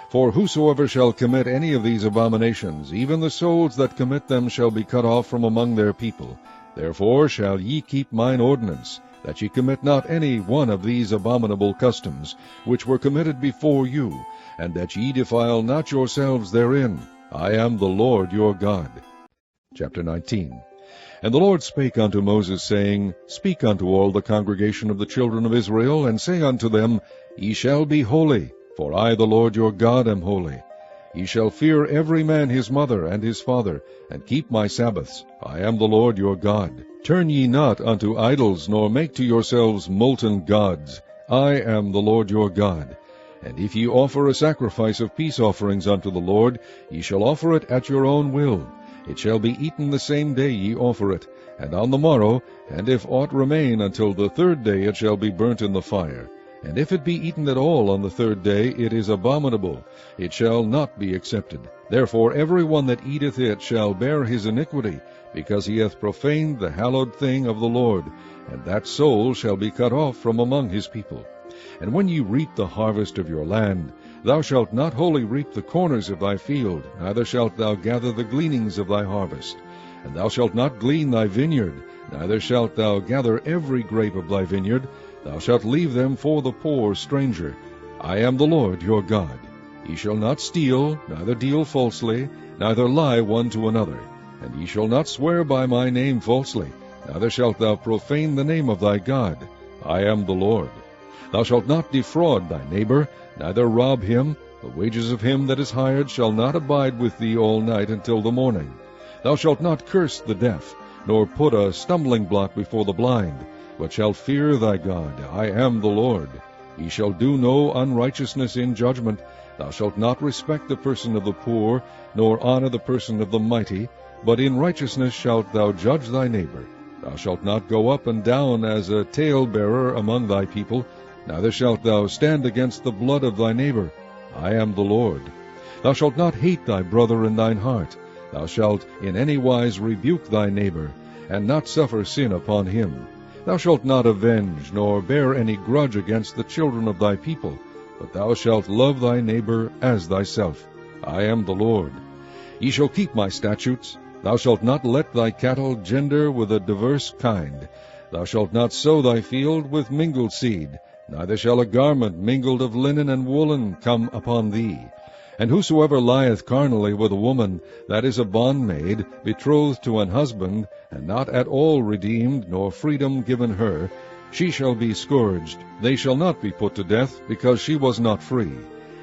For whosoever shall commit any of these abominations, even the souls that commit them shall be cut off from among their people. Therefore shall ye keep mine ordinance, that ye commit not any one of these abominable customs, which were committed before you, and that ye defile not yourselves therein. I am the Lord your God. Chapter 19. And the Lord spake unto Moses, saying, Speak unto all the congregation of the children of Israel, and say unto them, Ye shall be holy, for I the Lord your God am holy. Ye shall fear every man his mother and his father, and keep my Sabbaths. I am the Lord your God. Turn ye not unto idols, nor make to yourselves molten gods. I am the Lord your God. And if ye offer a sacrifice of peace offerings unto the Lord, ye shall offer it at your own will. It shall be eaten the same day ye offer it, and on the morrow, and if aught remain until the third day, it shall be burnt in the fire. And if it be eaten at all on the third day, it is abominable, it shall not be accepted. Therefore every one that eateth it shall bear his iniquity, because he hath profaned the hallowed thing of the Lord, and that soul shall be cut off from among his people. And when ye reap the harvest of your land, thou shalt not wholly reap the corners of thy field, neither shalt thou gather the gleanings of thy harvest. And thou shalt not glean thy vineyard, neither shalt thou gather every grape of thy vineyard. Thou shalt leave them for the poor stranger. I am the Lord your God. Ye shall not steal, neither deal falsely, neither lie one to another. And ye shall not swear by my name falsely, neither shalt thou profane the name of thy God. I am the Lord. Thou shalt not defraud thy neighbor, neither rob him. The wages of him that is hired shall not abide with thee all night until the morning. Thou shalt not curse the deaf, nor put a stumbling block before the blind, but shalt fear thy God. I am the Lord. Ye shall do no unrighteousness in judgment. Thou shalt not respect the person of the poor, nor honor the person of the mighty, but in righteousness shalt thou judge thy neighbor. Thou shalt not go up and down as a talebearer among thy people, neither shalt thou stand against the blood of thy neighbor. I am the Lord. Thou shalt not hate thy brother in thine heart. Thou shalt in any wise rebuke thy neighbor, and not suffer sin upon him. Thou shalt not avenge, nor bear any grudge against the children of thy people, but thou shalt love thy neighbor as thyself. I am the Lord. Ye shall keep my statutes. Thou shalt not let thy cattle gender with a diverse kind. Thou shalt not sow thy field with mingled seed, neither shall a garment mingled of linen and woolen come upon thee. And whosoever lieth carnally with a woman, that is a bondmaid, betrothed to an husband, and not at all redeemed, nor freedom given her, she shall be scourged. They shall not be put to death, because she was not free.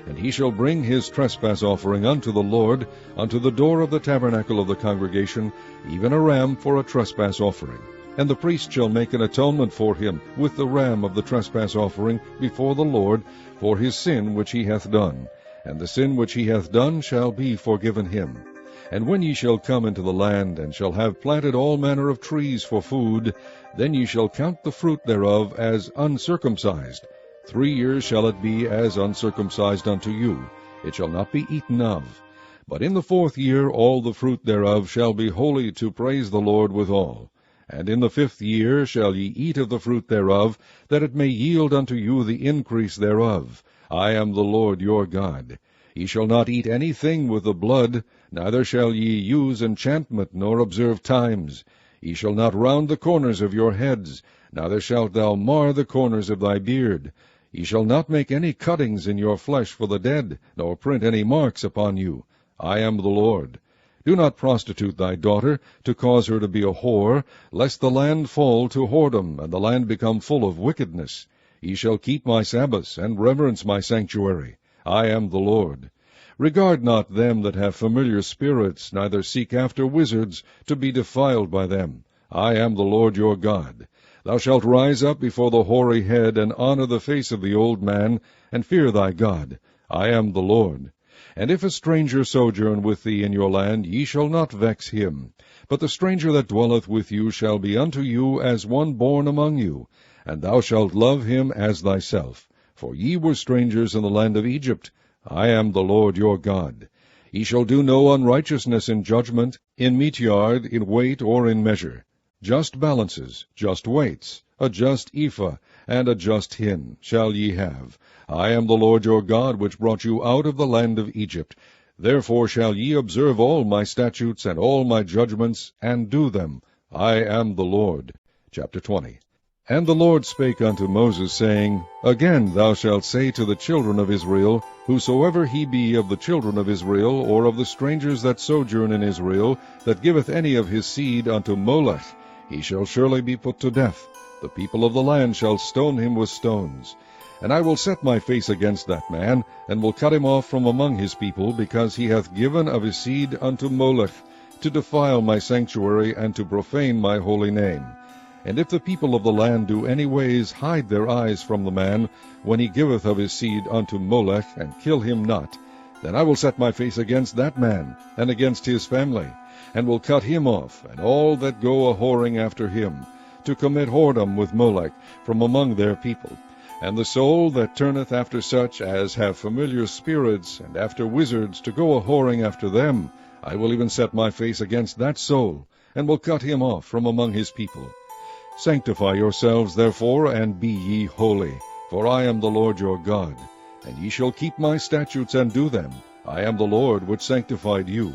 And he shall bring his trespass offering unto the Lord, unto the door of the tabernacle of the congregation, even a ram for a trespass offering. And the priest shall make an atonement for him with the ram of the trespass offering before the Lord for his sin which he hath done. And the sin which he hath done shall be forgiven him. And when ye shall come into the land, and shall have planted all manner of trees for food, then ye shall count the fruit thereof as uncircumcised. 3 years shall it be as uncircumcised unto you. It shall not be eaten of. But in the 4th year all the fruit thereof shall be holy to praise the Lord withal. And in the 5th year shall ye eat of the fruit thereof, that it may yield unto you the increase thereof. I am the Lord your God. Ye shall not eat anything with the blood, neither shall ye use enchantment, nor observe times. Ye shall not round the corners of your heads, neither shalt thou mar the corners of thy beard. Ye shall not make any cuttings in your flesh for the dead, nor print any marks upon you. I am the Lord. Do not prostitute thy daughter, to cause her to be a whore, lest the land fall to whoredom, and the land become full of wickedness. Ye shall keep my Sabbaths, and reverence my sanctuary. I am the Lord. Regard not them that have familiar spirits, neither seek after wizards, to be defiled by them. I am the Lord your God. Thou shalt rise up before the hoary head, and honor the face of the old man, and fear thy God. I am the Lord. And if a stranger sojourn with thee in your land, ye shall not vex him. But the stranger that dwelleth with you shall be unto you as one born among you, and thou shalt love him as thyself. For ye were strangers in the land of Egypt. I am the Lord your God. Ye shall do no unrighteousness in judgment, in meat yard, in weight, or in measure. Just balances, just weights, a just ephah, and a just hin shall ye have. I am the Lord your God, which brought you out of the land of Egypt. Therefore shall ye observe all my statutes and all my judgments, and do them. I am the Lord. Chapter 20. And the Lord spake unto Moses, saying, Again thou shalt say to the children of Israel, Whosoever he be of the children of Israel, or of the strangers that sojourn in Israel, that giveth any of his seed unto Molech, he shall surely be put to death. The people of the land shall stone him with stones. And I will set my face against that man, and will cut him off from among his people, because he hath given of his seed unto Molech, to defile my sanctuary, and to profane my holy name. And if the people of the land do any ways hide their eyes from the man, when he giveth of his seed unto Molech, and kill him not, then I will set my face against that man, and against his family, and will cut him off, and all that go a-whoring after him, to commit whoredom with Molech from among their people. And the soul that turneth after such as have familiar spirits, and after wizards, to go a-whoring after them, I will even set my face against that soul, and will cut him off from among his people. Sanctify yourselves therefore, and be ye holy, for I am the Lord your God. And ye shall keep my statutes and do them. I am the Lord which sanctified you.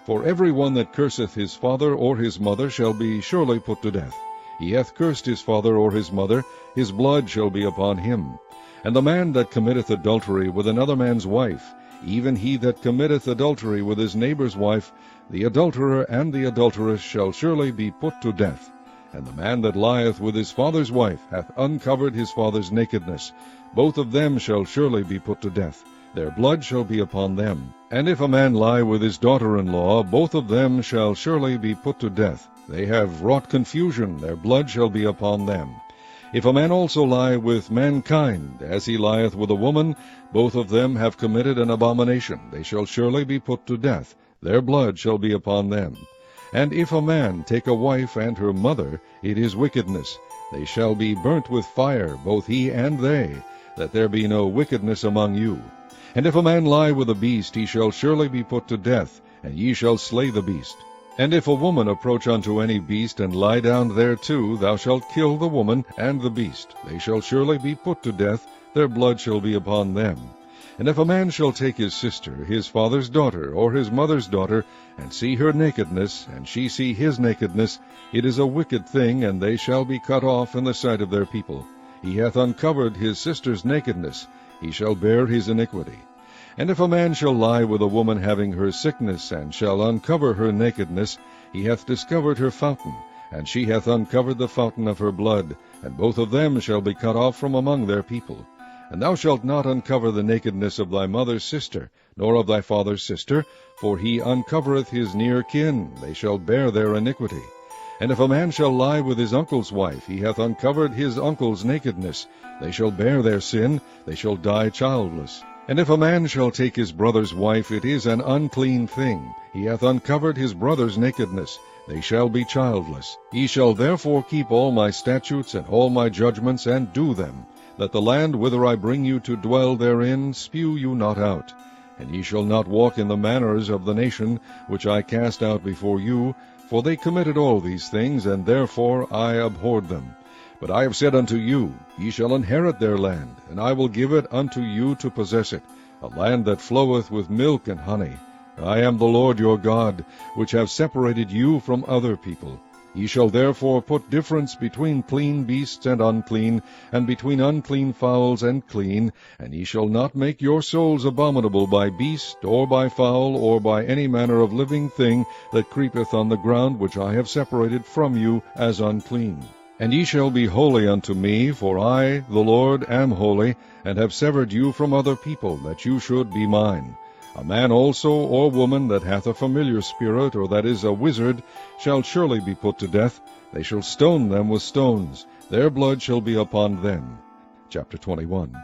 For every one that curseth his father or his mother shall be surely put to death. He hath cursed his father or his mother, his blood shall be upon him. And the man that committeth adultery with another man's wife, even he that committeth adultery with his neighbour's wife, the adulterer and the adulteress shall surely be put to death. And the man that lieth with his father's wife hath uncovered his father's nakedness. Both of them shall surely be put to death. Their blood shall be upon them. And if a man lie with his daughter-in-law, both of them shall surely be put to death. They have wrought confusion, their blood shall be upon them. If a man also lie with mankind, as he lieth with a woman, both of them have committed an abomination. They shall surely be put to death. Their blood shall be upon them. And if a man take a wife and her mother, it is wickedness. They shall be burnt with fire, both he and they, that there be no wickedness among you. And if a man lie with a beast, he shall surely be put to death, and ye shall slay the beast. And if a woman approach unto any beast, and lie down thereto, thou shalt kill the woman and the beast. They shall surely be put to death, their blood shall be upon them. And if a man shall take his sister, his father's daughter, or his mother's daughter, and see her nakedness, and she see his nakedness, it is a wicked thing, and they shall be cut off in the sight of their people. He hath uncovered his sister's nakedness, he shall bear his iniquity. And if a man shall lie with a woman having her sickness, and shall uncover her nakedness, he hath discovered her fountain, and she hath uncovered the fountain of her blood, and both of them shall be cut off from among their people. And thou shalt not uncover the nakedness of thy mother's sister, nor of thy father's sister, for he uncovereth his near kin, they shall bear their iniquity. And if a man shall lie with his uncle's wife, he hath uncovered his uncle's nakedness, they shall bear their sin, they shall die childless. And if a man shall take his brother's wife, it is an unclean thing. He hath uncovered his brother's nakedness, they shall be childless. Ye shall therefore keep all my statutes and all my judgments, and do them, that the land whither I bring you to dwell therein spew you not out. And ye shall not walk in the manners of the nation which I cast out before you, for they committed all these things, and therefore I abhorred them. But I have said unto you, ye shall inherit their land, and I will give it unto you to possess it, a land that floweth with milk and honey. I am the Lord your God, which have separated you from other people. Ye shall therefore put difference between clean beasts and unclean, and between unclean fowls and clean, and ye shall not make your souls abominable by beast, or by fowl, or by any manner of living thing that creepeth on the ground, which I have separated from you as unclean. And ye shall be holy unto me, for I, the Lord, am holy, and have severed you from other people, that you should be mine. A man also or woman that hath a familiar spirit, or that is a wizard, shall surely be put to death. They shall stone them with stones. Their blood shall be upon them. Chapter 21.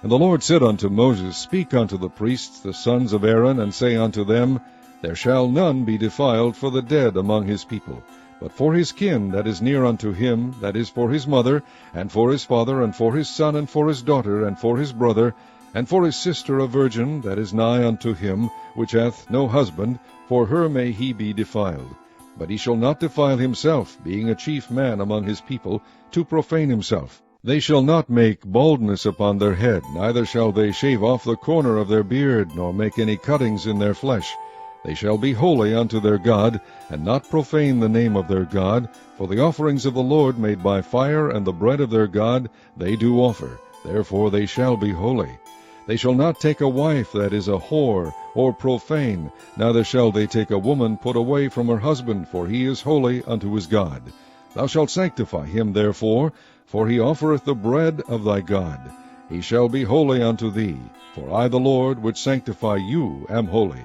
And the Lord said unto Moses, Speak unto the priests, the sons of Aaron, and say unto them, There shall none be defiled for the dead among his people, but for his kin that is near unto him, that is for his mother, and for his father, and for his son, and for his daughter, and for his brother, and for his sister a virgin that is nigh unto him, which hath no husband, for her may he be defiled. But he shall not defile himself, being a chief man among his people, to profane himself. They shall not make baldness upon their head, neither shall they shave off the corner of their beard, nor make any cuttings in their flesh. They shall be holy unto their God, and not profane the name of their God, for the offerings of the Lord made by fire, and the bread of their God, they do offer. Therefore they shall be holy. They shall not take a wife that is a whore, or profane, neither shall they take a woman put away from her husband, for he is holy unto his God. Thou shalt sanctify him therefore, for he offereth the bread of thy God. He shall be holy unto thee, for I the Lord, which sanctify you, am holy.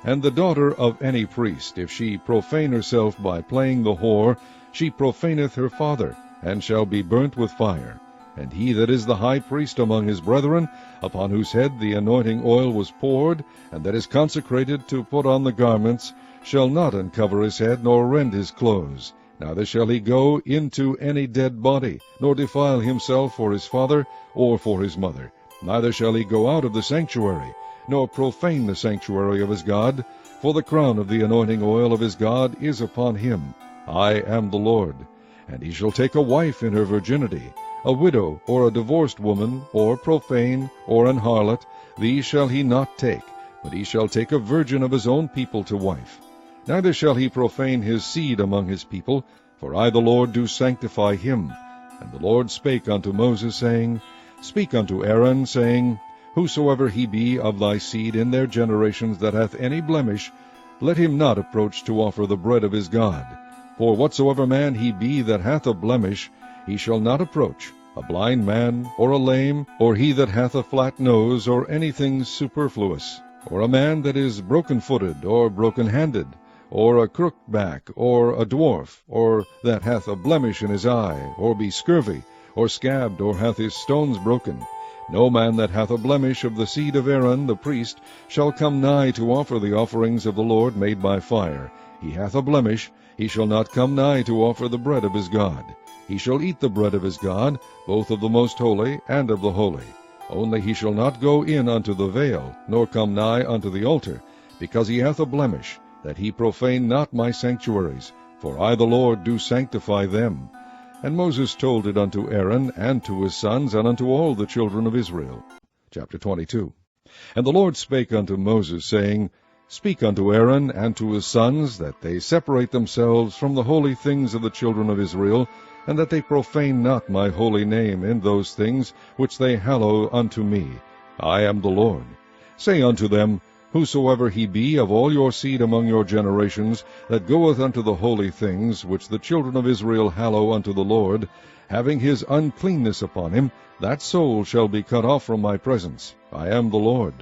And the daughter of any priest, if she profane herself by playing the whore, she profaneth her father, and shall be burnt with fire. And he that is the high priest among his brethren, upon whose head the anointing oil was poured, and that is consecrated to put on the garments, shall not uncover his head, nor rend his clothes. Neither shall he go into any dead body, nor defile himself for his father or for his mother. Neither shall he go out of the sanctuary, nor profane the sanctuary of his God, For the crown of the anointing oil of his God is upon him. I am the Lord. And he shall take a wife in her virginity, a widow, or a divorced woman, or profane, or an harlot, these shall he not take, but he shall take a virgin of his own people to wife. Neither shall he profane his seed among his people, for I the Lord do sanctify him. And the Lord spake unto Moses, saying, Speak unto Aaron, saying, Whosoever he be of thy seed in their generations that hath any blemish, let him not approach to offer the bread of his God. For whatsoever man he be that hath a blemish, he shall not approach, a blind man, or a lame, or he that hath a flat nose, or anything superfluous, or a man that is broken-footed, or broken-handed, or a crooked back, or a dwarf, or that hath a blemish in his eye, or be scurvy, or scabbed, or hath his stones broken. No man that hath a blemish of the seed of Aaron the priest shall come nigh to offer the offerings of the Lord made by fire. He hath a blemish, he shall not come nigh to offer the bread of his God. He shall eat the bread of his God, both of the most holy and of the holy. Only he shall not go in unto the veil, nor come nigh unto the altar, because he hath a blemish, that he profane not my sanctuaries, for I the Lord do sanctify them. And Moses told it unto Aaron, and to his sons, and unto all the children of Israel. Chapter 22. And the Lord spake unto Moses, saying, Speak unto Aaron and to his sons, that they separate themselves from the holy things of the children of Israel, and that they profane not my holy name in those things which they hallow unto me. I am the Lord. Say unto them, Whosoever he be of all your seed among your generations, that goeth unto the holy things, which the children of Israel hallow unto the Lord, having his uncleanness upon him, that soul shall be cut off from my presence. I am the Lord.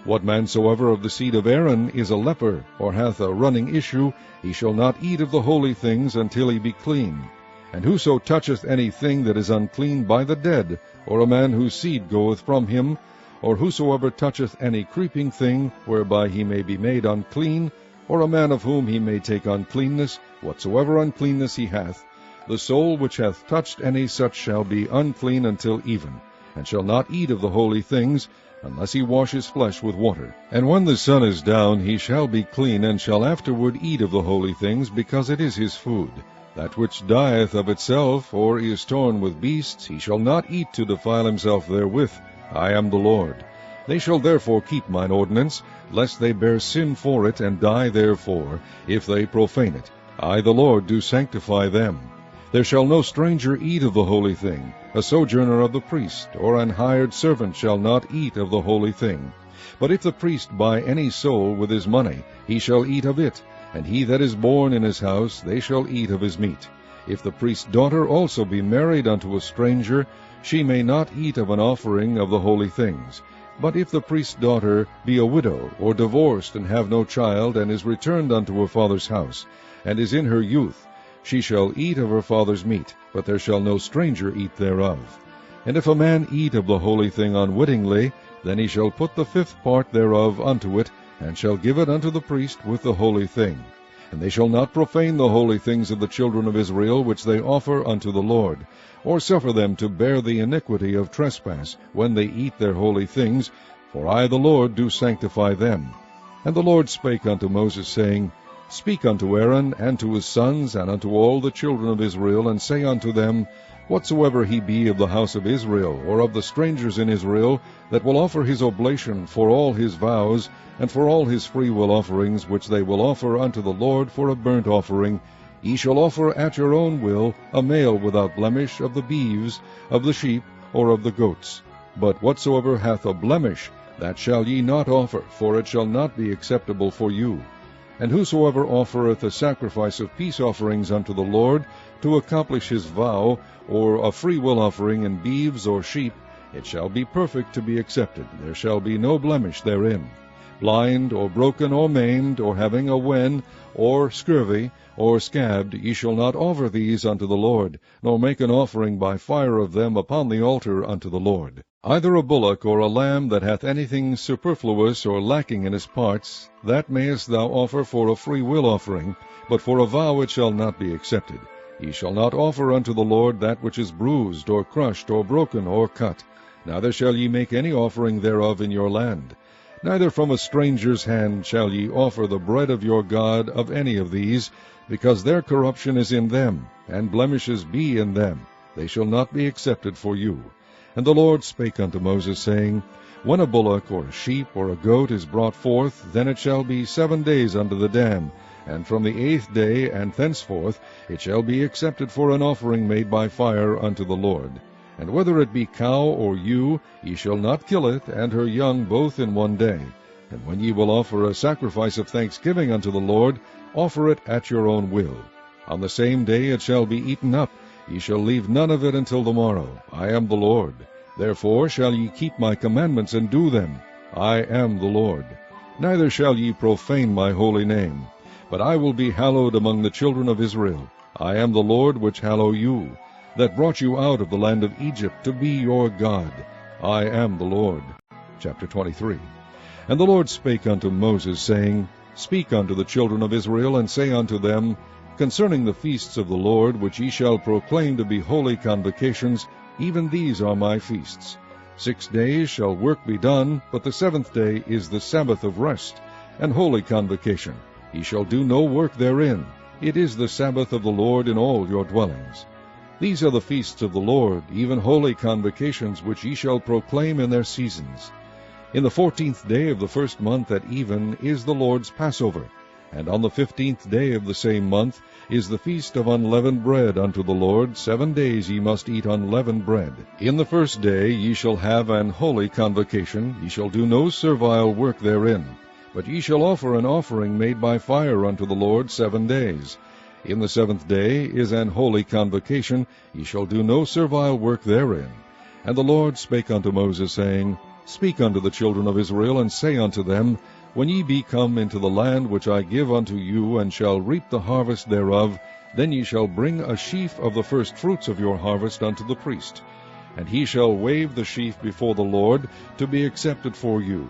What man soever of the seed of Aaron is a leper, or hath a running issue, he shall not eat of the holy things until he be clean. And whoso toucheth any thing that is unclean by the dead, or a man whose seed goeth from him, or whosoever toucheth any creeping thing, whereby he may be made unclean, or a man of whom he may take uncleanness, whatsoever uncleanness he hath, the soul which hath touched any such shall be unclean until even, and shall not eat of the holy things, unless he wash his flesh with water. And when the sun is down, he shall be clean, and shall afterward eat of the holy things, because it is his food. That which dieth of itself, or is torn with beasts, he shall not eat to defile himself therewith. I am the Lord. They shall therefore keep mine ordinance, lest they bear sin for it, and die therefore, if they profane it. I the Lord do sanctify them. There shall no stranger eat of the holy thing. A sojourner of the priest, or an hired servant, shall not eat of the holy thing. But if the priest buy any soul with his money, he shall eat of it, and he that is born in his house, they shall eat of his meat. If the priest's daughter also be married unto a stranger, she may not eat of an offering of the holy things. But if the priest's daughter be a widow, or divorced, and have no child, and is returned unto her father's house, and is in her youth, she shall eat of her father's meat, but there shall no stranger eat thereof. And if a man eat of the holy thing unwittingly, then he shall put the fifth part thereof unto it, and shall give it unto the priest with the holy thing. And they shall not profane the holy things of the children of Israel, which they offer unto the Lord, or suffer them to bear the iniquity of trespass, when they eat their holy things, for I the Lord do sanctify them. And the Lord spake unto Moses, saying, Speak unto Aaron, and to his sons, and unto all the children of Israel, and say unto them, Whatsoever he be of the house of Israel, or of the strangers in Israel, that will offer his oblation for all his vows, and for all his freewill offerings, which they will offer unto the Lord for a burnt offering, ye shall offer at your own will a male without blemish of the beeves, of the sheep, or of the goats. But whatsoever hath a blemish, that shall ye not offer, for it shall not be acceptable for you. And whosoever offereth a sacrifice of peace offerings unto the Lord, to accomplish his vow, or a freewill offering in beeves or sheep, it shall be perfect to be accepted. There shall be no blemish therein. Blind, or broken, or maimed, or having a wen, or scurvy, or scabbed, ye shall not offer these unto the Lord, nor make an offering by fire of them upon the altar unto the Lord. Either a bullock or a lamb that hath anything superfluous or lacking in his parts, that mayest thou offer for a free will offering, but for a vow it shall not be accepted. Ye shall not offer unto the Lord that which is bruised, or crushed, or broken, or cut. Neither shall ye make any offering thereof in your land. Neither from a stranger's hand shall ye offer the bread of your God of any of these, because their corruption is in them, and blemishes be in them. They shall not be accepted for you. And the Lord spake unto Moses, saying, When a bullock or a sheep or a goat is brought forth, then it shall be 7 days under the dam, and from the 8th day and thenceforth it shall be accepted for an offering made by fire unto the Lord. And whether it be cow or ewe, ye shall not kill it, and her young both in 1 day. And when ye will offer a sacrifice of thanksgiving unto the Lord, offer it at your own will. On the same day it shall be eaten up. Ye shall leave none of it until the morrow. I am the Lord. Therefore shall ye keep my commandments and do them. I am the Lord. Neither shall ye profane my holy name. But I will be hallowed among the children of Israel. I am the Lord which hallow you, that brought you out of the land of Egypt to be your God. I am the Lord. Chapter 23. And the Lord spake unto Moses, saying, Speak unto the children of Israel, and say unto them, Concerning the feasts of the Lord, which ye shall proclaim to be holy convocations, even these are my feasts. 6 days shall work be done, but the 7th day is the Sabbath of rest, and holy convocation. Ye shall do no work therein. It is the Sabbath of the Lord in all your dwellings. These are the feasts of the Lord, even holy convocations, which ye shall proclaim in their seasons. In the 14th day of the 1st month at even is the Lord's Passover, and on the 15th day of the same month is the feast of unleavened bread unto the Lord. 7 days ye must eat unleavened bread. In the 1st day ye shall have an holy convocation. Ye shall do no servile work therein, but ye shall offer an offering made by fire unto the Lord 7 days. In the 7th day is an holy convocation. Ye shall do no servile work therein. And the Lord spake unto Moses, saying, Speak unto the children of Israel, and say unto them, When ye be come into the land which I give unto you, and shall reap the harvest thereof, then ye shall bring a sheaf of the firstfruits of your harvest unto the priest. And he shall wave the sheaf before the Lord, to be accepted for you.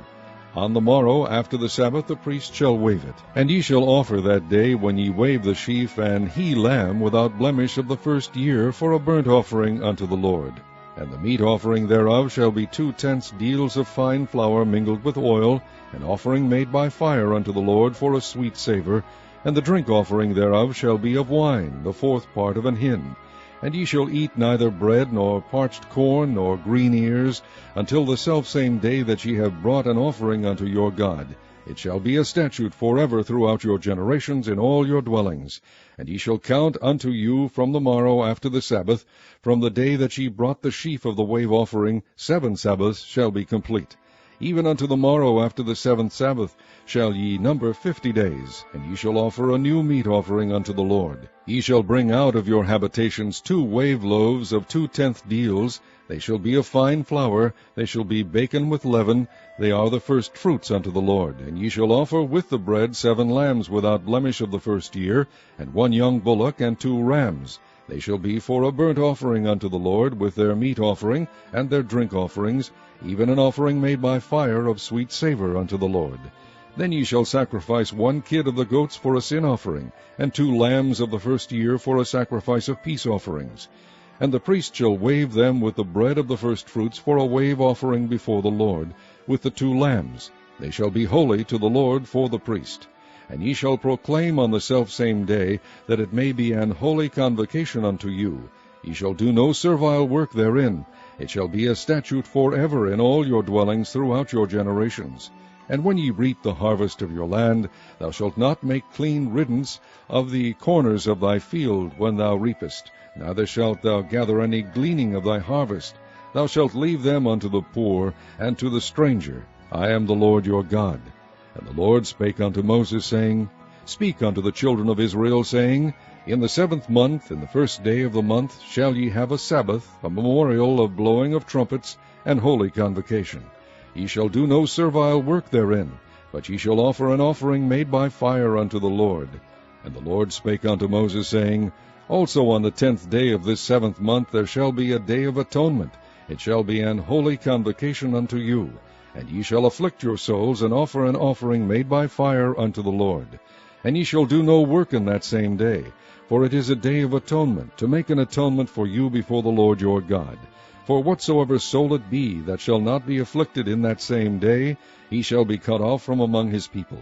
On the morrow after the Sabbath the priest shall wave it. And ye shall offer that day, when ye wave the sheaf, an he-lamb without blemish of the 1st year, for a burnt offering unto the Lord. And the meat offering thereof shall be 2/10 deals of fine flour mingled with oil, an offering made by fire unto the Lord for a sweet savour. And the drink offering thereof shall be of wine, the 4th part of an hin. And ye shall eat neither bread, nor parched corn, nor green ears, until the selfsame day that ye have brought an offering unto your God. It shall be a statute forever throughout your generations in all your dwellings. And ye shall count unto you from the morrow after the Sabbath, from the day that ye brought the sheaf of the wave offering, 7 Sabbaths shall be complete. Even unto the morrow after the 7th Sabbath shall ye number 50 days, and ye shall offer a new meat offering unto the Lord. Ye shall bring out of your habitations 2 wave loaves of 2/10 deals. They shall be of fine flour, they shall be baken with leaven, they are the first fruits unto the Lord. And ye shall offer with the bread 7 lambs without blemish of the 1st year, and 1 young bullock, and 2 rams. They shall be for a burnt offering unto the Lord, with their meat offering, and their drink offerings, even an offering made by fire of sweet savour unto the Lord. Then ye shall sacrifice 1 kid of the goats for a sin offering, and 2 lambs of the 1st year for a sacrifice of peace offerings. And the priest shall wave them with the bread of the firstfruits for a wave offering before the Lord, with the 2 lambs. They shall be holy to the Lord for the priest. And ye shall proclaim on the selfsame day, that it may be an holy convocation unto you. Ye shall do no servile work therein. It shall be a statute forever in all your dwellings throughout your generations. And when ye reap the harvest of your land, thou shalt not make clean riddance of the corners of thy field when thou reapest, neither shalt thou gather any gleaning of thy harvest. Thou shalt leave them unto the poor and to the stranger. I am the Lord your God. And the Lord spake unto Moses, saying, Speak unto the children of Israel, saying, In the 7th month, in the 1st day of the month, shall ye have a Sabbath, a memorial of blowing of trumpets, and holy convocation. Ye shall do no servile work therein, but ye shall offer an offering made by fire unto the Lord. And the Lord spake unto Moses, saying, Also on the 10th day of this 7th month there shall be a day of atonement. It shall be an holy convocation unto you. And ye shall afflict your souls, and offer an offering made by fire unto the Lord. And ye shall do no work in that same day, for it is a day of atonement, to make an atonement for you before the Lord your God. For whatsoever soul it be that shall not be afflicted in that same day, he shall be cut off from among his people.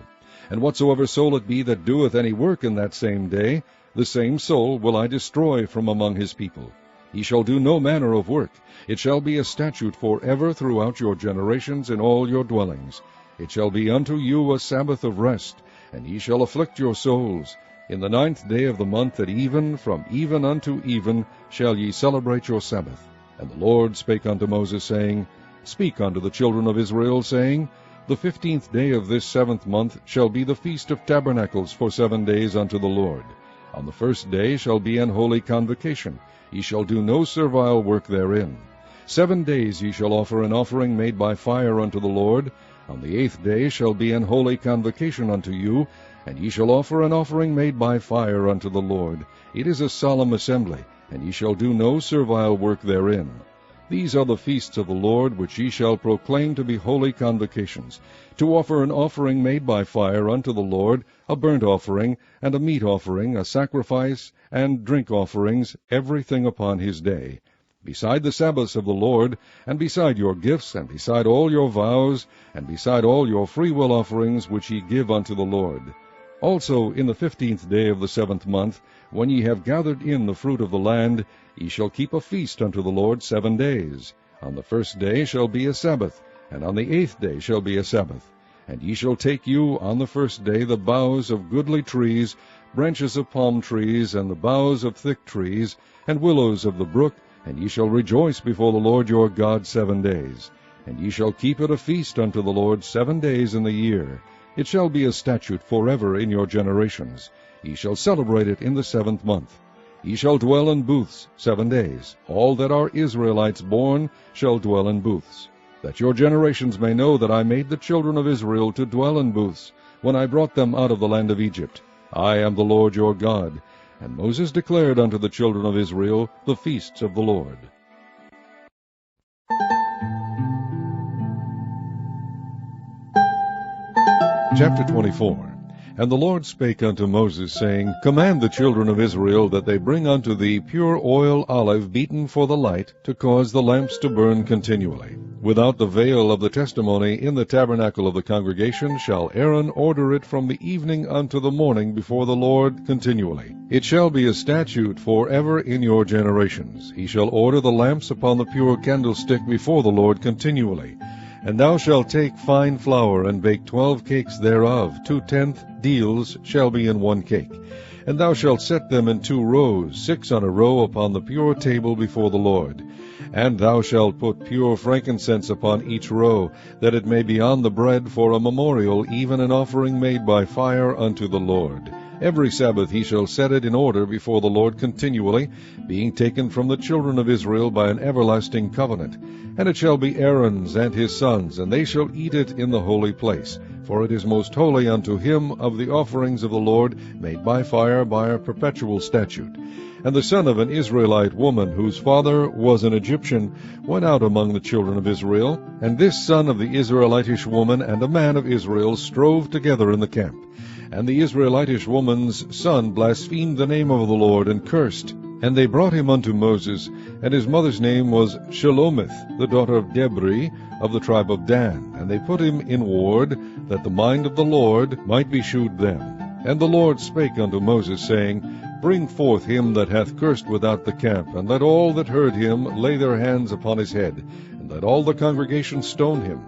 And whatsoever soul it be that doeth any work in that same day, the same soul will I destroy from among his people. He shall do no manner of work. It shall be a statute for ever throughout your generations in all your dwellings. It shall be unto you a Sabbath of rest, and ye shall afflict your souls. In the 9th day of the month at even, from even unto even, shall ye celebrate your Sabbath. And the Lord spake unto Moses, saying, Speak unto the children of Israel, saying, The 15th day of this 7th month shall be the feast of tabernacles for 7 days unto the Lord. On the 1st day shall be an holy convocation. Ye shall do no servile work therein. 7 days ye shall offer an offering made by fire unto the Lord. On the 8th day shall be an holy convocation unto you, and ye shall offer an offering made by fire unto the Lord. It is a solemn assembly, and ye shall do no servile work therein. These are the feasts of the Lord, which ye shall proclaim to be holy convocations, to offer an offering made by fire unto the Lord, a burnt offering, and a meat offering, a sacrifice, and drink offerings, everything upon his day. Beside the Sabbaths of the Lord, and beside your gifts, and beside all your vows, and beside all your freewill offerings which ye give unto the Lord. Also in the 15th day of the 7th month, when ye have gathered in the fruit of the land, ye shall keep a feast unto the Lord 7 days. On the 1st day shall be a Sabbath, and on the 8th day shall be a Sabbath. And ye shall take you on the 1st day the boughs of goodly trees, branches of palm trees, and the boughs of thick trees, and willows of the brook, and ye shall rejoice before the Lord your God 7 days. And ye shall keep it a feast unto the Lord 7 days in the year. It shall be a statute forever in your generations. Ye shall celebrate it in the 7th month. Ye shall dwell in booths 7 days. All that are Israelites born shall dwell in booths. That your generations may know that I made the children of Israel to dwell in booths, when I brought them out of the land of Egypt. I am the Lord your God. And Moses declared unto the children of Israel the feasts of the Lord. Chapter 24. And the Lord spake unto Moses, saying, Command the children of Israel that they bring unto thee pure oil olive beaten for the light, to cause the lamps to burn continually. Without the veil of the testimony in the tabernacle of the congregation shall Aaron order it from the evening unto the morning before the Lord continually. It shall be a statute for ever in your generations. He shall order the lamps upon the pure candlestick before the Lord continually. And thou shalt take fine flour, and bake 12 cakes thereof. 2/10 deals shall be in 1 cake. And thou shalt set them in 2 rows, 6 on a row upon the pure table before the Lord. And thou shalt put pure frankincense upon each row, that it may be on the bread for a memorial, even an offering made by fire unto the Lord. Every Sabbath he shall set it in order before the Lord continually, being taken from the children of Israel by an everlasting covenant. And it shall be Aaron's and his sons, and they shall eat it in the holy place. For it is most holy unto him of the offerings of the Lord, made by fire by a perpetual statute. And the son of an Israelite woman, whose father was an Egyptian, went out among the children of Israel. And this son of the Israelitish woman and a man of Israel strove together in the camp. And the Israelitish woman's son blasphemed the name of the Lord, and cursed. And they brought him unto Moses, and his mother's name was Shelomith, the daughter of Debri, of the tribe of Dan. And they put him in ward, that the mind of the Lord might be shewed them. And the Lord spake unto Moses, saying, Bring forth him that hath cursed without the camp, and let all that heard him lay their hands upon his head, and let all the congregation stone him.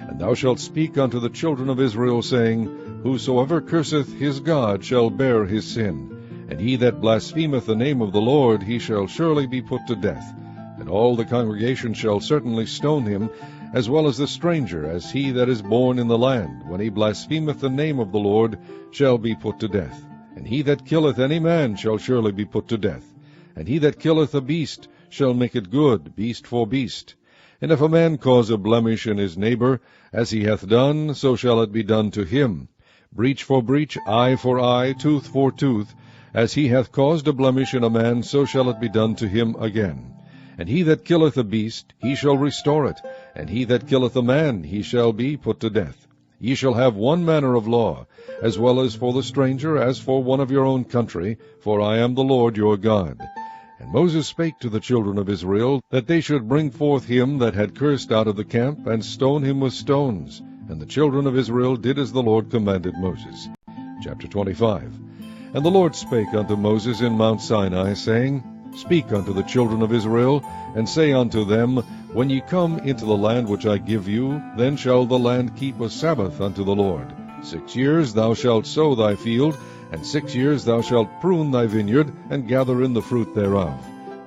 And thou shalt speak unto the children of Israel, saying, Whosoever curseth his God shall bear his sin. And he that blasphemeth the name of the Lord, he shall surely be put to death. And all the congregation shall certainly stone him, as well as the stranger, as he that is born in the land, when he blasphemeth the name of the Lord, shall be put to death. And he that killeth any man shall surely be put to death. And he that killeth a beast shall make it good, beast for beast. And if a man cause a blemish in his neighbor, as he hath done, so shall it be done to him. Breach for breach, eye for eye, tooth for tooth. As he hath caused a blemish in a man, so shall it be done to him again. And he that killeth a beast, he shall restore it. And he that killeth a man, he shall be put to death. Ye shall have one manner of law, as well as for the stranger, as for one of your own country, for I am the Lord your God. And Moses spake to the children of Israel, that they should bring forth him that had cursed out of the camp, and stone him with stones. And the children of Israel did as the Lord commanded Moses. Chapter 25. And the Lord spake unto Moses in Mount Sinai, saying, Speak unto the children of Israel, and say unto them, When ye come into the land which I give you, then shall the land keep a Sabbath unto the Lord. 6 years thou shalt sow thy field, and 6 years thou shalt prune thy vineyard, and gather in the fruit thereof.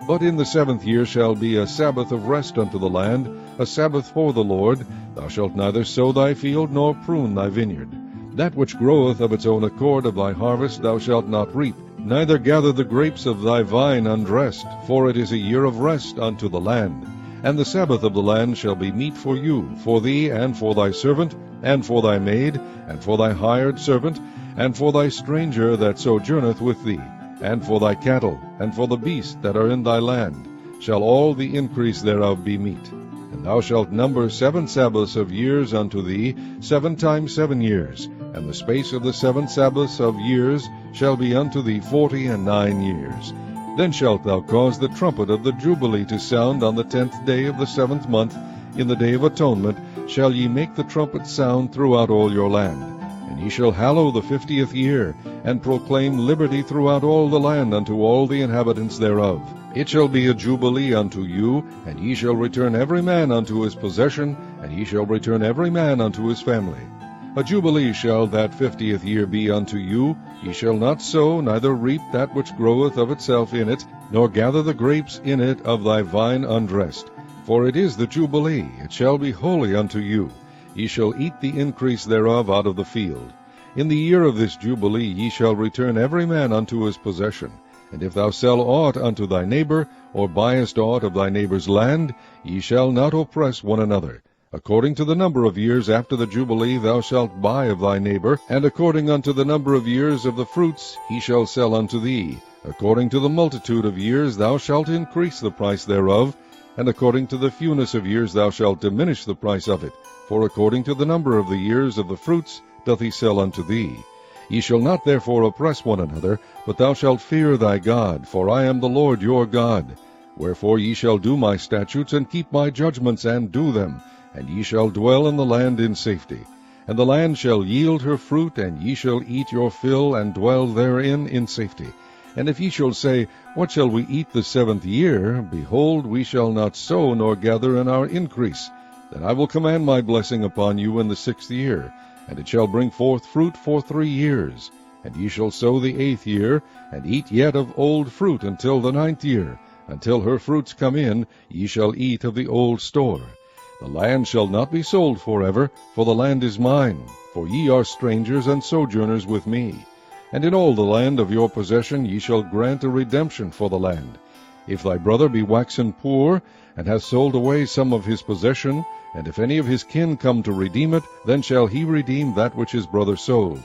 But in the 7th year shall be a Sabbath of rest unto the land, a Sabbath for the Lord. Thou shalt neither sow thy field, nor prune thy vineyard. That which groweth of its own accord of thy harvest thou shalt not reap, neither gather the grapes of thy vine undressed, for it is a year of rest unto the land. And the Sabbath of the land shall be meat for you, for thee, and for thy servant, and for thy maid, and for thy hired servant, and for thy stranger that sojourneth with thee, and for thy cattle, and for the beasts that are in thy land, shall all the increase thereof be meat. And thou shalt number 7 Sabbaths of years unto thee, 7 times 7 years, and the space of the 7 Sabbaths of years shall be unto thee 49 years. Then shalt thou cause the trumpet of the Jubilee to sound on the 10th day of the 7th month. In the day of atonement shall ye make the trumpet sound throughout all your land. And ye shall hallow the 50th year, and proclaim liberty throughout all the land unto all the inhabitants thereof. It shall be a jubilee unto you, and ye shall return every man unto his possession, and ye shall return every man unto his family. A jubilee shall that 50th year be unto you. Ye shall not sow, neither reap that which groweth of itself in it, nor gather the grapes in it of thy vine undressed. For it is the jubilee, it shall be holy unto you. Ye shall eat the increase thereof out of the field. In the year of this jubilee ye shall return every man unto his possession. And if thou sell aught unto thy neighbor, or buyest aught of thy neighbor's land, ye shall not oppress one another. According to the number of years after the jubilee thou shalt buy of thy neighbor, and according unto the number of years of the fruits he shall sell unto thee. According to the multitude of years thou shalt increase the price thereof, and according to the fewness of years thou shalt diminish the price of it. For according to the number of the years of the fruits doth he sell unto thee. Ye shall not therefore oppress one another, but thou shalt fear thy God, for I am the Lord your God. Wherefore ye shall do my statutes, and keep my judgments, and do them, and ye shall dwell in the land in safety. And the land shall yield her fruit, and ye shall eat your fill, and dwell therein in safety. And if ye shall say, What shall we eat the 7th year? Behold, we shall not sow, nor gather in our increase. Then I will command my blessing upon you in the 6th year, and it shall bring forth fruit for 3 years. And ye shall sow the 8th year, and eat yet of old fruit until the 9th year. Until her fruits come in, ye shall eat of the old store. The land shall not be sold forever, for the land is mine, for ye are strangers and sojourners with me. And in all the land of your possession ye shall grant a redemption for the land. If thy brother be waxen poor, and hath sold away some of his possession, and if any of his kin come to redeem it, then shall he redeem that which his brother sold.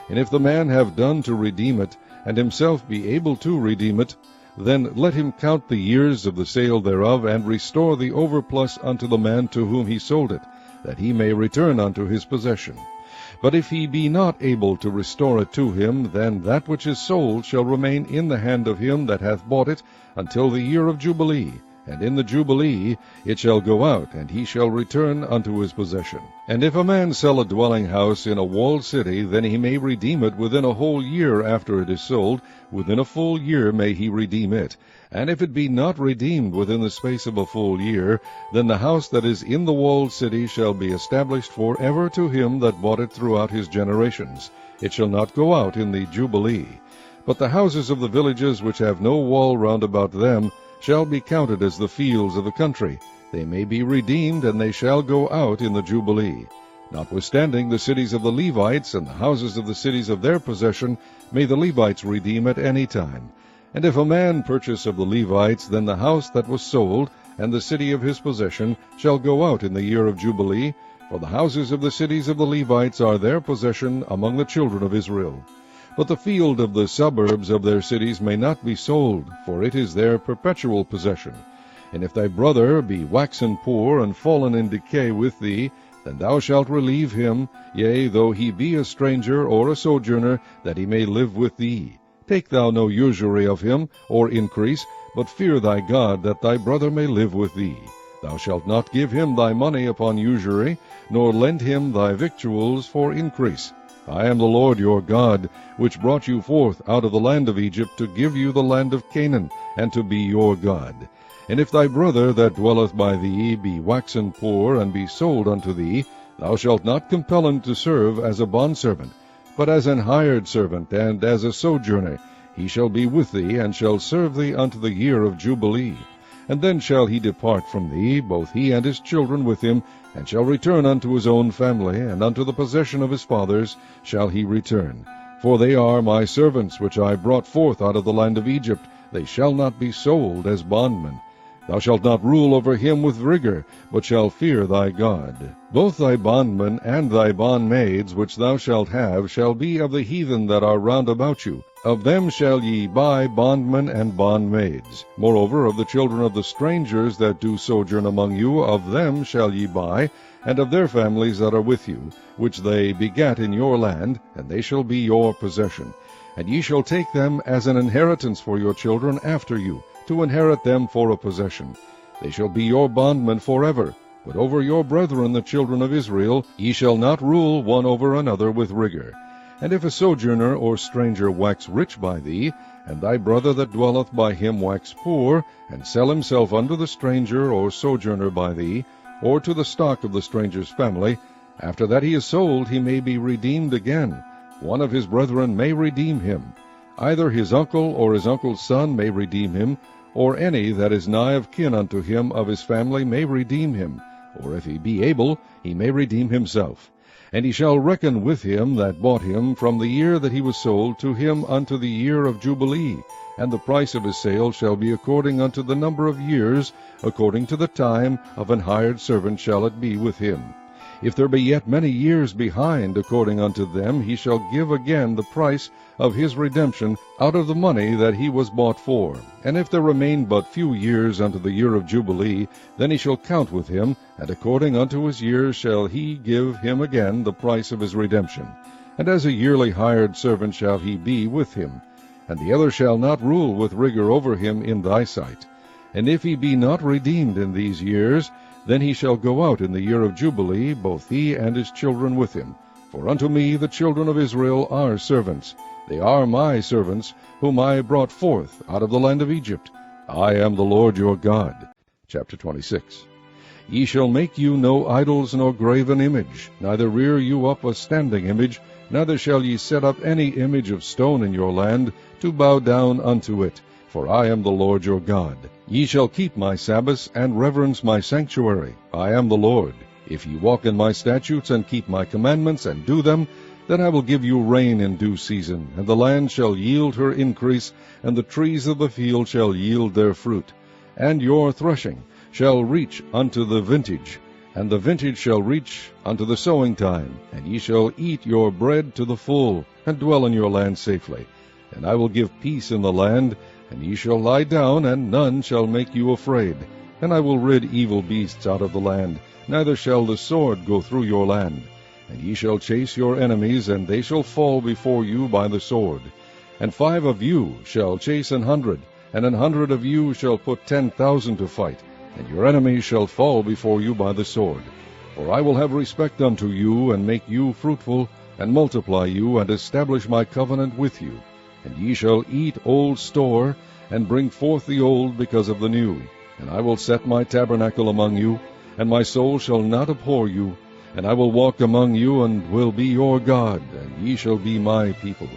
And if the man have done to redeem it, and himself be able to redeem it, then let him count the years of the sale thereof, and restore the overplus unto the man to whom he sold it, that he may return unto his possession. But if he be not able to restore it to him, then that which is sold shall remain in the hand of him that hath bought it until the year of Jubilee. And in the Jubilee it shall go out, and he shall return unto his possession. And if a man sell a dwelling house in a walled city, then he may redeem it within a whole year after it is sold. Within a full year may he redeem it. And if it be not redeemed within the space of a full year, then the house that is in the walled city shall be established for ever to him that bought it throughout his generations. It shall not go out in the Jubilee. But the houses of the villages which have no wall round about them shall be counted as the fields of the country. They may be redeemed, and they shall go out in the Jubilee. Notwithstanding, the cities of the Levites and the houses of the cities of their possession may the Levites redeem at any time. And if a man purchase of the Levites, then the house that was sold, and the city of his possession, shall go out in the year of Jubilee, for the houses of the cities of the Levites are their possession among the children of Israel. But the field of the suburbs of their cities may not be sold, for it is their perpetual possession. And if thy brother be waxen poor and fallen in decay with thee, then thou shalt relieve him, yea, though he be a stranger or a sojourner, that he may live with thee. Take thou no usury of him, or increase, but fear thy God, that thy brother may live with thee. Thou shalt not give him thy money upon usury, nor lend him thy victuals for increase. I am the Lord your God, which brought you forth out of the land of Egypt, to give you the land of Canaan, and to be your God. And if thy brother that dwelleth by thee be waxen poor, and be sold unto thee, thou shalt not compel him to serve as a bondservant, but as an hired servant, and as a sojourner. He shall be with thee, and shall serve thee unto the year of Jubilee. And then shall he depart from thee, both he and his children with him, and shall return unto his own family, and unto the possession of his fathers shall he return. For they are my servants, which I brought forth out of the land of Egypt. They shall not be sold as bondmen. Thou shalt not rule over him with rigor, but shalt fear thy God. Both thy bondmen and thy bondmaids, which thou shalt have, shall be of the heathen that are round about you. Of them shall ye buy bondmen and bondmaids. Moreover, of the children of the strangers that do sojourn among you, of them shall ye buy, and of their families that are with you, which they begat in your land, and they shall be your possession. And ye shall take them as an inheritance for your children after you, to inherit them for a possession. They shall be your bondmen forever. But over your brethren the children of Israel ye shall not rule one over another with rigor. And if a sojourner or stranger wax rich by thee, and thy brother that dwelleth by him wax poor, and sell himself unto the stranger or sojourner by thee, or to the stock of the stranger's family, after that he is sold he may be redeemed again. One of his brethren may redeem him. Either his uncle or his uncle's son may redeem him, or any that is nigh of kin unto him of his family may redeem him, or if he be able, he may redeem himself. And he shall reckon with him that bought him from the year that he was sold to him unto the year of Jubilee, and the price of his sale shall be according unto the number of years, according to the time of an hired servant shall it be with him. If there be yet many years behind, according unto them, he shall give again the price of his redemption out of the money that he was bought for. And if there remain but few years unto the year of Jubilee, then he shall count with him, and according unto his years shall he give him again the price of his redemption. And as a yearly hired servant shall he be with him. And the other shall not rule with rigor over him in thy sight. And if he be not redeemed in these years, then he shall go out in the year of Jubilee, both he and his children with him. For unto me the children of Israel are servants. They are my servants, whom I brought forth out of the land of Egypt. I am the Lord your God. Chapter 26. Ye shall make you no idols nor graven image, neither rear you up a standing image, neither shall ye set up any image of stone in your land, to bow down unto it. For I am the Lord your God. Ye shall keep my Sabbaths, and reverence my sanctuary. I am the Lord. If ye walk in my statutes, and keep my commandments, and do them, then I will give you rain in due season, and the land shall yield her increase, and the trees of the field shall yield their fruit. And your threshing shall reach unto the vintage, and the vintage shall reach unto the sowing time, and ye shall eat your bread to the full, and dwell in your land safely. And I will give peace in the land, and ye shall lie down, and none shall make you afraid. And I will rid evil beasts out of the land, neither shall the sword go through your land. And ye shall chase your enemies, and they shall fall before you by the sword. And 5 of you shall chase 100, and 100 of you shall put 10,000 to fight, and your enemies shall fall before you by the sword. For I will have respect unto you, and make you fruitful, and multiply you, and establish my covenant with you. And ye shall eat old store, and bring forth the old because of the new. And I will set my tabernacle among you, and my soul shall not abhor you. And I will walk among you, and will be your God, and ye shall be my people.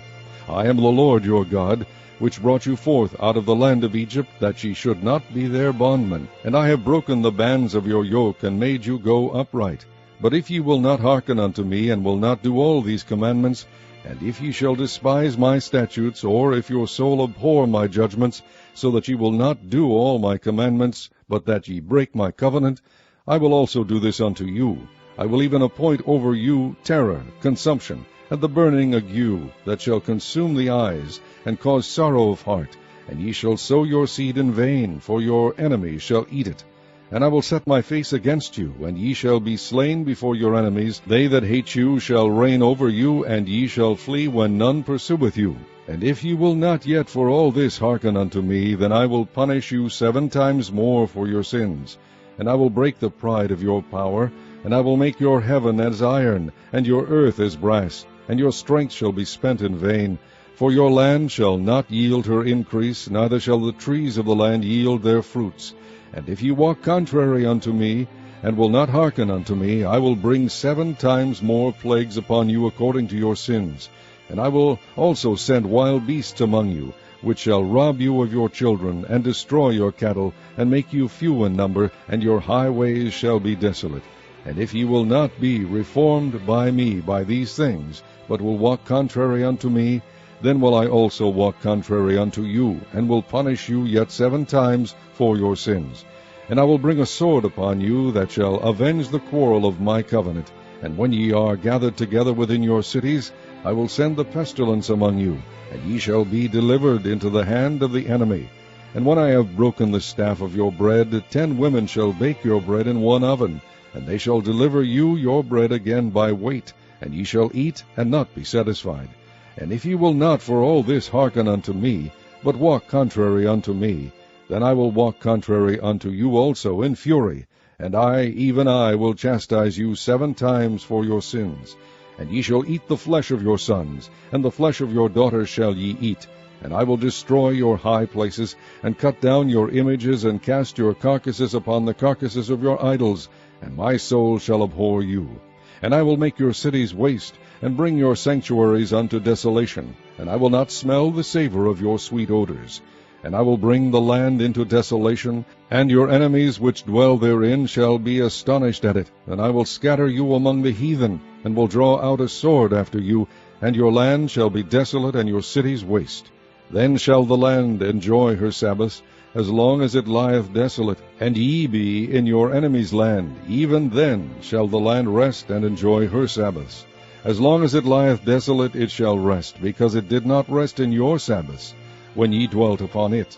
I am the Lord your God, which brought you forth out of the land of Egypt, that ye should not be their bondmen. And I have broken the bands of your yoke, and made you go upright. But if ye will not hearken unto me, and will not do all these commandments, and if ye shall despise my statutes, or if your soul abhor my judgments, so that ye will not do all my commandments, but that ye break my covenant, I will also do this unto you. I will even appoint over you terror, consumption, and the burning ague, that shall consume the eyes, and cause sorrow of heart. And ye shall sow your seed in vain, for your enemies shall eat it. And I will set my face against you, and ye shall be slain before your enemies. They that hate you shall reign over you, and ye shall flee when none pursueth you. And if ye will not yet for all this hearken unto me, then I will punish you 7 times more for your sins. And I will break the pride of your power, and I will make your heaven as iron, and your earth as brass, and your strength shall be spent in vain. For your land shall not yield her increase, neither shall the trees of the land yield their fruits. And if ye walk contrary unto me, and will not hearken unto me, I will bring 7 times more plagues upon you according to your sins. And I will also send wild beasts among you, which shall rob you of your children, and destroy your cattle, and make you few in number, and your highways shall be desolate. And if ye will not be reformed by me by these things, but will walk contrary unto me, then will I also walk contrary unto you, and will punish you yet 7 times for your sins. And I will bring a sword upon you, that shall avenge the quarrel of my covenant. And when ye are gathered together within your cities, I will send the pestilence among you, and ye shall be delivered into the hand of the enemy. And when I have broken the staff of your bread, 10 women shall bake your bread in one oven, and they shall deliver you your bread again by weight, and ye shall eat and not be satisfied. And if ye will not for all this hearken unto me, but walk contrary unto me, then I will walk contrary unto you also in fury, and I, even I, will chastise you 7 times for your sins. And ye shall eat the flesh of your sons, and the flesh of your daughters shall ye eat. And I will destroy your high places, and cut down your images, and cast your carcasses upon the carcasses of your idols, and my soul shall abhor you. And I will make your cities waste, and bring your sanctuaries unto desolation, and I will not smell the savor of your sweet odors. And I will bring the land into desolation, and your enemies which dwell therein shall be astonished at it. And I will scatter you among the heathen, and will draw out a sword after you, and your land shall be desolate, and your cities waste. Then shall the land enjoy her Sabbaths, as long as it lieth desolate, and ye be in your enemy's land. Even then shall the land rest and enjoy her Sabbaths. As long as it lieth desolate, it shall rest, because it did not rest in your Sabbaths, when ye dwelt upon it.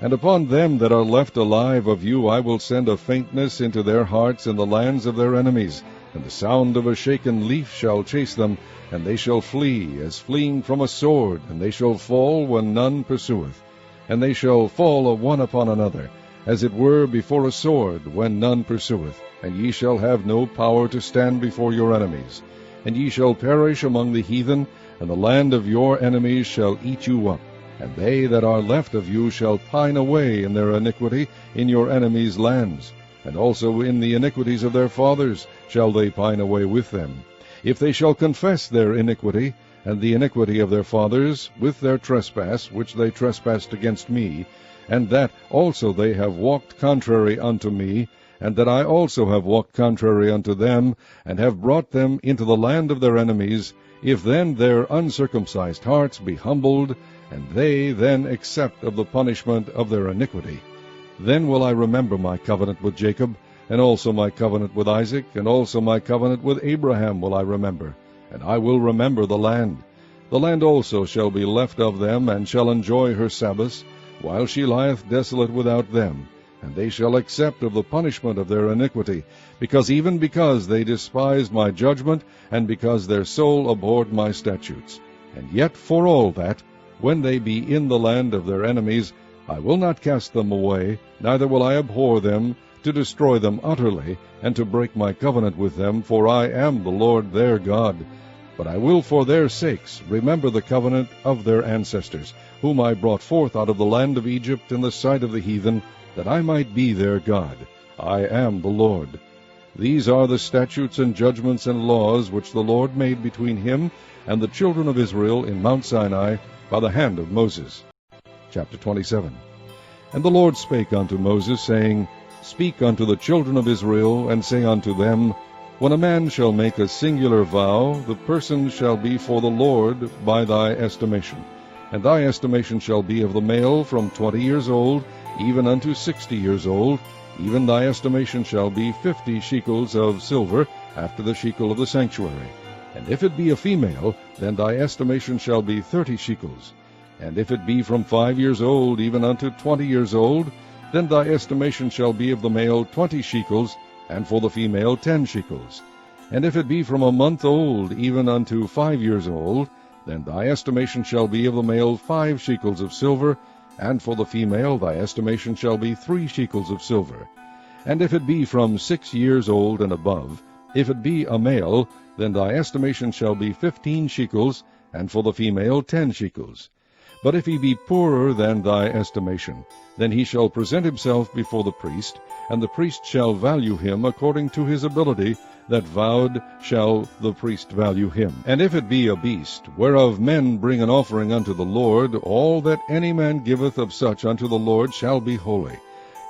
And upon them that are left alive of you I will send a faintness into their hearts in the lands of their enemies, and the sound of a shaken leaf shall chase them, and they shall flee as fleeing from a sword, and they shall fall when none pursueth. And they shall fall one upon another, as it were before a sword, when none pursueth, and ye shall have no power to stand before your enemies. And ye shall perish among the heathen, and the land of your enemies shall eat you up. And they that are left of you shall pine away in their iniquity in your enemies' lands, and also in the iniquities of their fathers shall they pine away with them. If they shall confess their iniquity, and the iniquity of their fathers, with their trespass, which they trespassed against me, and that also they have walked contrary unto me, and that I also have walked contrary unto them, and have brought them into the land of their enemies, if then their uncircumcised hearts be humbled, and they then accept of the punishment of their iniquity, then will I remember my covenant with Jacob, and also my covenant with Isaac, and also my covenant with Abraham will I remember, and I will remember the land. The land also shall be left of them, and shall enjoy her Sabbaths, while she lieth desolate without them, and they shall accept of the punishment of their iniquity, because they despised my judgment, and because their soul abhorred my statutes. And yet for all that, when they be in the land of their enemies, I will not cast them away, neither will I abhor them, to destroy them utterly, and to break my covenant with them, for I am the Lord their God. But I will for their sakes remember the covenant of their ancestors, whom I brought forth out of the land of Egypt in the sight of the heathen, that I might be their God. I am the Lord. These are the statutes and judgments and laws which the Lord made between him and the children of Israel in Mount Sinai by the hand of Moses. Chapter 27. And the Lord spake unto Moses, saying, Speak unto the children of Israel, and say unto them, When a man shall make a singular vow, the person shall be for the Lord by thy estimation. And thy estimation shall be of the male from 20 years old, even unto 60 years old. Even thy estimation shall be 50 shekels of silver, after the shekel of the sanctuary. And if it be a female, then thy estimation shall be 30 shekels. And if it be from 5 years old, even unto 20 years old, then thy estimation shall be of the male 20 shekels, and for the female 10 shekels. And if it be from a month old even unto 5 years old, then thy estimation shall be of the male 5 shekels of silver, and for the female thy estimation shall be 3 shekels of silver. And if it be from 6 years old and above, if it be a male, then thy estimation shall be 15 shekels, and for the female 10 shekels. But if he be poorer than thy estimation, then he shall present himself before the priest, and the priest shall value him according to his ability, that vowed shall the priest value him. And if it be a beast, whereof men bring an offering unto the Lord, all that any man giveth of such unto the Lord shall be holy.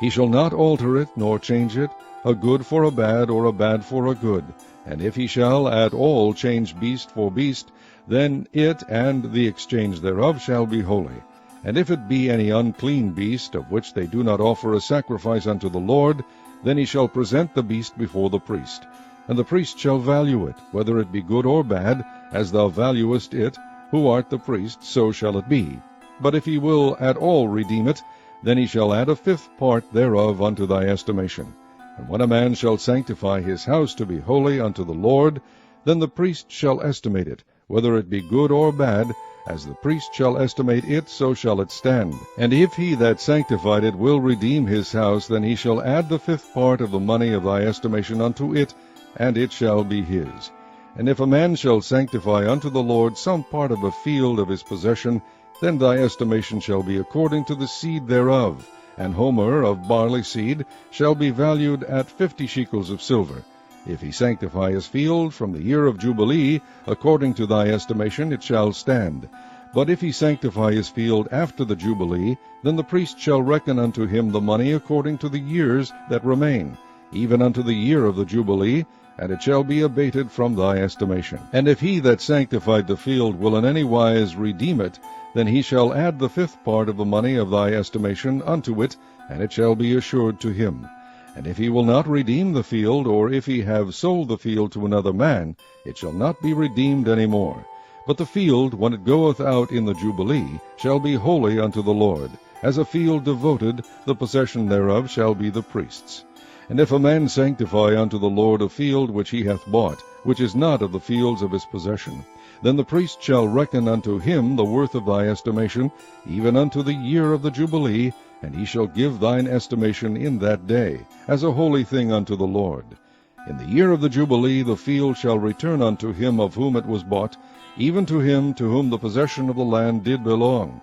He shall not alter it, nor change it, a good for a bad, or a bad for a good. And if he shall at all change beast for beast, then it and the exchange thereof shall be holy. And if it be any unclean beast, of which they do not offer a sacrifice unto the Lord, then he shall present the beast before the priest. And the priest shall value it, whether it be good or bad, as thou valuest it, who art the priest, so shall it be. But if he will at all redeem it, then he shall add a 5th part thereof unto thy estimation. And when a man shall sanctify his house to be holy unto the Lord, then the priest shall estimate it, whether it be good or bad, as the priest shall estimate it, so shall it stand. And if he that sanctified it will redeem his house, then he shall add the 5th part of the money of thy estimation unto it, and it shall be his. And if a man shall sanctify unto the Lord some part of a field of his possession, then thy estimation shall be according to the seed thereof. An homer of barley seed shall be valued at 50 shekels of silver. If he sanctify his field from the year of Jubilee, according to thy estimation it shall stand. But if he sanctify his field after the Jubilee, then the priest shall reckon unto him the money according to the years that remain, even unto the year of the Jubilee, and it shall be abated from thy estimation. And if he that sanctified the field will in any wise redeem it, then he shall add the 5th part of the money of thy estimation unto it, and it shall be assured to him. And if he will not redeem the field, or if he have sold the field to another man, it shall not be redeemed any more. But the field, when it goeth out in the Jubilee, shall be holy unto the Lord. As a field devoted, the possession thereof shall be the priest's. And if a man sanctify unto the Lord a field which he hath bought, which is not of the fields of his possession, then the priest shall reckon unto him the worth of thy estimation, even unto the year of the Jubilee, and he shall give thine estimation in that day, as a holy thing unto the Lord. In the year of the Jubilee the field shall return unto him of whom it was bought, even to him to whom the possession of the land did belong.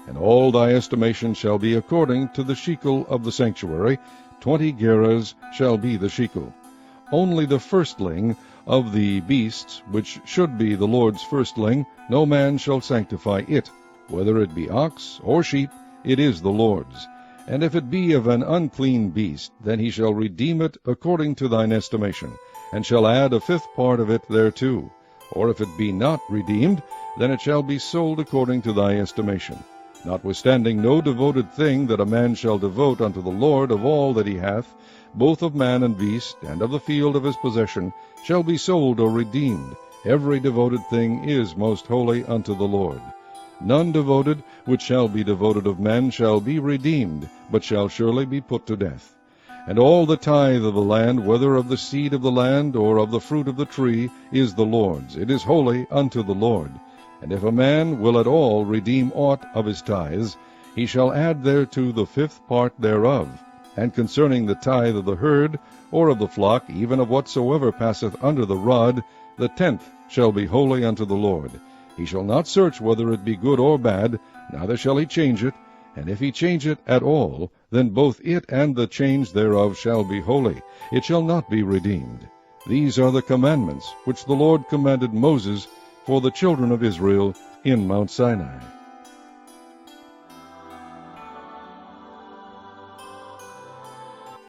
And all thy estimation shall be according to the shekel of the sanctuary. 20 gerahs shall be the shekel. Only the firstling of the beasts, which should be the Lord's firstling, no man shall sanctify it. Whether it be ox or sheep, it is the Lord's. And if it be of an unclean beast, then he shall redeem it according to thine estimation, and shall add a 5th part of it thereto. Or if it be not redeemed, then it shall be sold according to thy estimation. Notwithstanding, no devoted thing that a man shall devote unto the Lord of all that he hath, both of man and beast, and of the field of his possession, shall be sold or redeemed. Every devoted thing is most holy unto the Lord. None devoted which shall be devoted of men shall be redeemed, but shall surely be put to death. And all the tithe of the land, whether of the seed of the land or of the fruit of the tree, is the Lord's. It is holy unto the Lord. And if a man will at all redeem aught of his tithes, he shall add thereto the 5th part thereof. And concerning the tithe of the herd, or of the flock, even of whatsoever passeth under the rod, the 10th shall be holy unto the Lord. He shall not search whether it be good or bad, neither shall he change it. And if he change it at all, then both it and the change thereof shall be holy. It shall not be redeemed. These are the commandments which the Lord commanded Moses for the children of Israel in Mount Sinai.